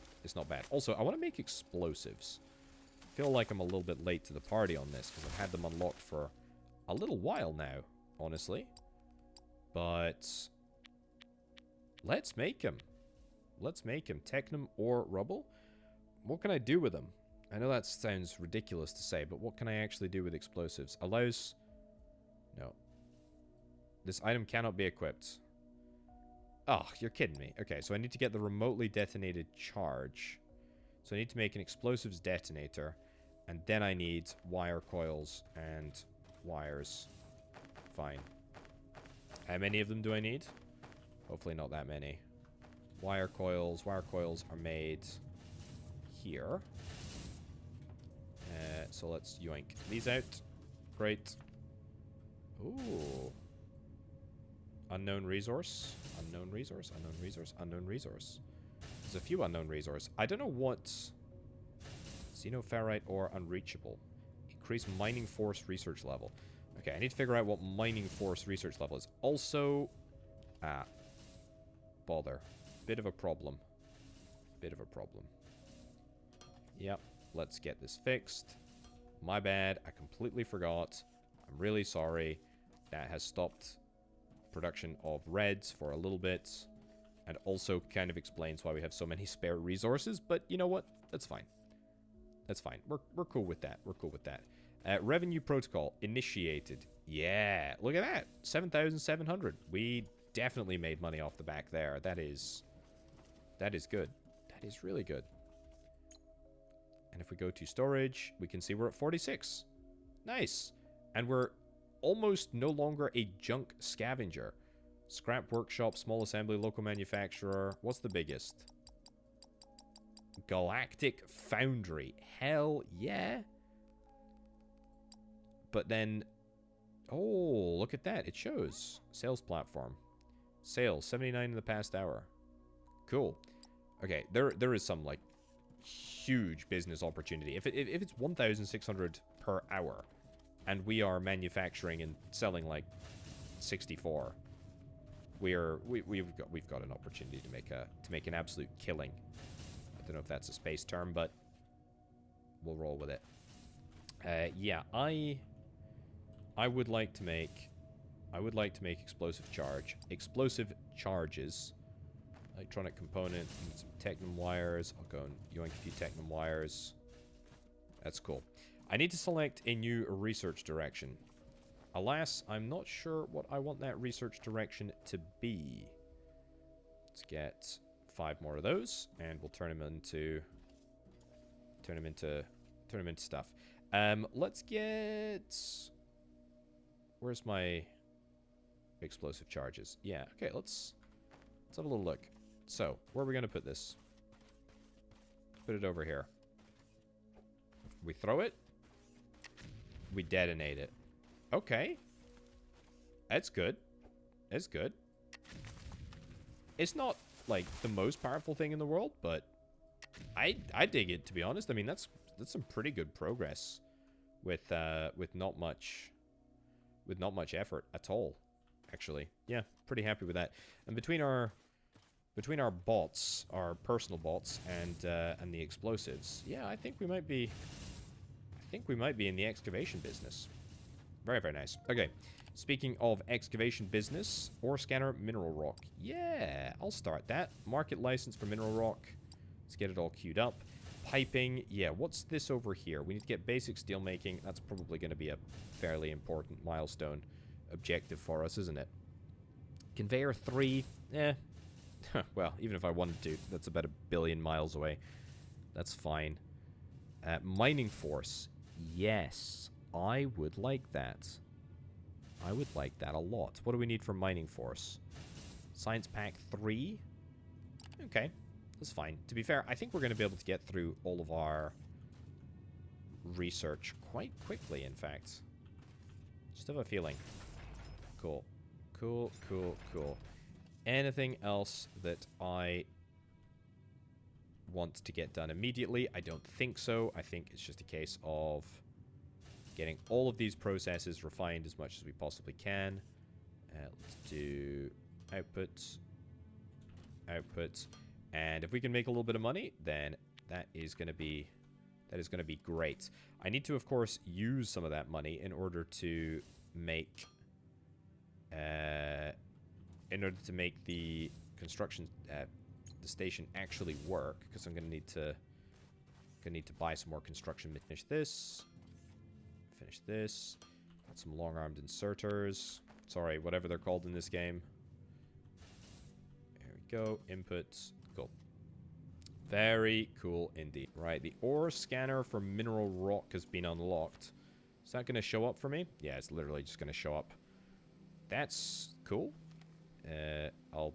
Also, I want to make explosives. I feel like I'm a little bit late to the party on this because I've had them unlocked for a little while now, honestly. But let's make them. Technum or rubble. What can I do with them? I know that sounds ridiculous to say, but what can I actually do with explosives? Allows... No. This item cannot be equipped. Oh, you're kidding me. Okay, so I need to get the remotely detonated charge. So I need to make an explosives detonator. And then I need wire coils and wires. Fine. How many of them do I need? Hopefully not that many. Wire coils. Wire coils are made here. So let's yoink these out. Great. Ooh. Unknown resource. Unknown resource. There's a few unknown resource. I don't know what... Xenoferrite or unreachable. Increase mining force research level. Okay, I need to figure out what mining force research level is. Also... Bother. Bit of a problem. Yep, let's get this fixed. My bad, I completely forgot. I'm really sorry. That has stopped production of reds for a little bit. And also kind of explains why we have so many spare resources. But you know what? That's fine. We're cool with that. Revenue protocol initiated. Yeah, look at that. 7,700. We definitely made money off the back there. That is good. That is really good. And if we go to storage, we can see we're at 46. Nice. And we're almost no longer a junk scavenger. Scrap workshop, small assembly, local manufacturer. What's the biggest? Galactic Foundry. Hell yeah. But then... Oh, look at that. It shows. Sales platform. Sales, 79 in the past hour. Cool. Okay, there is some, like, huge business opportunity. If it's 1,600 per hour, and we are manufacturing and selling, like, 64, we've got an opportunity to make an absolute killing. I don't know if that's a space term, but we'll roll with it. Yeah, I would like to make explosive charges, electronic component, and some Technum wires. I'll go and yoink a few Technum wires. That's cool. I need to select a new research direction. Alas, I'm not sure what I want that research direction to be. Let's get 5 more of those, and we'll turn them into stuff. Let's get... Where's my explosive charges? Yeah, okay, let's have a little look. So, where are we going to put this? Let's put it over here. We throw it. We detonate it. Okay. That's good. That's good. It's not, like, the most powerful thing in the world, but I dig it, to be honest. I mean, that's some pretty good progress with not much effort at all, actually. Yeah, pretty happy with that. And between our bots, our personal bots, and the explosives, yeah, I think we might be in the excavation business. Very, very nice. Okay, speaking of excavation business, ore scanner, mineral rock. Yeah, I'll start that. Market license for mineral rock. Let's get it all queued up. Piping. Yeah, what's this over here? We need to get basic steel making. That's probably going to be a fairly important milestone objective for us, isn't it? Conveyor 3. Eh. Well, even if I wanted to, that's about 1 billion miles away. That's fine. Mining force. Yes, I would like that. I would like that a lot. What do we need for mining force? Science pack 3? Okay, that's fine. To be fair, I think we're going to be able to get through all of our research quite quickly, in fact. Just have a feeling. Cool. Cool, cool, cool. Anything else that I want to get done immediately? I don't think so. I think it's just a case of getting all of these processes refined as much as we possibly can. Let's do output, output, and if we can make a little bit of money, then that is going to be great. I need to, of course, use some of that money in order to make the construction the station actually work, because I'm going to need to buy some more construction. Finish this. Finish this. Got some long-armed inserters. Sorry, whatever they're called in this game. There we go. Inputs. Cool. Very cool indeed. Right, the ore scanner for mineral rock has been unlocked. Is that going to show up for me? Yeah, it's literally just going to show up. That's cool. I'll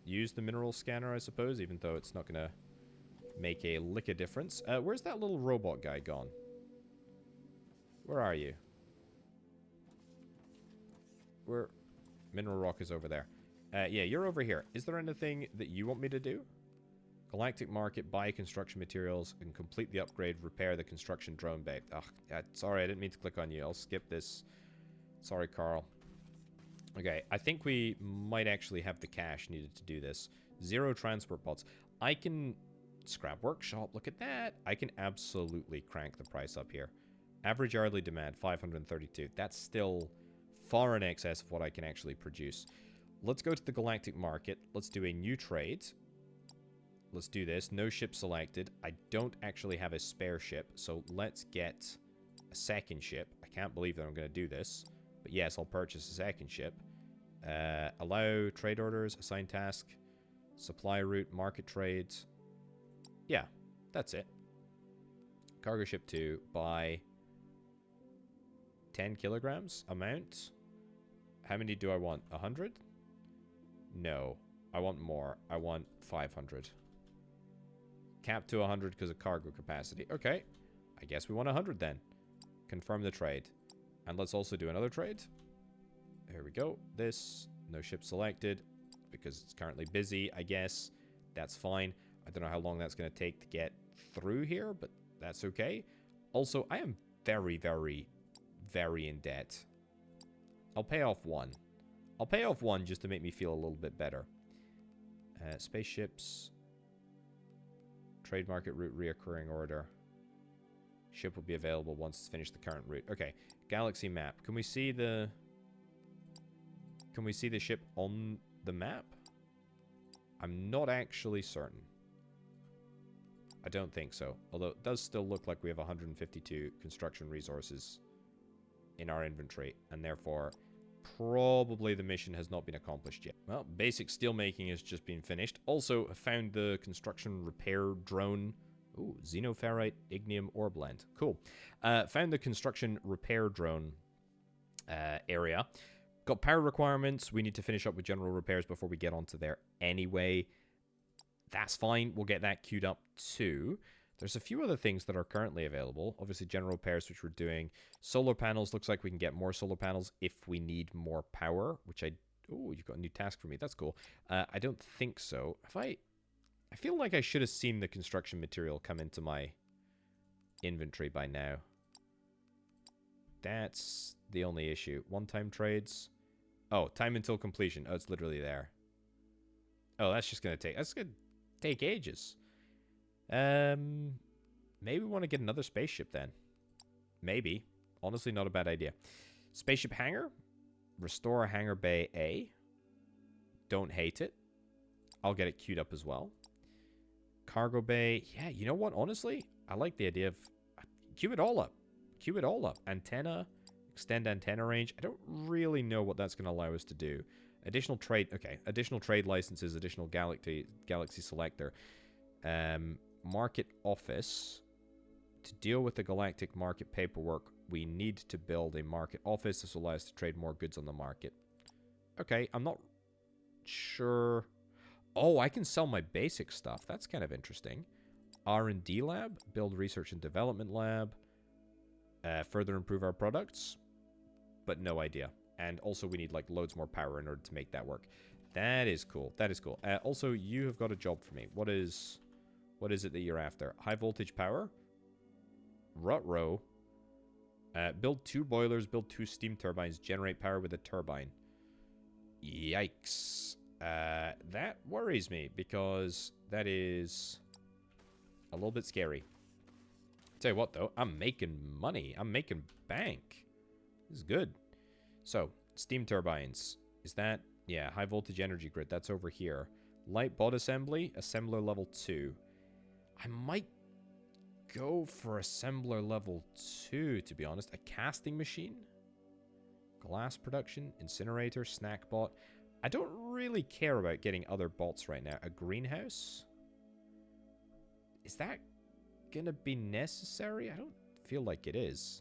use the mineral scanner, I suppose, even though it's not going to make a lick of difference. Where's that little robot guy gone? Where are you? Where? Mineral rock is over there. Yeah, you're over here. Is there anything that you want me to do? Galactic market, buy construction materials, and complete the upgrade, repair the construction drone bay. Ugh, sorry, I didn't mean to click on you. I'll skip this. Sorry, Carl. Okay, I think we might actually have the cash needed to do this. 0 transport pods. I can... Scrap workshop, look at that. I can absolutely crank the price up here. Average hourly demand, 532. That's still far in excess of what I can actually produce. Let's go to the Galactic market. Let's do a new trade. Let's do this. No ship selected. I don't actually have a spare ship, so let's get a second ship. I can't believe that I'm going to do this. But yes, I'll purchase a second ship. Allow trade orders, assign task, supply route, market trades. Yeah, that's it. Cargo ship 2, buy 10 kilograms amount. How many do I want? 100? No, I want more. I want 500. Cap to 100 because of cargo capacity. Okay, I guess we want 100 then. Confirm the trade. And let's also do another trade. There we go. This, no ship selected because it's currently busy, I guess. That's fine. I don't know how long that's going to take to get through here, but that's okay. Also, I am very, very, very in debt. I'll pay off one. I'll pay off one just to make me feel a little bit better. Spaceships. Trade market route reoccurring order. Ship will be available once it's finished the current route. Okay. Galaxy map. Can we see the... Can we see the ship on the map? I'm not actually certain. I don't think so. Although it does still look like we have 152 construction resources in our inventory. And therefore, probably the mission has not been accomplished yet. Well, basic steelmaking has just been finished. Also, found the construction repair drone. Ooh, xenoferrite ignium ore blend. Cool. Found the construction repair drone area. Got power requirements. We need to finish up with general repairs before we get onto there anyway. That's fine. We'll get that queued up too. There's a few other things that are currently available. Obviously, general repairs, which we're doing. Solar panels. Looks like we can get more solar panels if we need more power, which I... Oh, you've got a new task for me. That's cool. I don't think so. I feel like I should have seen the construction material come into my inventory by now. That's the only issue. One-time trades. Oh, time until completion. Oh, it's literally there. Oh, that's just going to take... That's going to take ages. Maybe we want to get another spaceship then. Maybe. Honestly, not a bad idea. Spaceship hangar. Restore hangar bay A. Don't hate it. I'll get it queued up as well. Cargo bay. Yeah, you know what? Honestly, I like the idea of... Queue it all up. Queue it all up. Antenna. Extend antenna range. I don't really know what that's going to allow us to do. Additional trade... Okay. Additional trade licenses. Additional galaxy selector. Market office. To deal with the Galactic market paperwork, we need to build a market office. This will allow us to trade more goods on the market. Okay, I'm not sure. Oh, I can sell my basic stuff. That's kind of interesting. R&D lab. Build research and development lab. Further improve our products. But no idea. And also we need like loads more power in order to make that work. That is cool. That is cool. Also, you have got a job for me. What is it that you're after? High voltage power. Rut-row. Build 2 boilers. Build 2 steam turbines. Generate power with a turbine. Yikes. That worries me because that is a little bit scary. Tell you what, though. I'm making money. I'm making bank. This is good. So, steam turbines. Is that... Yeah, high voltage energy grid. That's over here. Light bot assembly. Assembler level 2. I might go for assembler level 2, to be honest. A casting machine. Glass production. Incinerator. Snack bot. I don't really care about getting other bots right now. A greenhouse. Is that gonna be necessary? I don't feel like it is.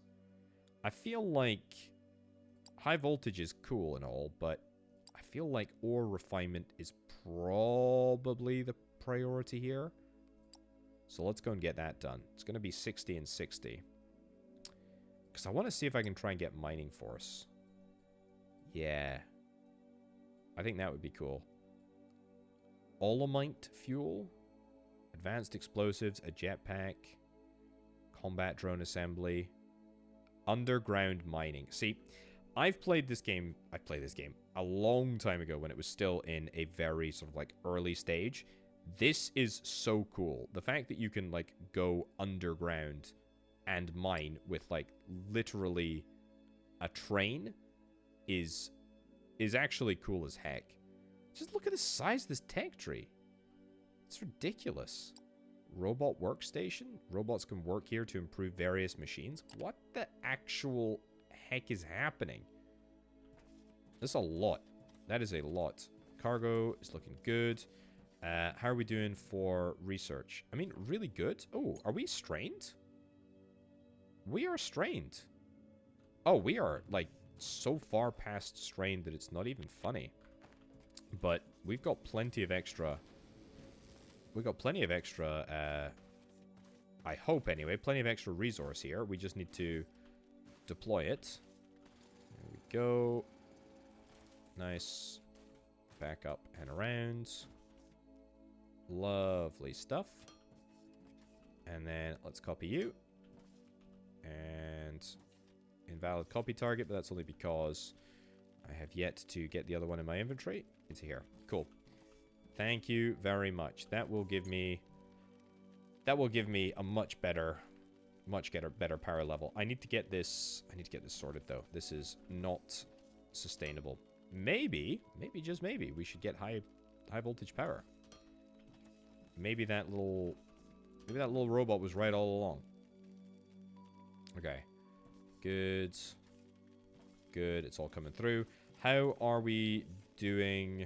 I feel like high voltage is cool and all, but I feel like ore refinement is probably the priority here. So let's go and get that done. It's going to be 60 and 60. Because I want to see if I can try and get mining force. Yeah. I think that would be cool. Olamite fuel. Advanced explosives. A jetpack. Combat drone assembly. Underground mining. See, I've played this game a long time ago when it was still in a very sort of like early stage. This is so cool. The fact that you can like go underground and mine with like literally a train is actually cool as heck. Just look at the size of this tech tree. It's ridiculous. Robot workstation. Robots can work here to improve various machines. What the actual heck is happening? That's a lot. That is a lot. Cargo is looking good. How are we doing for research? I mean, really good. Oh, are we strained? We are strained. Oh, we are, like, so far past strained that it's not even funny. But we've got plenty of extra... We've got plenty of extra, I hope anyway, plenty of extra resource here. We just need to deploy it. There we go. Nice. Back up and around. Lovely stuff. And then let's copy you. And invalid copy target, but that's only because I have yet to get the other one in my inventory. Into here. Cool. Thank you very much. That will give me a much better power level. I need to get this sorted though. This is not sustainable. Maybe just maybe we should get high voltage power. Maybe that little robot was right all along. Okay. Good. Good. It's all coming through. How are we doing?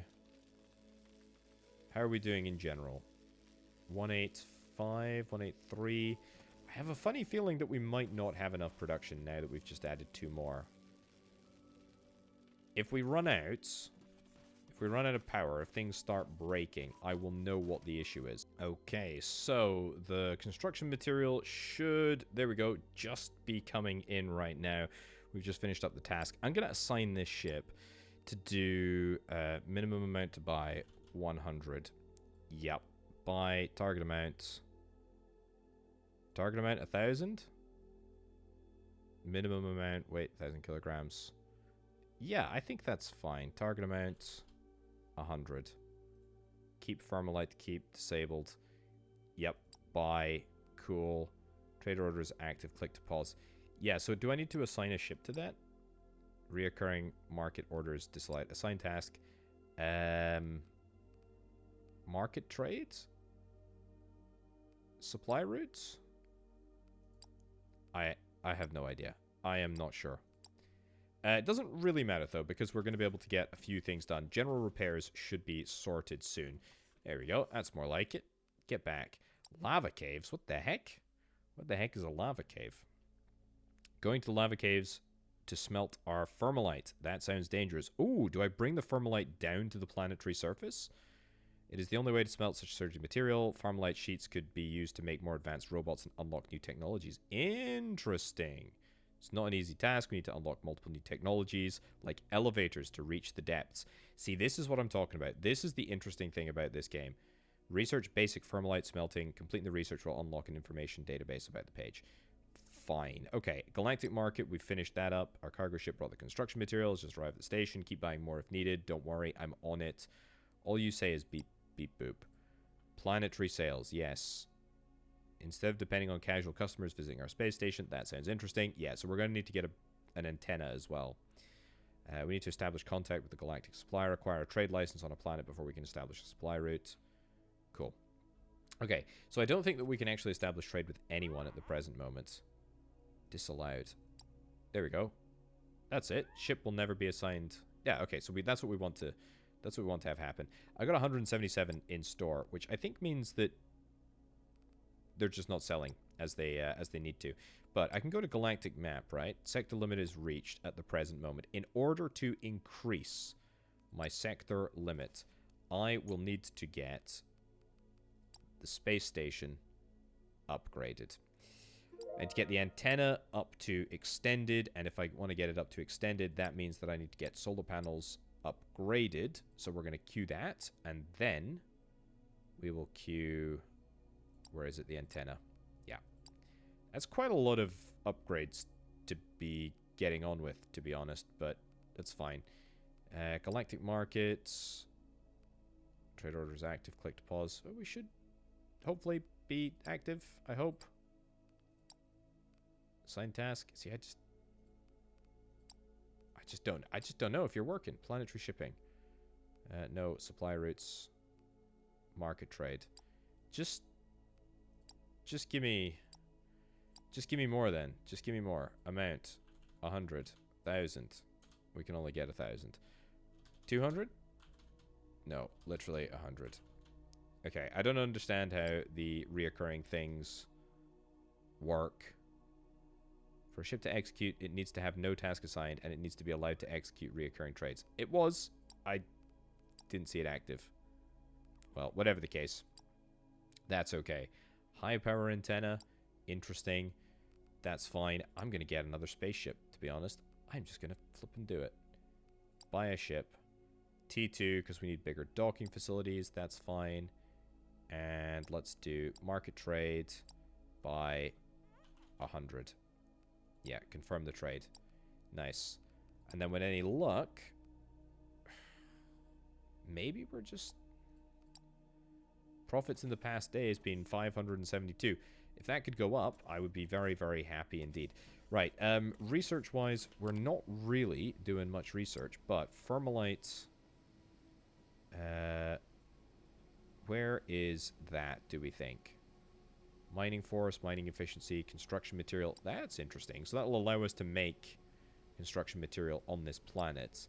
How are we doing in general? 185, 183. I have a funny feeling that we might not have enough production now that we've just added 2 more. If we run out of power, if things start breaking, I will know what the issue is. Okay, so the construction material should, there we go, just be coming in right now. We've just finished up the task. I'm going to assign this ship to do minimum amount to buy 100. Yep. Buy target amount. Target amount 1,000. Minimum amount, wait, 1,000 kilograms. Yeah, I think that's fine. Target amount 100. Keep Thermalite, keep disabled. Yep. Buy. Cool. Trade order is active. Click to pause. Yeah, so do I need to assign a ship to that? Reoccurring market orders disallowed. Assign task. Market trades? Supply routes? I have no idea. I am not sure. It doesn't really matter, though, because we're going to be able to get a few things done. General repairs should be sorted soon. There we go. That's more like it. Get back. Lava caves? What the heck? What the heck is a lava cave? Going to lava caves to smelt our thermalite. That sounds dangerous. Ooh, do I bring the thermalite down to the planetary surface? It is the only way to smelt such surging material. Thermalite sheets could be used to make more advanced robots and unlock new technologies. Interesting. It's not an easy task. We need to unlock multiple new technologies, like elevators, to reach the depths. See, this is what I'm talking about. This is the interesting thing about this game. Research basic thermalite smelting. Completing the research will unlock an information database about the page. Fine. Okay, Galactic Market, we've finished that up. Our cargo ship brought the construction materials. Just arrived at the station. Keep buying more if needed. Don't worry, I'm on it. All you say is beep, beep, boop. Planetary sales, yes. Instead of depending on casual customers visiting our space station, that sounds interesting. Yeah, so we're going to need to get an antenna as well. We need to establish contact with the Galactic supplier, acquire a trade license on a planet before we can establish a supply route. Cool. Okay, so I don't think that we can actually establish trade with anyone at the present moment. Disallowed. There we go. That's it. Ship will never be assigned. Yeah, okay, so that's what we want to have happen. I got 177 in store, which I think means that they're just not selling as they need to. But I can go to Galactic Map, right? Sector limit is reached at the present moment. In order to increase my sector limit, I will need to get the space station upgraded. And to get the antenna up to extended, and if I want to get it up to extended, that means that I need to get solar panels upgraded. So we're going to queue that, and then we will queue... Where is it? The antenna. Yeah. That's quite a lot of upgrades to be getting on with, to be honest, but that's fine. Galactic Markets. Trade order is active. Click to pause. We should hopefully be active, I hope. Assign task. See, I just don't know if you're working. Planetary shipping. No. Supply routes. Market trade. Just give me more then. Just give me more. Amount. 100. 1,000. We can only get 1,000. 200? No, literally 100. Okay, I don't understand how the reoccurring things work. For a ship to execute, it needs to have no task assigned, and it needs to be allowed to execute reoccurring trades. It was. I didn't see it active. Well, whatever the case. That's okay. High power antenna. Interesting. That's fine. I'm going to get another spaceship, to be honest. I'm just going to flip and do it. Buy a ship. T2, because we need bigger docking facilities. That's fine. And let's do market trade by 100. Yeah, confirm the trade. Nice. And then with any luck, maybe we're just... Profits in the past day has been 572. If that could go up, I would be very, very happy indeed. Right, research-wise, we're not really doing much research, but Thermalite... where is that, do we think? Mining force, mining efficiency, construction material. That's interesting. So that will allow us to make construction material on this planet.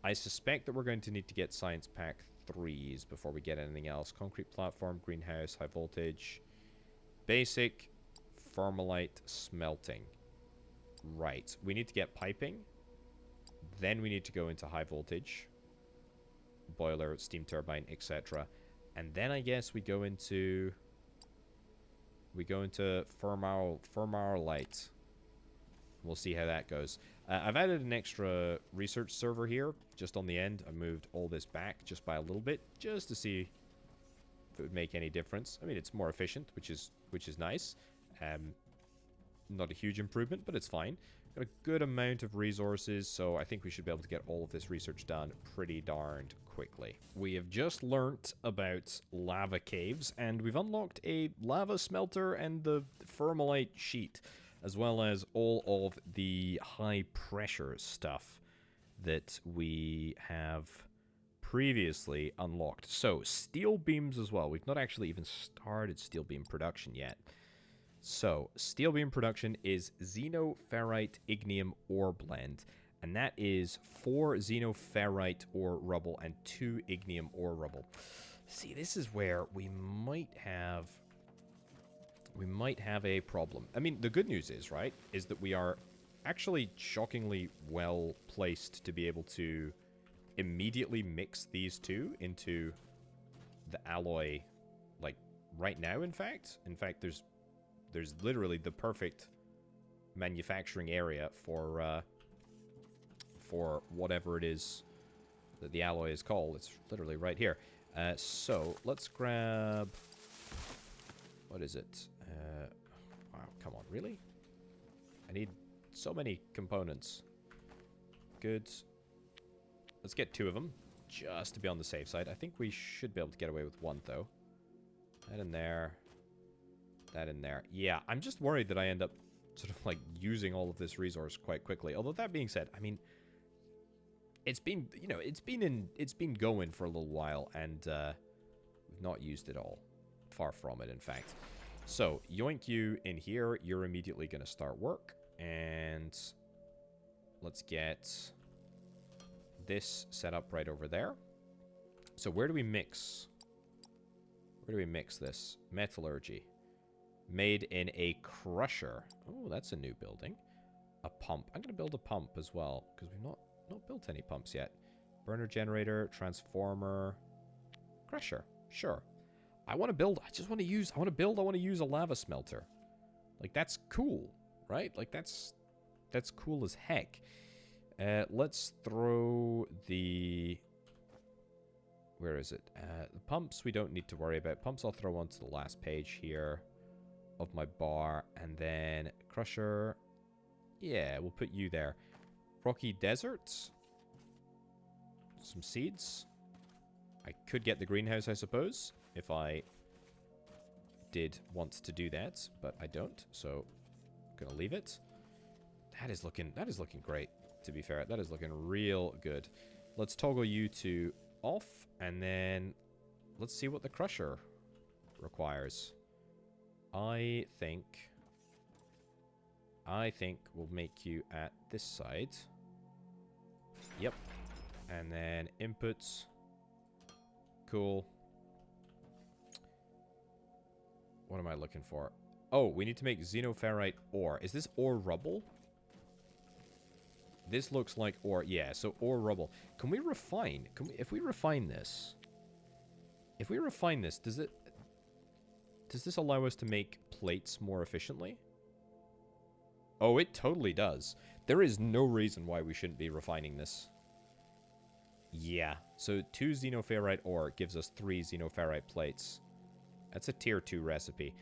I suspect that we're going to need to get science pack 3s before we get anything else. Concrete platform, greenhouse, high voltage, basic, thermalite, smelting. Right. We need to get piping. Then we need to go into high voltage, boiler, steam turbine, etc. And then I guess we go into thermalite. We'll see how that goes. I've added an extra research server here, just on the end. I moved all this back just by a little bit, just to see if it would make any difference. I mean, it's more efficient, which is nice. Not a huge improvement, but it's fine. Got a good amount of resources, so I think we should be able to get all of this research done pretty darned quickly. We have just learnt about lava caves, and we've unlocked a lava smelter and the thermalite sheet, as well as all of the high pressure stuff that we have previously unlocked. So, steel beams as well. We've not actually even started steel beam production yet. So, steel beam production is xenoferrite ignium ore blend, and that is 4 xenoferrite ore rubble and 2 ignium ore rubble. See, this is where we might have a problem. I mean, the good news is, right, is that we are actually shockingly well placed to be able to immediately mix these two into the alloy, like, right now, in fact. In fact, there's literally the perfect manufacturing area for whatever it is that the alloy is called. It's literally right here. So, let's grab... What is it? Wow, come on, really? I need so many components. Good. Let's get 2 of them, just to be on the safe side. I think we should be able to get away with 1, though. That in there. That in there. Yeah, I'm just worried that I end up sort of like using all of this resource quite quickly. Although that being said, I mean, it's been, you know, it's been going for a little while, and we've not used it all. Far from it, in fact. So, yoink you in here. You're immediately going to start work. And let's get this set up right over there. So, where do we mix? Where do we mix this? Metallurgy. Made in a crusher. Oh, that's a new building. A pump. I'm going to build a pump as well, because we've not built any pumps yet. Burner generator, transformer, crusher. Sure. I want to build, I want to use a lava smelter. Like, that's cool, right? Like, that's cool as heck. Let's throw the... Where is it? The pumps we don't need to worry about. Pumps I'll throw onto the last page here of my bar. And then crusher. Yeah, we'll put you there. Rocky deserts. Some seeds. I could get the greenhouse, I suppose, if I did want to do that, but I don't, so I'm gonna leave it. That is looking great, to be fair. That is looking real good. Let's toggle you to off, and then let's see what the crusher requires. I think we'll make you at this side. Yep. And then inputs. Cool. What am I looking for? Oh, we need to make xenoferrite ore. Is this ore rubble? This looks like ore. Yeah, so ore rubble. Can we refine? If we refine this... If we refine this, does this allow us to make plates more efficiently? Oh, it totally does. There is no reason why we shouldn't be refining this. Yeah, so 2 xenoferrite ore gives us 3 xenoferrite plates. That's a tier 2 recipe.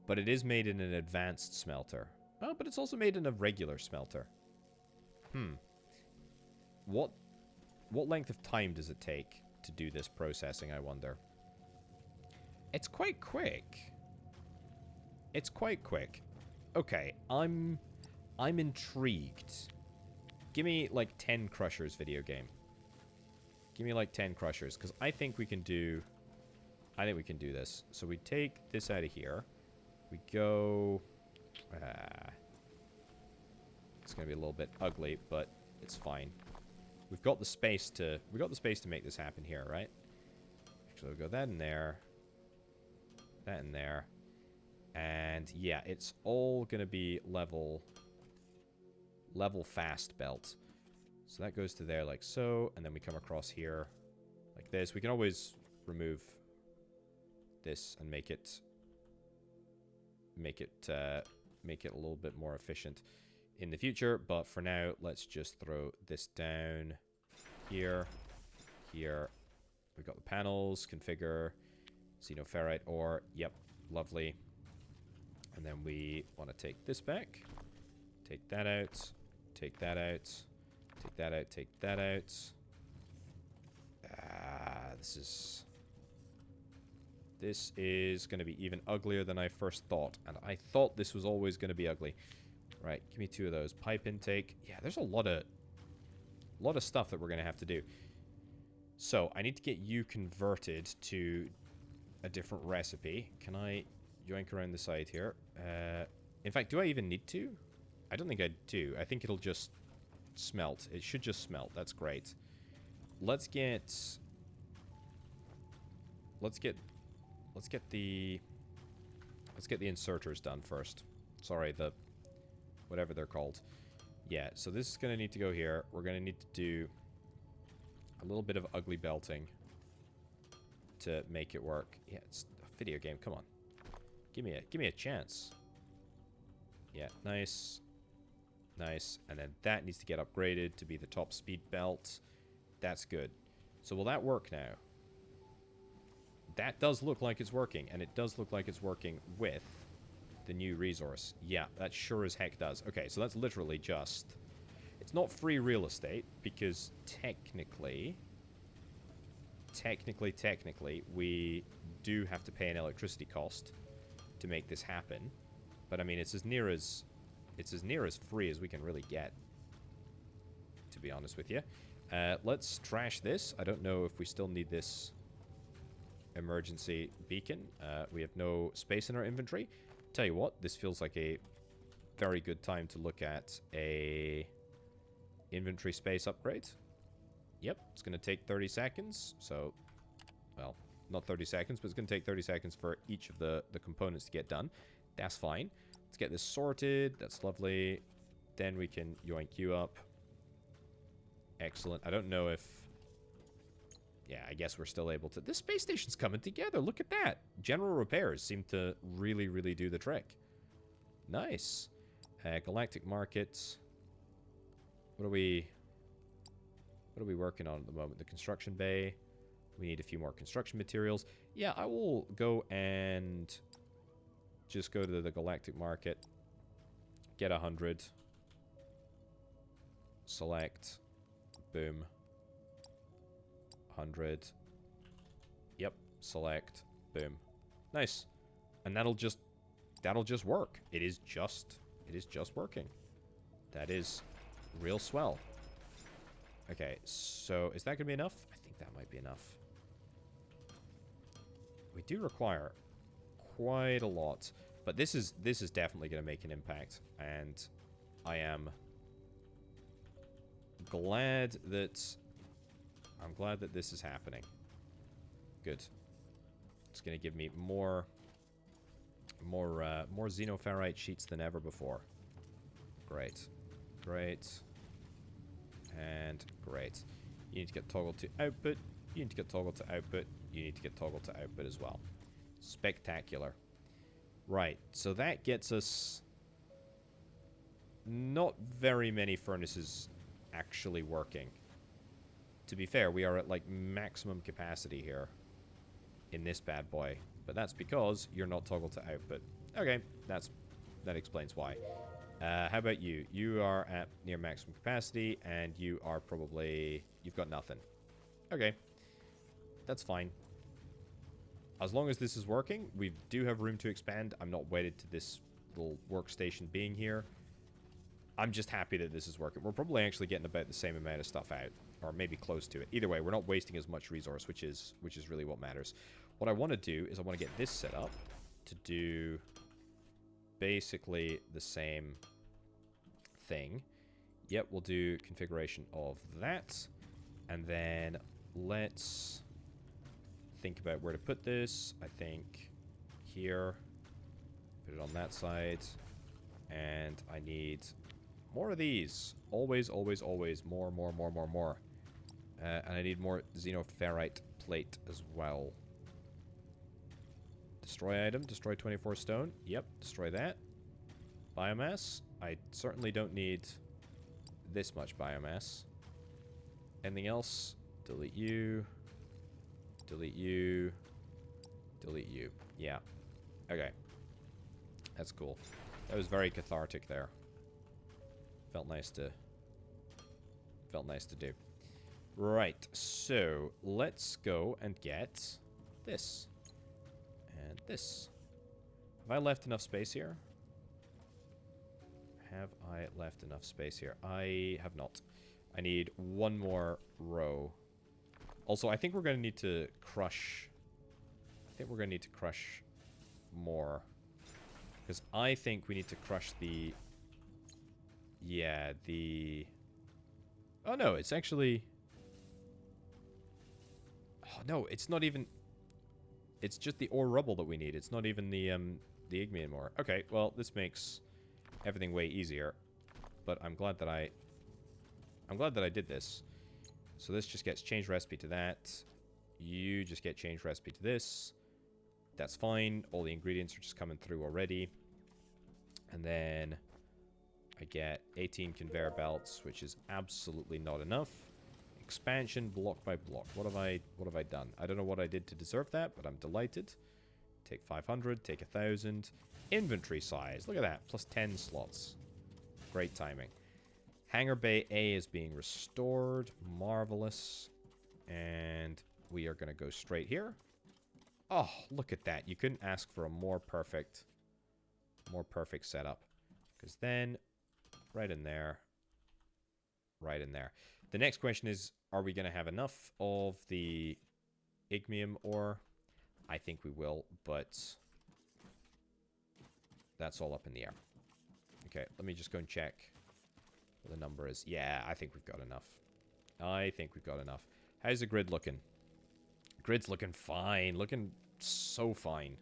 But it is made in an advanced smelter. Oh, but it's also made in a regular smelter. What length of time does it take to do this processing, I wonder? It's quite quick. It's quite quick. Okay, I'm intrigued. Give me like 10 crushers, video game. Give me like 10 crushers, because I think we can do this. So we take this out of here. We go... it's going to be a little bit ugly, but it's fine. We've got the space to make this happen here, right? Actually, we'll go that in there. That in there. And yeah, it's all going to be level fast belt. So that goes to there like so, and then we come across here like this. We can always remove this and make it a little bit more efficient in the future, but for now, let's just throw this down here. Here, we've got the panels, configure, xenoferrite ore. Yep, lovely. And then we want to take this back, take that out, take that out, take that out, take that out. This is going to be even uglier than I first thought, and I thought this was always going to be ugly. Right, give me 2 of those. Pipe intake. Yeah, there's a lot of stuff that we're going to have to do. So, I need to get you converted to a different recipe. Can I yoink around the side here? In fact, do I even need to? I don't think I do. I think it'll just smelt. It should just smelt. That's great. Let's get the inserters done first. Sorry, whatever they're called. Yeah, so this is going to need to go here. We're going to need to do a little bit of ugly belting to make it work. Yeah, it's a video game. Come on. Give me a chance. Yeah, nice. Nice. And then that needs to get upgraded to be the top speed belt. That's good. So will that work now? That does look like it's working, and it does look like it's working with the new resource. Yeah, that sure as heck does. Okay, so that's literally just... It's not free real estate, because technically, we do have to pay an electricity cost to make this happen. But I mean, it's as near as free as we can really get, to be honest with you. Let's trash this. I don't know if we still need this emergency beacon. We have no space in our inventory. Tell you what, this feels like a very good time to look at a inventory space upgrade. Yep, it's going to take 30 seconds. So, well, not 30 seconds, but it's going to take 30 seconds for each of the components to get done. That's fine. Let's get this sorted. That's lovely. Then we can yoink you up. Excellent. I don't know if... Yeah, I guess we're still able to... This space station's coming together. Look at that. General repairs seem to really, really do the trick. Nice. Galactic markets. What are we working on at the moment? The construction bay. We need a few more construction materials. Yeah, I will go and just go to the Galactic market. Get 100. Select. Boom. 100. Yep. Select. Boom. Nice. And that'll just work. It is just working. That is real swell. Okay, so is that gonna be enough? I think that might be enough. We do require quite a lot, but this is definitely gonna make an impact, and I am glad that this is happening. Good. It's gonna give me more xenoferrite sheets than ever before. Great. Great. And great. You need to get toggled to output. You need to get toggled to output. You need to get toggled to output as well. Spectacular. Right. So that gets us not very many furnaces actually working. To be fair, we are at like maximum capacity here in this bad boy. But that's because you're not toggled to output. Okay, that explains why. How about you? You are at near maximum capacity, and you are probably... You've got nothing. Okay. That's fine. As long as this is working, we do have room to expand. I'm not wedded to this little workstation being here. I'm just happy that this is working. We're probably actually getting about the same amount of stuff out, or maybe close to it. Either way, we're not wasting as much resource, which is really what matters. What I want to do is I want to get this set up to do basically the same thing. Yep, we'll do configuration of that, and then let's think about where to put this. I think here, put it on that side, and I need more of these. Always, always, always. More. And I need more xenoferrite plate as well. Destroy item. Destroy 24 stone. Yep, destroy that. Biomass. I certainly don't need this much biomass. Anything else? Delete you. Delete you. Delete you. Yeah. Okay. That's cool. That was very cathartic there. Felt nice to do. Right, so let's go and get this. And this. Have I left enough space here? Have I left enough space here? I have not. I need one more row. Also, I think we're going to need to crush... I think we're going to need to crush more. Because I think we need to crush the... Yeah, the... Oh, no, it's actually... Oh, no, it's not even... It's just the ore rubble that we need. It's not even the ignium anymore. Okay, well, this makes everything way easier. But I'm glad that I did this. So this just gets changed recipe to that. You just get changed recipe to this. That's fine. All the ingredients are just coming through already. And then I get 18 conveyor belts, which is absolutely not enough. Expansion block by block. What have I done? I don't know what I did to deserve that, but I'm delighted. Take 500, take 1,000. Inventory size. Look at that. Plus 10 slots. Great timing. Hangar Bay A is being restored. Marvelous. And we are going to go straight here. Oh, look at that. You couldn't ask for a more perfect setup. Because then, right in there. Right in there. The next question is, are we going to have enough of the ignium ore? I think we will, but that's all up in the air. Okay, let me just go and check what the number is. Yeah, I think we've got enough. I think we've got enough. How's the grid looking? Grid's looking fine. Looking so fine.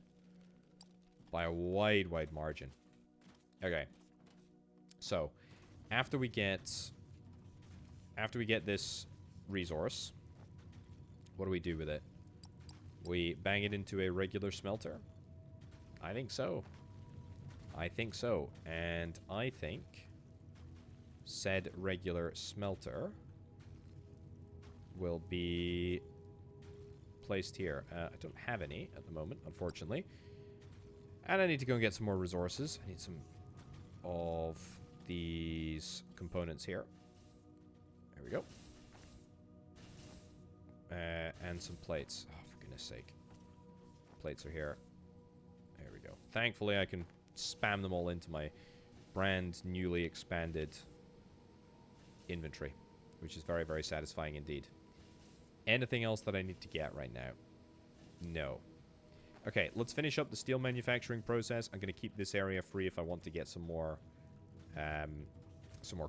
By a wide, wide margin. Okay. So, after we get this resource, what do we do with it? We bang it into a regular smelter? I think so. I think so. And I think said regular smelter will be placed here. I don't have any at the moment, unfortunately. And I need to go and get some more resources. I need some of these components here. There we go. And some plates. Oh, for goodness sake. Plates are here. There we go. Thankfully, I can spam them all into my brand newly expanded inventory, which is very, very satisfying indeed. Anything else that I need to get right now? No. Okay, let's finish up the steel manufacturing process. I'm going to keep this area free if I want to get some more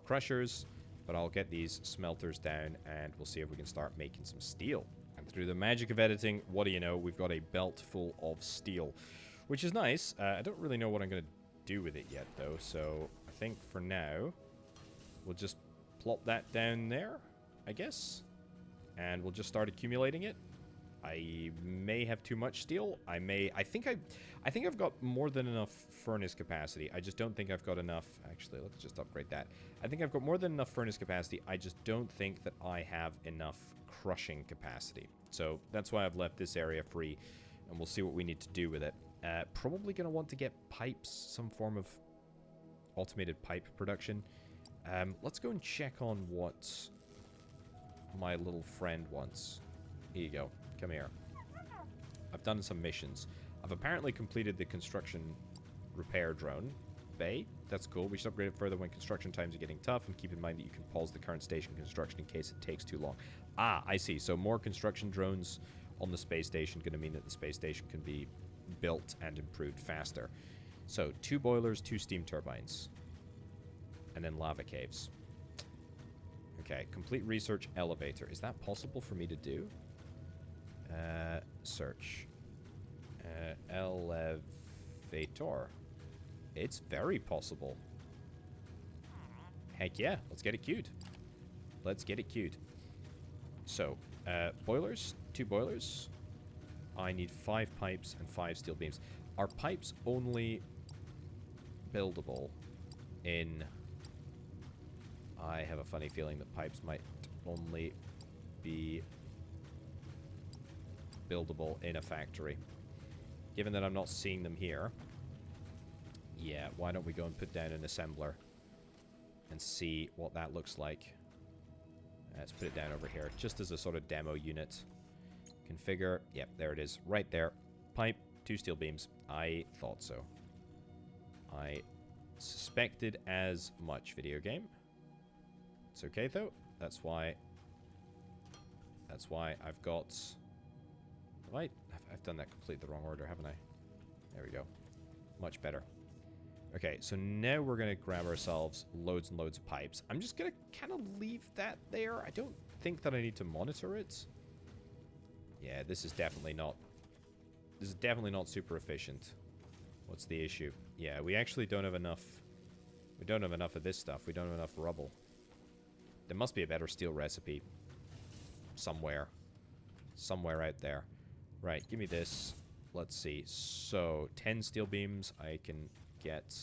crushers. But I'll get these smelters down, and we'll see if we can start making some steel. And through the magic of editing, what do you know? We've got a belt full of steel, which is nice. I don't really know what I'm going to do with it yet, though. So I think for now, we'll just plop that down there, I guess. And we'll just start accumulating it. I may have too much steel. I think I've got more than enough furnace capacity. I just don't think I've got enough. Actually, let's just upgrade that. I think I've got more than enough furnace capacity. I just don't think that I have enough crushing capacity. So that's why I've left this area free. and we'll see what we need to do with it. Probably going to want to get pipes, some form of automated pipe production. Let's go and check on what my little friend wants. Here you go. Come here. I've done some missions. I've apparently completed the construction repair drone bay. That's cool. We should upgrade it further when construction times are getting tough, and keep in mind that you can pause the current station construction in case it takes too long. Ah, I see. So more construction drones on the space station going to mean that the space station can be built and improved faster. So 2 boilers, 2 steam turbines, and then lava caves. Okay, complete research elevator. Is that possible for me to do? Search. Elevator. It's very possible. Heck yeah, let's get it queued. Let's get it queued. So, boilers, 2 boilers. I need 5 pipes and 5 steel beams. Are pipes only buildable in... I have a funny feeling that pipes might only be buildable in a factory. Given that I'm not seeing them here, yeah, why don't we go and put down an assembler and see what that looks like. Let's put it down over here, just as a sort of demo unit. Configure, yep, there it is, right there. Pipe, 2 steel beams. I thought so. I suspected as much, video game. It's okay though. That's why I've got... I've done that completely the wrong order, haven't I? There we go. Much better. Okay, so now we're going to grab ourselves loads and loads of pipes. I'm just going to kind of leave that there. I don't think that I need to monitor it. Yeah, this is definitely not... This is definitely not super efficient. What's the issue? Yeah, we actually don't have enough... We don't have enough of this stuff. We don't have enough rubble. There must be a better steel recipe. Somewhere. Somewhere out there. Right, give me this. Let's see. So, 10 steel beams. I can get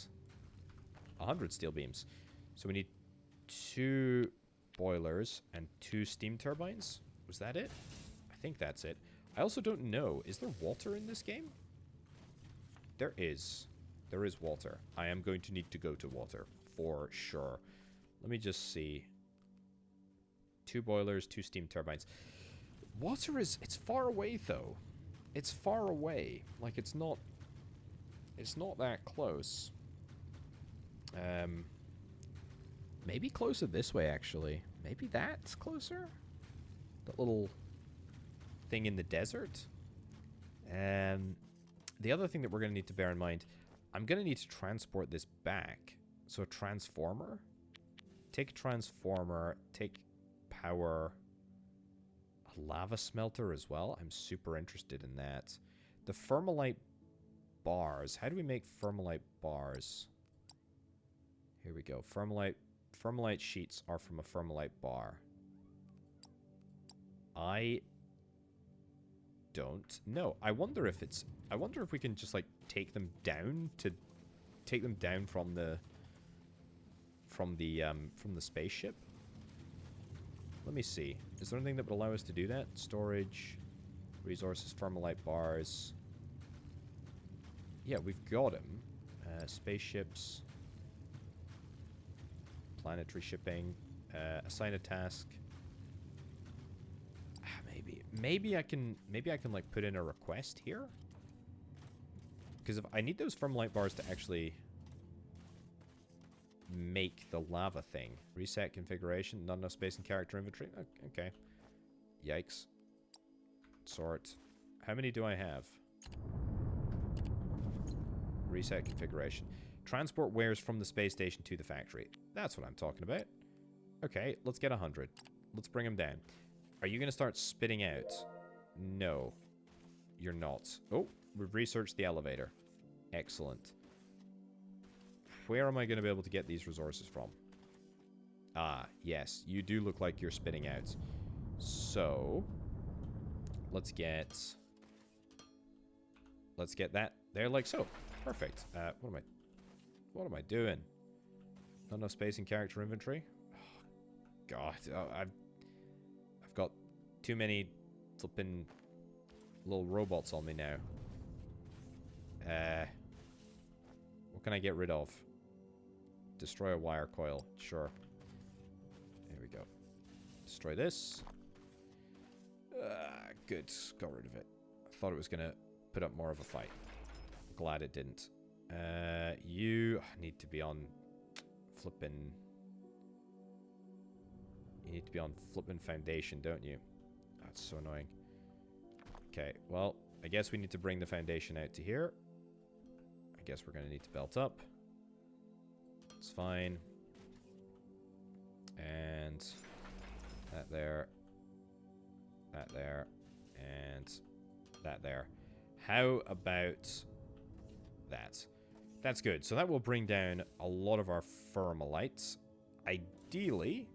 100 steel beams. So we need 2 boilers and 2 steam turbines. Was that it? I think that's it. I also don't know. Is there water in this game? There is. There is water. I am going to need to go to water. For sure. Let me just see. 2 boilers, 2 steam turbines. Water is... It's far away, though. It's far away. Like, it's not... It's not that close. Maybe closer this way, actually. Maybe that's closer? That little thing in the desert? The other thing that we're going to need to bear in mind... I'm going to need to transport this back. So, a transformer. Take a transformer. Take power... lava smelter as well. I'm super interested in that. The thermalite bars. How do we make thermalite bars? Here we go. Thermalite sheets are from a thermalite bar. I don't know. I wonder if it's... I wonder if we can just, like, take them down to... Take them down from the... From the spaceship? Let me see. Is there anything that would allow us to do that? Storage, resources, thermalite bars. Yeah, we've got them. Spaceships. Planetary shipping. Assign a task. Maybe I can like put in a request here. Because if I need those thermalite bars to actually make the lava thing. Reset configuration. Not enough space in character inventory. Okay. Yikes. Sort. How many do I have? Reset configuration. Transport wares from the space station to the factory. That's what I'm talking about. Okay, let's get 100. Let's bring them down. Are you going to start spitting out? No. You're not. Oh, we've researched the elevator. Excellent. Where am I going to be able to get these resources from? Ah, yes. You do look like you're spitting out. So, let's get that there like so. Perfect. What am I doing? Not enough space in character inventory? Oh, God. I've got too many flipping little robots on me now. What can I get rid of? Destroy a wire coil. Sure. There we go. Destroy this. Good. Got rid of it. I thought it was going to put up more of a fight. Glad it didn't. You need to be on flippin'... You need to be on flippin' foundation, don't you? That's so annoying. Okay, well, I guess we need to bring the foundation out to here. I guess we're going to need to belt up. It's fine. And that there. That there. And that there. How about that? That's good. So that will bring down a lot of our thermalites. Ideally,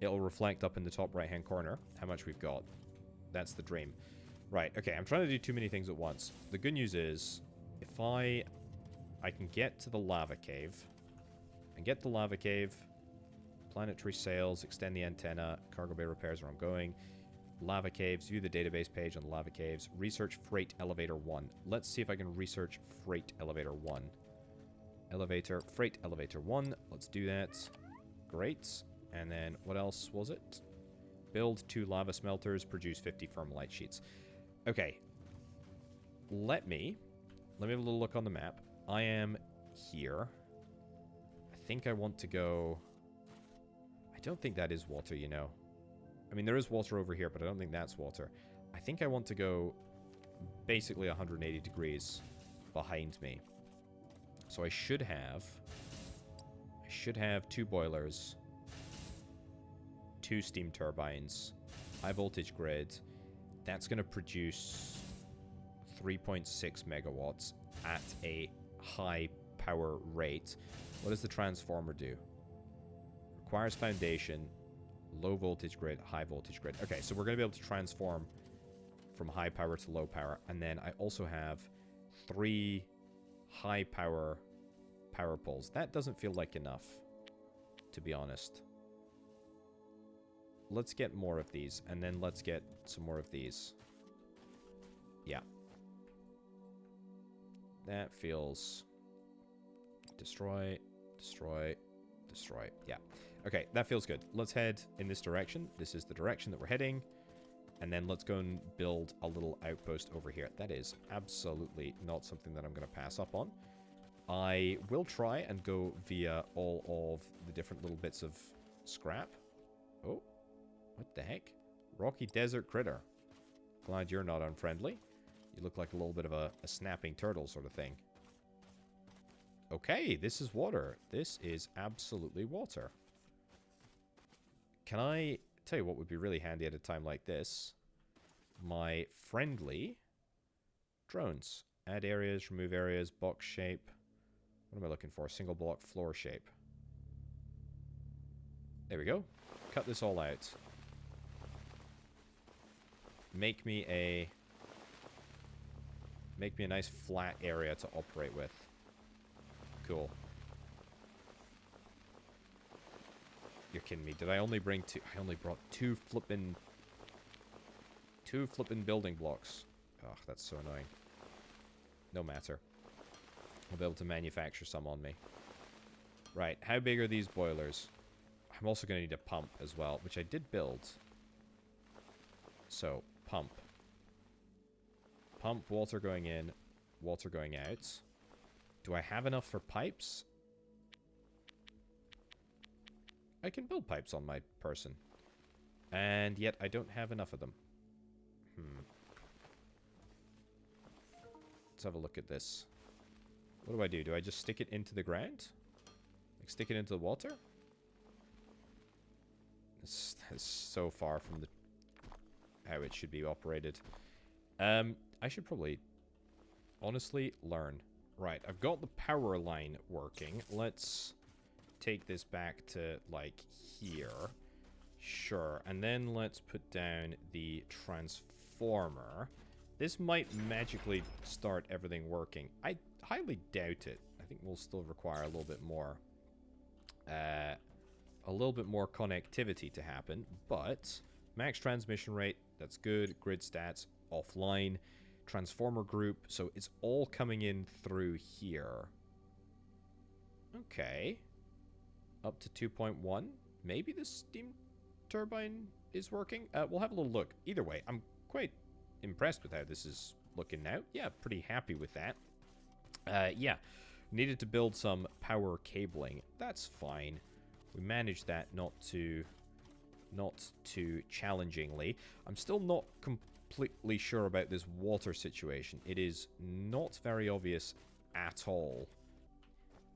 it'll reflect up in the top right-hand corner how much we've got. That's the dream. Right, okay, I'm trying to do too many things at once. The good news is, if I can get to the lava cave, and get the lava cave, planetary sails, extend the antenna, cargo bay repairs where I'm going, lava caves, view the database page on the lava caves, research freight elevator 1. Let's see if I can research freight elevator 1. Freight elevator 1, let's do that. Great. And then, what else was it? Build 2 lava smelters, produce 50 thermalite sheets. Okay. Let me have a little look on the map. I am here. I think I want to go... I don't think that is water, you know. I mean, there is water over here, but I don't think that's water. I think I want to go basically 180 degrees behind me. So I should have 2 boilers, 2 steam turbines, high voltage grid. That's going to produce 3.6 megawatts at a high power rate. What does the transformer do? Requires foundation, low voltage grid, high voltage grid. Okay, so we're going to be able to transform from high power to low power. And then I also have 3 high power poles. That doesn't feel like enough, to be honest. Let's get more of these, and then let's get some more of these. Yeah. That feels... Destroy, destroy, destroy. Yeah. Okay, that feels good. Let's head in this direction. This is the direction that we're heading. And then let's go and build a little outpost over here. That is absolutely not something that I'm going to pass up on. I will try and go via all of the different little bits of scrap. Oh, what the heck? Rocky desert critter. Glad you're not unfriendly. You look like a little bit of a snapping turtle sort of thing. Okay, this is water. This is absolutely water. Can I tell you what would be really handy at a time like this? My friendly drones. Add areas, remove areas, box shape. What am I looking for? Single block floor shape. There we go. Cut this all out. Make me a nice flat area to operate with. Cool. You're kidding me. Did I only bring 2? I only brought 2 flippin' building blocks. Ugh, that's so annoying. No matter. I'll be able to manufacture some on me. Right, how big are these boilers? I'm also going to need a pump as well, which I did build. So, pump. Pump, water going in, water going out. Do I have enough for pipes? I can build pipes on my person. And yet I don't have enough of them. Let's have a look at this. What do I do? Do I just stick it into the ground? Like stick it into the water? This is so far from the how it should be operated. I should probably honestly learn. Right, I've got the power line working. Let's take this back to like here. Sure, and then let's put down the transformer. This might magically start everything working. I highly doubt it. I think we'll still require a little bit more connectivity to happen, but max transmission rate, that's good. Grid stats offline. transformer group. So it's all coming in through here. Okay. Up to 2.1. Maybe the steam turbine is working. We'll have a little look. Either way, I'm quite impressed with how this is looking now. Yeah, pretty happy with that. Yeah, needed to build some power cabling. That's fine. We managed that not too challengingly. I'm still not completely sure about this water situation. It is not very obvious at all.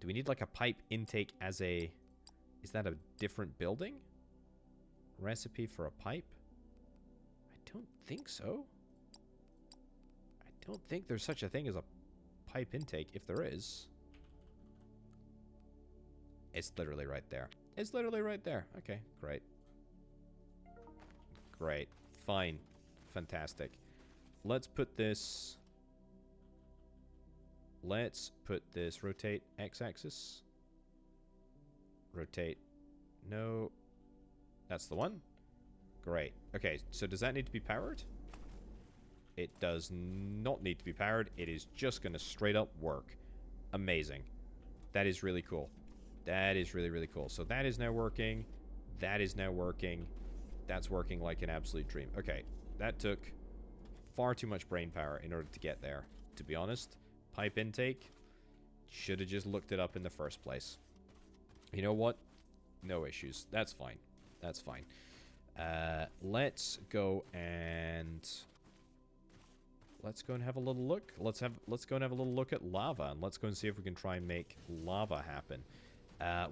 Do we need like a pipe intake as a... Is that a different building? Recipe for a pipe? I don't think so. I don't think there's such a thing as a pipe intake. If there is... It's literally right there. It's literally right there. Okay, great. Great. Fine. Fantastic. Let's put this... Let's put this... Rotate x-axis. Rotate. No. That's the one. Great. Okay, so does that need to be powered? It does not need to be powered. It is just going to straight up work. Amazing. That is really cool. That is really, really cool. So that is now working. That is now working. That's working like an absolute dream. Okay, that took far too much brain power in order to get there, to be honest. Pipe intake. Should have just looked it up in the first place. You know what? No issues. That's fine. That's fine. Let's go and have a little look. Let's go and have a little look at lava, and let's go and see if we can try and make lava happen.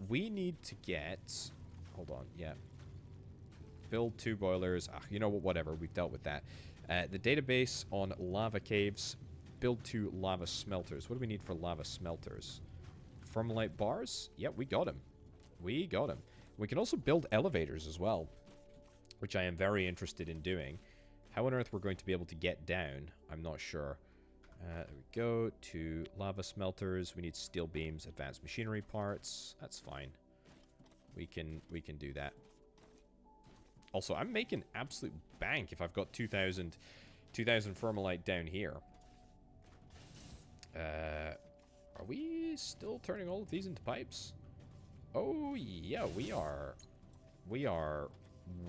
We need to get... Hold on. Yeah. Build 2 boilers. You know what? Whatever. We've dealt with that. The database on lava caves. Build 2 lava smelters. What do we need for lava smelters? Thermalite bars? Yep, we got him. We got him. We can also build elevators as well, which I am very interested in doing. How on earth we're going to be able to get down, I'm not sure. There we go. To lava smelters. We need steel beams, advanced machinery parts. That's fine. We can do that. Also, I'm making absolute bank if I've got 2,000 thermalite down here. Are we still turning all of these into pipes? Oh, yeah, we are. We are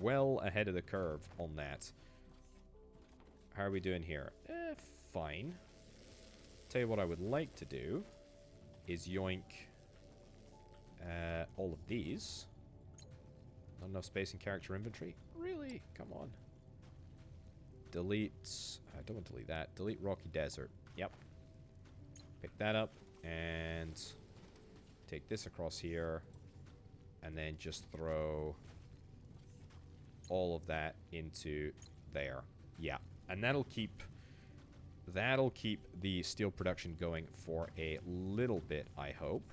well ahead of the curve on that. How are we doing here? Fine. Tell you what I would like to do is yoink all of these. Not enough space in character inventory? Really? Come on. Delete. I don't want to delete that. Delete Rocky Desert. Yep. Pick that up and take this across here. And then just throw all of that into there. Yeah. And that'll keep the steel production going for a little bit, I hope.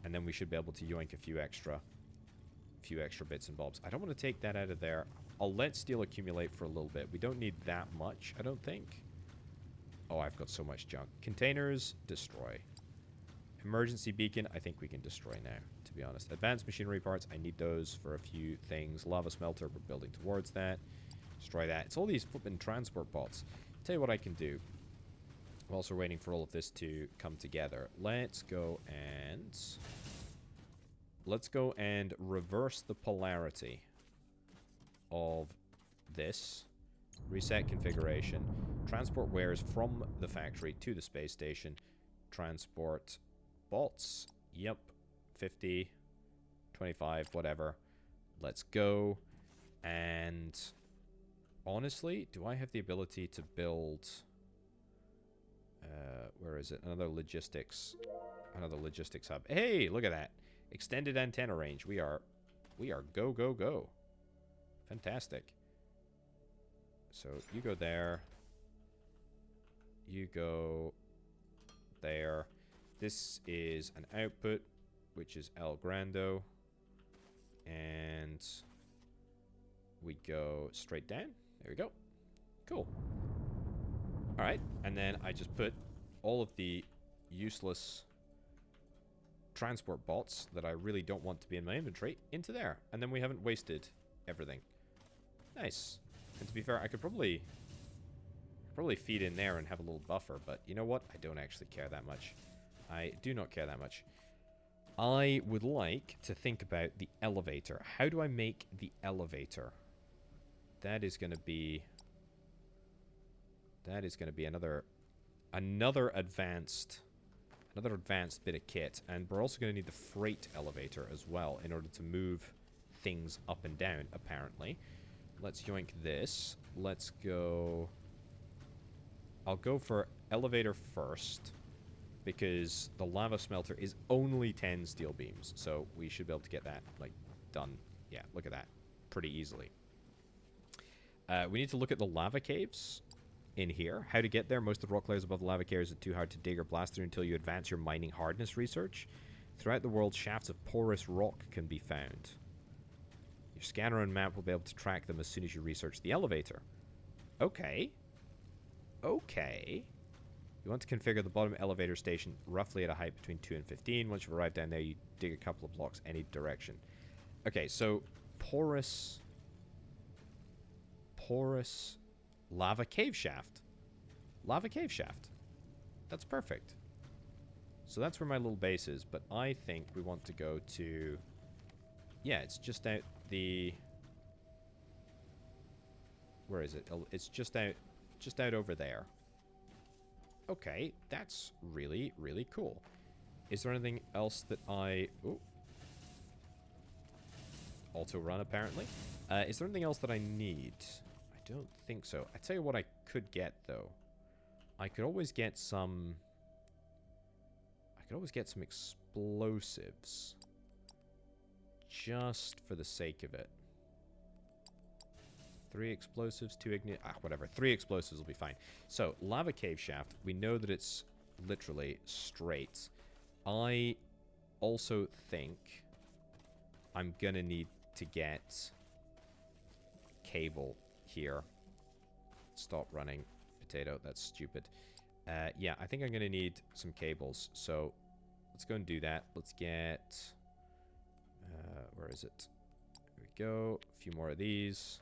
And then we should be able to yoink a few extra bits and bobs. I don't want to take that out of there. I'll let steel accumulate for a little bit. We don't need that much, I don't think. Oh, I've got so much junk. Containers, destroy. Emergency beacon, I think we can destroy now, to be honest. Advanced machinery parts, I need those for a few things. Lava smelter, we're building towards that. Destroy that. It's all these flipping transport bots. Tell you what I can do. Whilst we're waiting for all of this to come together, let's go and reverse the polarity of this. Reset configuration. Transport wares from the factory to the space station. Transport bots. Yep. 50, 25, whatever. Let's go. And honestly, do I have the ability to build... where is it? Another logistics hub. Hey, look at that. Extended antenna range. We are go, go, go. Fantastic. So you go there. You go there. This is an output, which is El Grando. And we go straight down. There we go. Cool. Alright, and then I just put all of the useless transport bots that I really don't want to be in my inventory into there. And then we haven't wasted everything. Nice. And to be fair, I could probably... Probably feed in there and have a little buffer, but you know what? I don't actually care that much. I do not care that much. I would like to think about the elevator. How do I make the elevator? That is going to be... That is going to be another advanced bit of kit. And we're also going to need the freight elevator as well in order to move things up and down, apparently. Let's yoink this. Let's go... I'll go for elevator first, because the lava smelter is only 10 steel beams, so we should be able to get that, like, done. Yeah, look at that. Pretty easily. We need to look at the lava caves in here. How to get there. Most of the rock layers above the lava caves are too hard to dig or blast through until you advance your mining hardness research. Throughout the world, shafts of porous rock can be found. Your scanner and map will be able to track them as soon as you research the elevator. Okay. Okay. You want to configure the bottom elevator station roughly at a height between 2 and 15. Once you've arrived down there, you dig a couple of blocks any direction. Okay, so porous lava cave shaft. Lava cave shaft. That's perfect. So that's where my little base is, but I think we want to go to... Yeah, it's just out the... Where is it? It's just out over there. Okay, that's really, really cool. Is there anything else that I... Ooh. Auto run, apparently. Is there anything else that I need? I don't think so. I tell you what I could get, though. I could always get some... explosives. Just for the sake of it. 3 explosives, 2 ignite... whatever. 3 explosives will be fine. So, lava cave shaft. We know that it's literally straight. I also think I'm gonna need to get cable here. Stop running. Potato, that's stupid. Yeah, I think I'm gonna need some cables. So, let's go and do that. Let's get... where is it? There we go. A few more of these.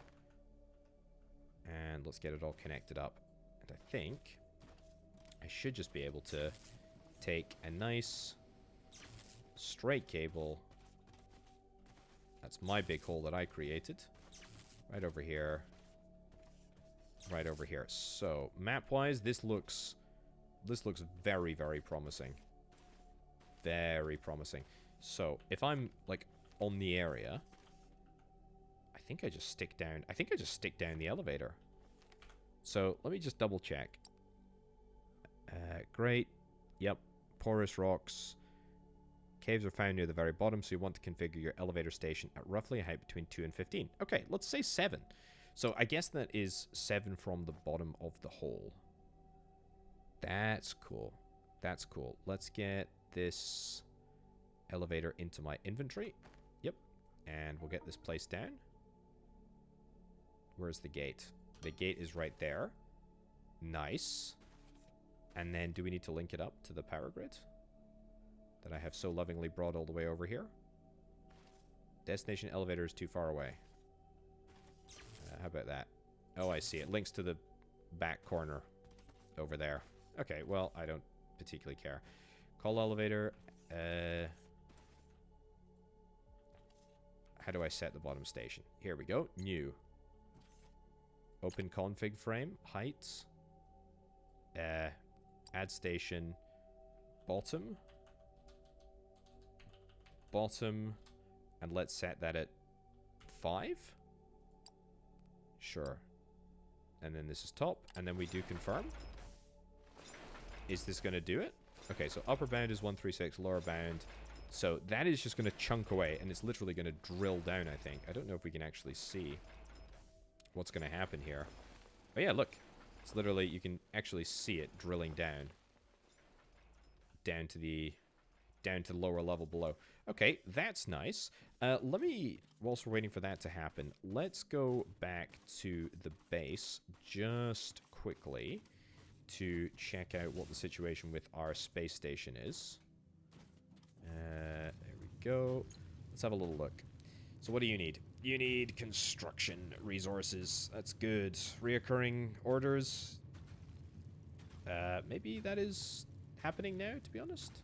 And let's get it all connected up. And I think I should just be able to take a nice straight cable. That's my big hole that I created. Right over here. Right over here. So, map-wise, this looks very, very promising. Very promising. So, if I'm, like, on the area... I think I just stick down the elevator. So, let me just double check. Great. Yep. Porous rocks. Caves are found near the very bottom, so you want to configure your elevator station at roughly a height between 2 and 15. Okay, let's say 7. So, I guess that is 7 from the bottom of the hole. That's cool. That's cool. Let's get this elevator into my inventory. Yep. And we'll get this placed down. Where's the gate? The gate is right there. Nice. And then do we need to link it up to the power grid that I have so lovingly brought all the way over here? Destination elevator is too far away. How about that? Oh, I see. It links to the back corner over there. Okay, well, I don't particularly care. Call elevator. How do I set the bottom station? Here we go. New. Open config frame. Heights. Add station. Bottom. Bottom. And let's set that at 5. Sure. And then this is top. And then we do confirm. Is this going to do it? Okay, so upper bound is 136. Lower bound. So that is just going to chunk away. And it's literally going to drill down, I think. I don't know if we can actually see what's going to happen here. Oh yeah, look. It's literally, you can actually see it drilling down. Down to the lower level below. Okay, that's nice. Let me, whilst we're waiting for that to happen, let's go back to the base just quickly to check out what the situation with our space station is. There we go. Let's have a little look. So what do you need? You need construction resources. That's good. Reoccurring orders. Maybe that is happening now, to be honest.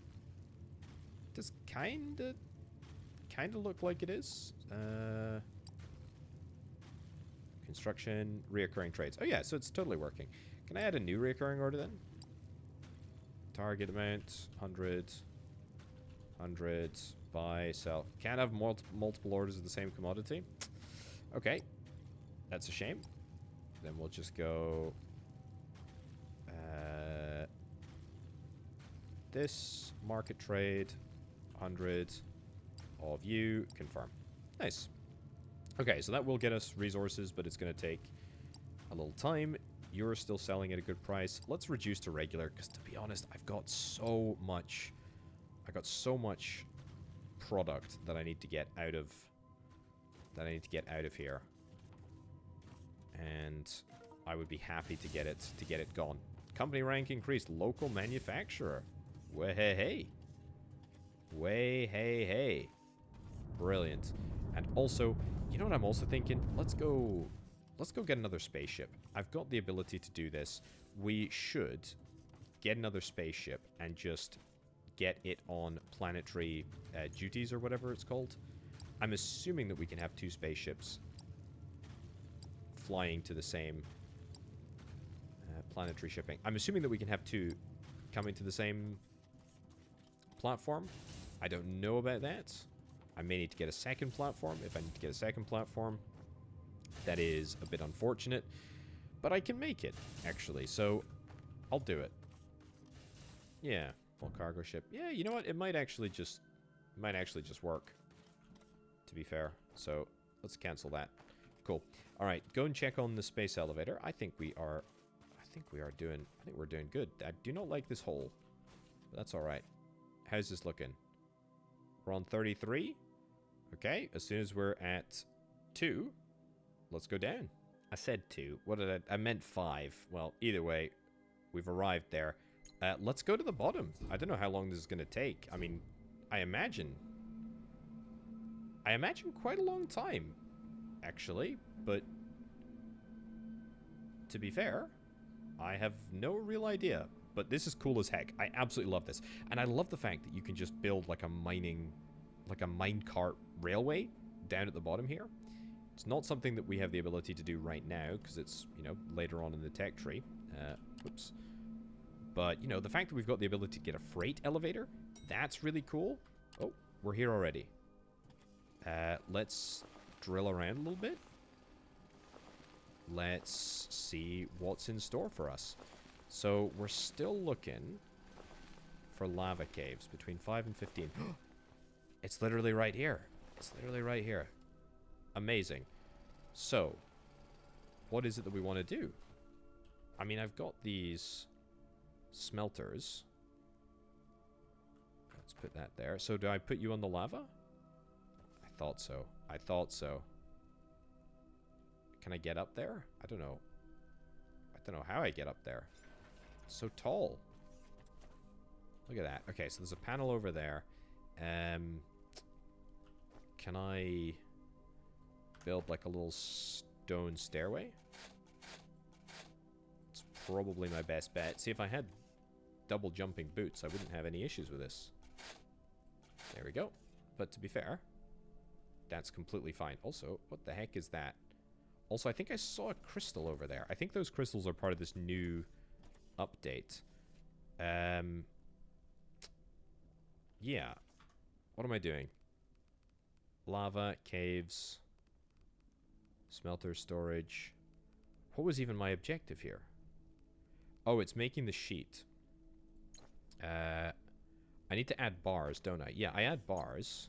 Does kinda look like it is. Construction, reoccurring trades. Oh yeah, so it's totally working. Can I add a new reoccurring order then? Target amount, 100, 100, buy, sell. Can't have multiple orders of the same commodity. Okay, that's a shame. Then we'll just go... this, market trade, 100 of you, confirm. Nice. Okay, so that will get us resources, but it's going to take a little time. You're still selling at a good price. Let's reduce to regular, because to be honest, I've got so much... I got so much product that I need to get out of... here. And I would be happy to get it gone. Company rank increased. Local manufacturer. Way hey hey. Way hey hey. Brilliant. And also, you know what I'm also thinking? Let's go get another spaceship. I've got the ability to do this. We should get another spaceship and just get it on planetary duties or whatever it's called. I'm assuming that we can have 2 spaceships flying to the same planetary shipping. I'm assuming that we can have 2 coming to the same platform. I don't know about that. I may need to get a second platform. If I need to get a second platform, that is a bit unfortunate, but I can make it, actually, so I'll do it. Yeah, full cargo ship. Yeah, you know what? It might actually just work, to be fair. So let's cancel that. Cool. All right, go and check on the space elevator. I think we're doing good. I do not like this hole, but that's all right. How's this looking? We're on 33. Okay, as soon as we're at 2, let's go down. I said 2. What did I meant 5. Well, either way, we've arrived there. Let's go to the bottom. I don't know how long this is going to take. I mean, I imagine quite a long time, actually, but to be fair, I have no real idea. But this is cool as heck. I absolutely love this. And I love the fact that you can just build like a minecart railway down at the bottom here. It's not something that we have the ability to do right now because it's, you know, later on in the tech tree. Oops. But, you know, the fact that we've got the ability to get a freight elevator, that's really cool. Oh, we're here already. Let's drill around a little bit. Let's see what's in store for us. So, we're still looking for lava caves between 5 and 15. It's literally right here. It's literally right here. Amazing. So, what is it that we want to do? I mean, I've got these smelters. Let's put that there. So, do I put you on the lava? I thought so. I thought so. Can I get up there? I don't know. I don't know how I get up there. It's so tall. Look at that. Okay, so there's a panel over there. Can I build like a little stone stairway? It's probably my best bet. See, if I had double jumping boots, I wouldn't have any issues with this. There we go. But to be fair, that's completely fine. Also, what the heck is that? Also, I think I saw a crystal over there. I think those crystals are part of this new update. Yeah. What am I doing? Lava, caves, smelter storage. What was even my objective here? Oh, it's making the sheet. I need to add bars, don't I? Yeah, I add bars.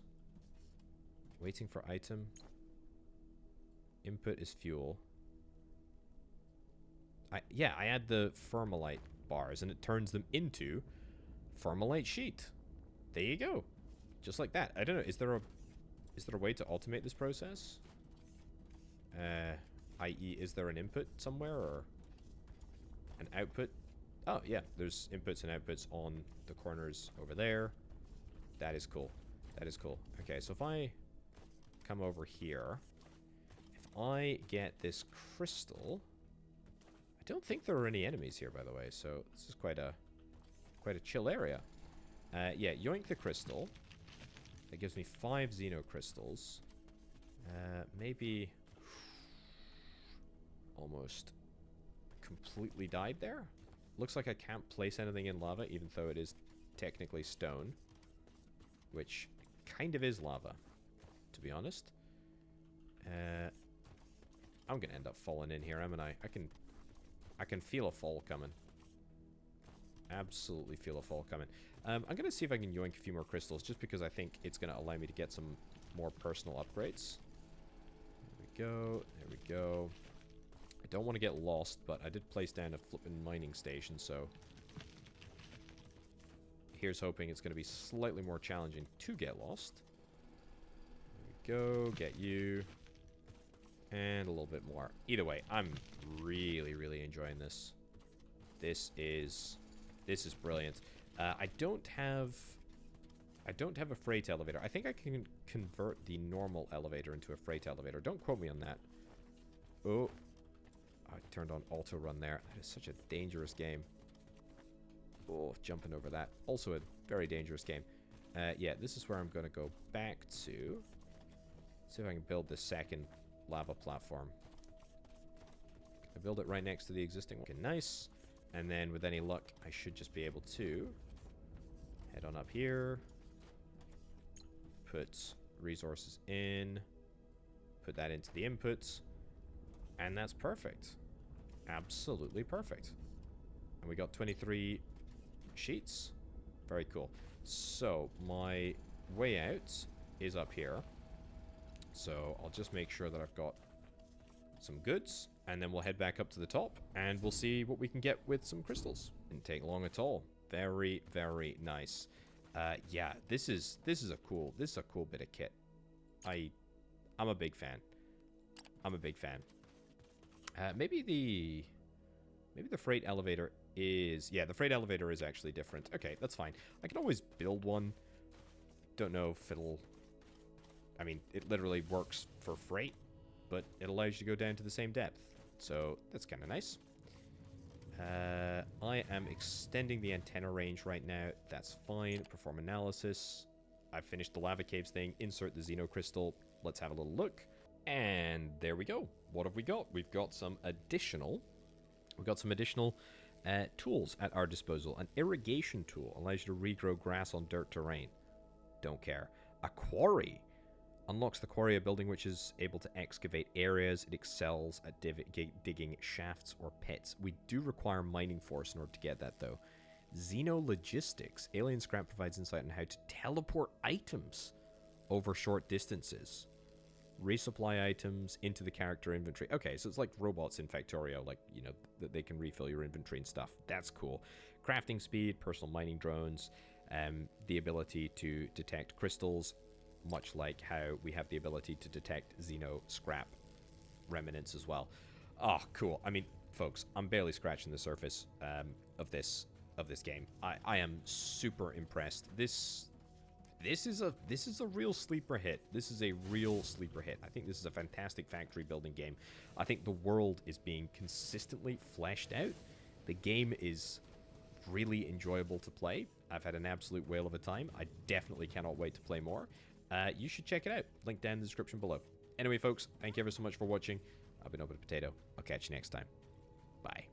Waiting for item. Input is fuel. I add the Thermalite bars, and it turns them into Thermalite sheet. There you go. Just like that. I don't know. Is there a way to automate this process? I.e., is there an input somewhere or an output? Oh, yeah. There's inputs and outputs on the corners over there. That is cool. That is cool. Okay, so if I come over here, if I get this crystal, I don't think there are any enemies here, by the way, so this is quite a chill area. Yeah, yoink the crystal. That gives me 5 Xeno crystals. Maybe... Almost completely died there. Looks like I can't place anything in lava, even though it is technically stone. Which kind of is lava, to be honest. I'm gonna end up falling in here, haven't I? I can feel a fall coming. Absolutely feel a fall coming. I'm gonna see if I can yoink a few more crystals, just because I think it's gonna allow me to get some more personal upgrades. There we go. There we go. I don't want to get lost, but I did place down a flippin' mining station, so... Here's hoping it's going to be slightly more challenging to get lost. There we go, get you. And a little bit more. Either way, I'm really, really enjoying this. This is brilliant. I don't have a freight elevator. I think I can convert the normal elevator into a freight elevator. Don't quote me on that. Oh. I turned on auto run there. That is such a dangerous game. Oh, jumping over that. Also a very dangerous game. Yeah, this is where I'm going to go back to. See if I can build the second lava platform. Can I build it right next to the existing one? Okay, nice. And then with any luck, I should just be able to head on up here. Put resources in. Put that into the inputs. And that's perfect. Absolutely perfect. And we got 23 sheets. Very cool. So, my way out is up here. So, I'll just make sure that I've got some goods. And then we'll head back up to the top. And we'll see what we can get with some crystals. Didn't take long at all. Very, very nice. Yeah, this is a cool bit of kit. I'm a big fan. I'm a big fan. Maybe the freight elevator is... Yeah, the freight elevator is actually different. Okay, that's fine. I can always build one. Don't know if it'll... I mean, it literally works for freight, but it allows you to go down to the same depth. So, that's kind of nice. I am extending the antenna range right now. That's fine. Perform analysis. I've finished the lava caves thing. Insert the Xeno crystal. Let's have a little look. And there we go. What have we got? We've got some additional tools at our disposal. An irrigation tool allows you to regrow grass on dirt terrain. Don't care. A quarry unlocks the quarry, a building which is able to excavate areas. It excels at digging shafts or pits. We do require mining force in order to get that, though. Xenologistics. Alien scrap provides insight on how to teleport items over short distances. Resupply items into the character inventory. Okay, so it's like robots in Factorio, like, you know, that they can refill your inventory and stuff. That's cool. Crafting speed, personal mining drones, the ability to detect crystals, much like how we have the ability to detect Xeno scrap remnants as well. Oh, cool. I mean, folks, I'm barely scratching the surface of this game. I am super impressed. This is a real sleeper hit. This is a real sleeper hit. I think this is a fantastic factory building game. I think the world is being consistently fleshed out. The game is really enjoyable to play. I've had an absolute whale of a time. I definitely cannot wait to play more. You should check it out. Link down in the description below. Anyway, folks, thank you ever so much for watching. I've been Orbital Potato. I'll catch you next time. Bye.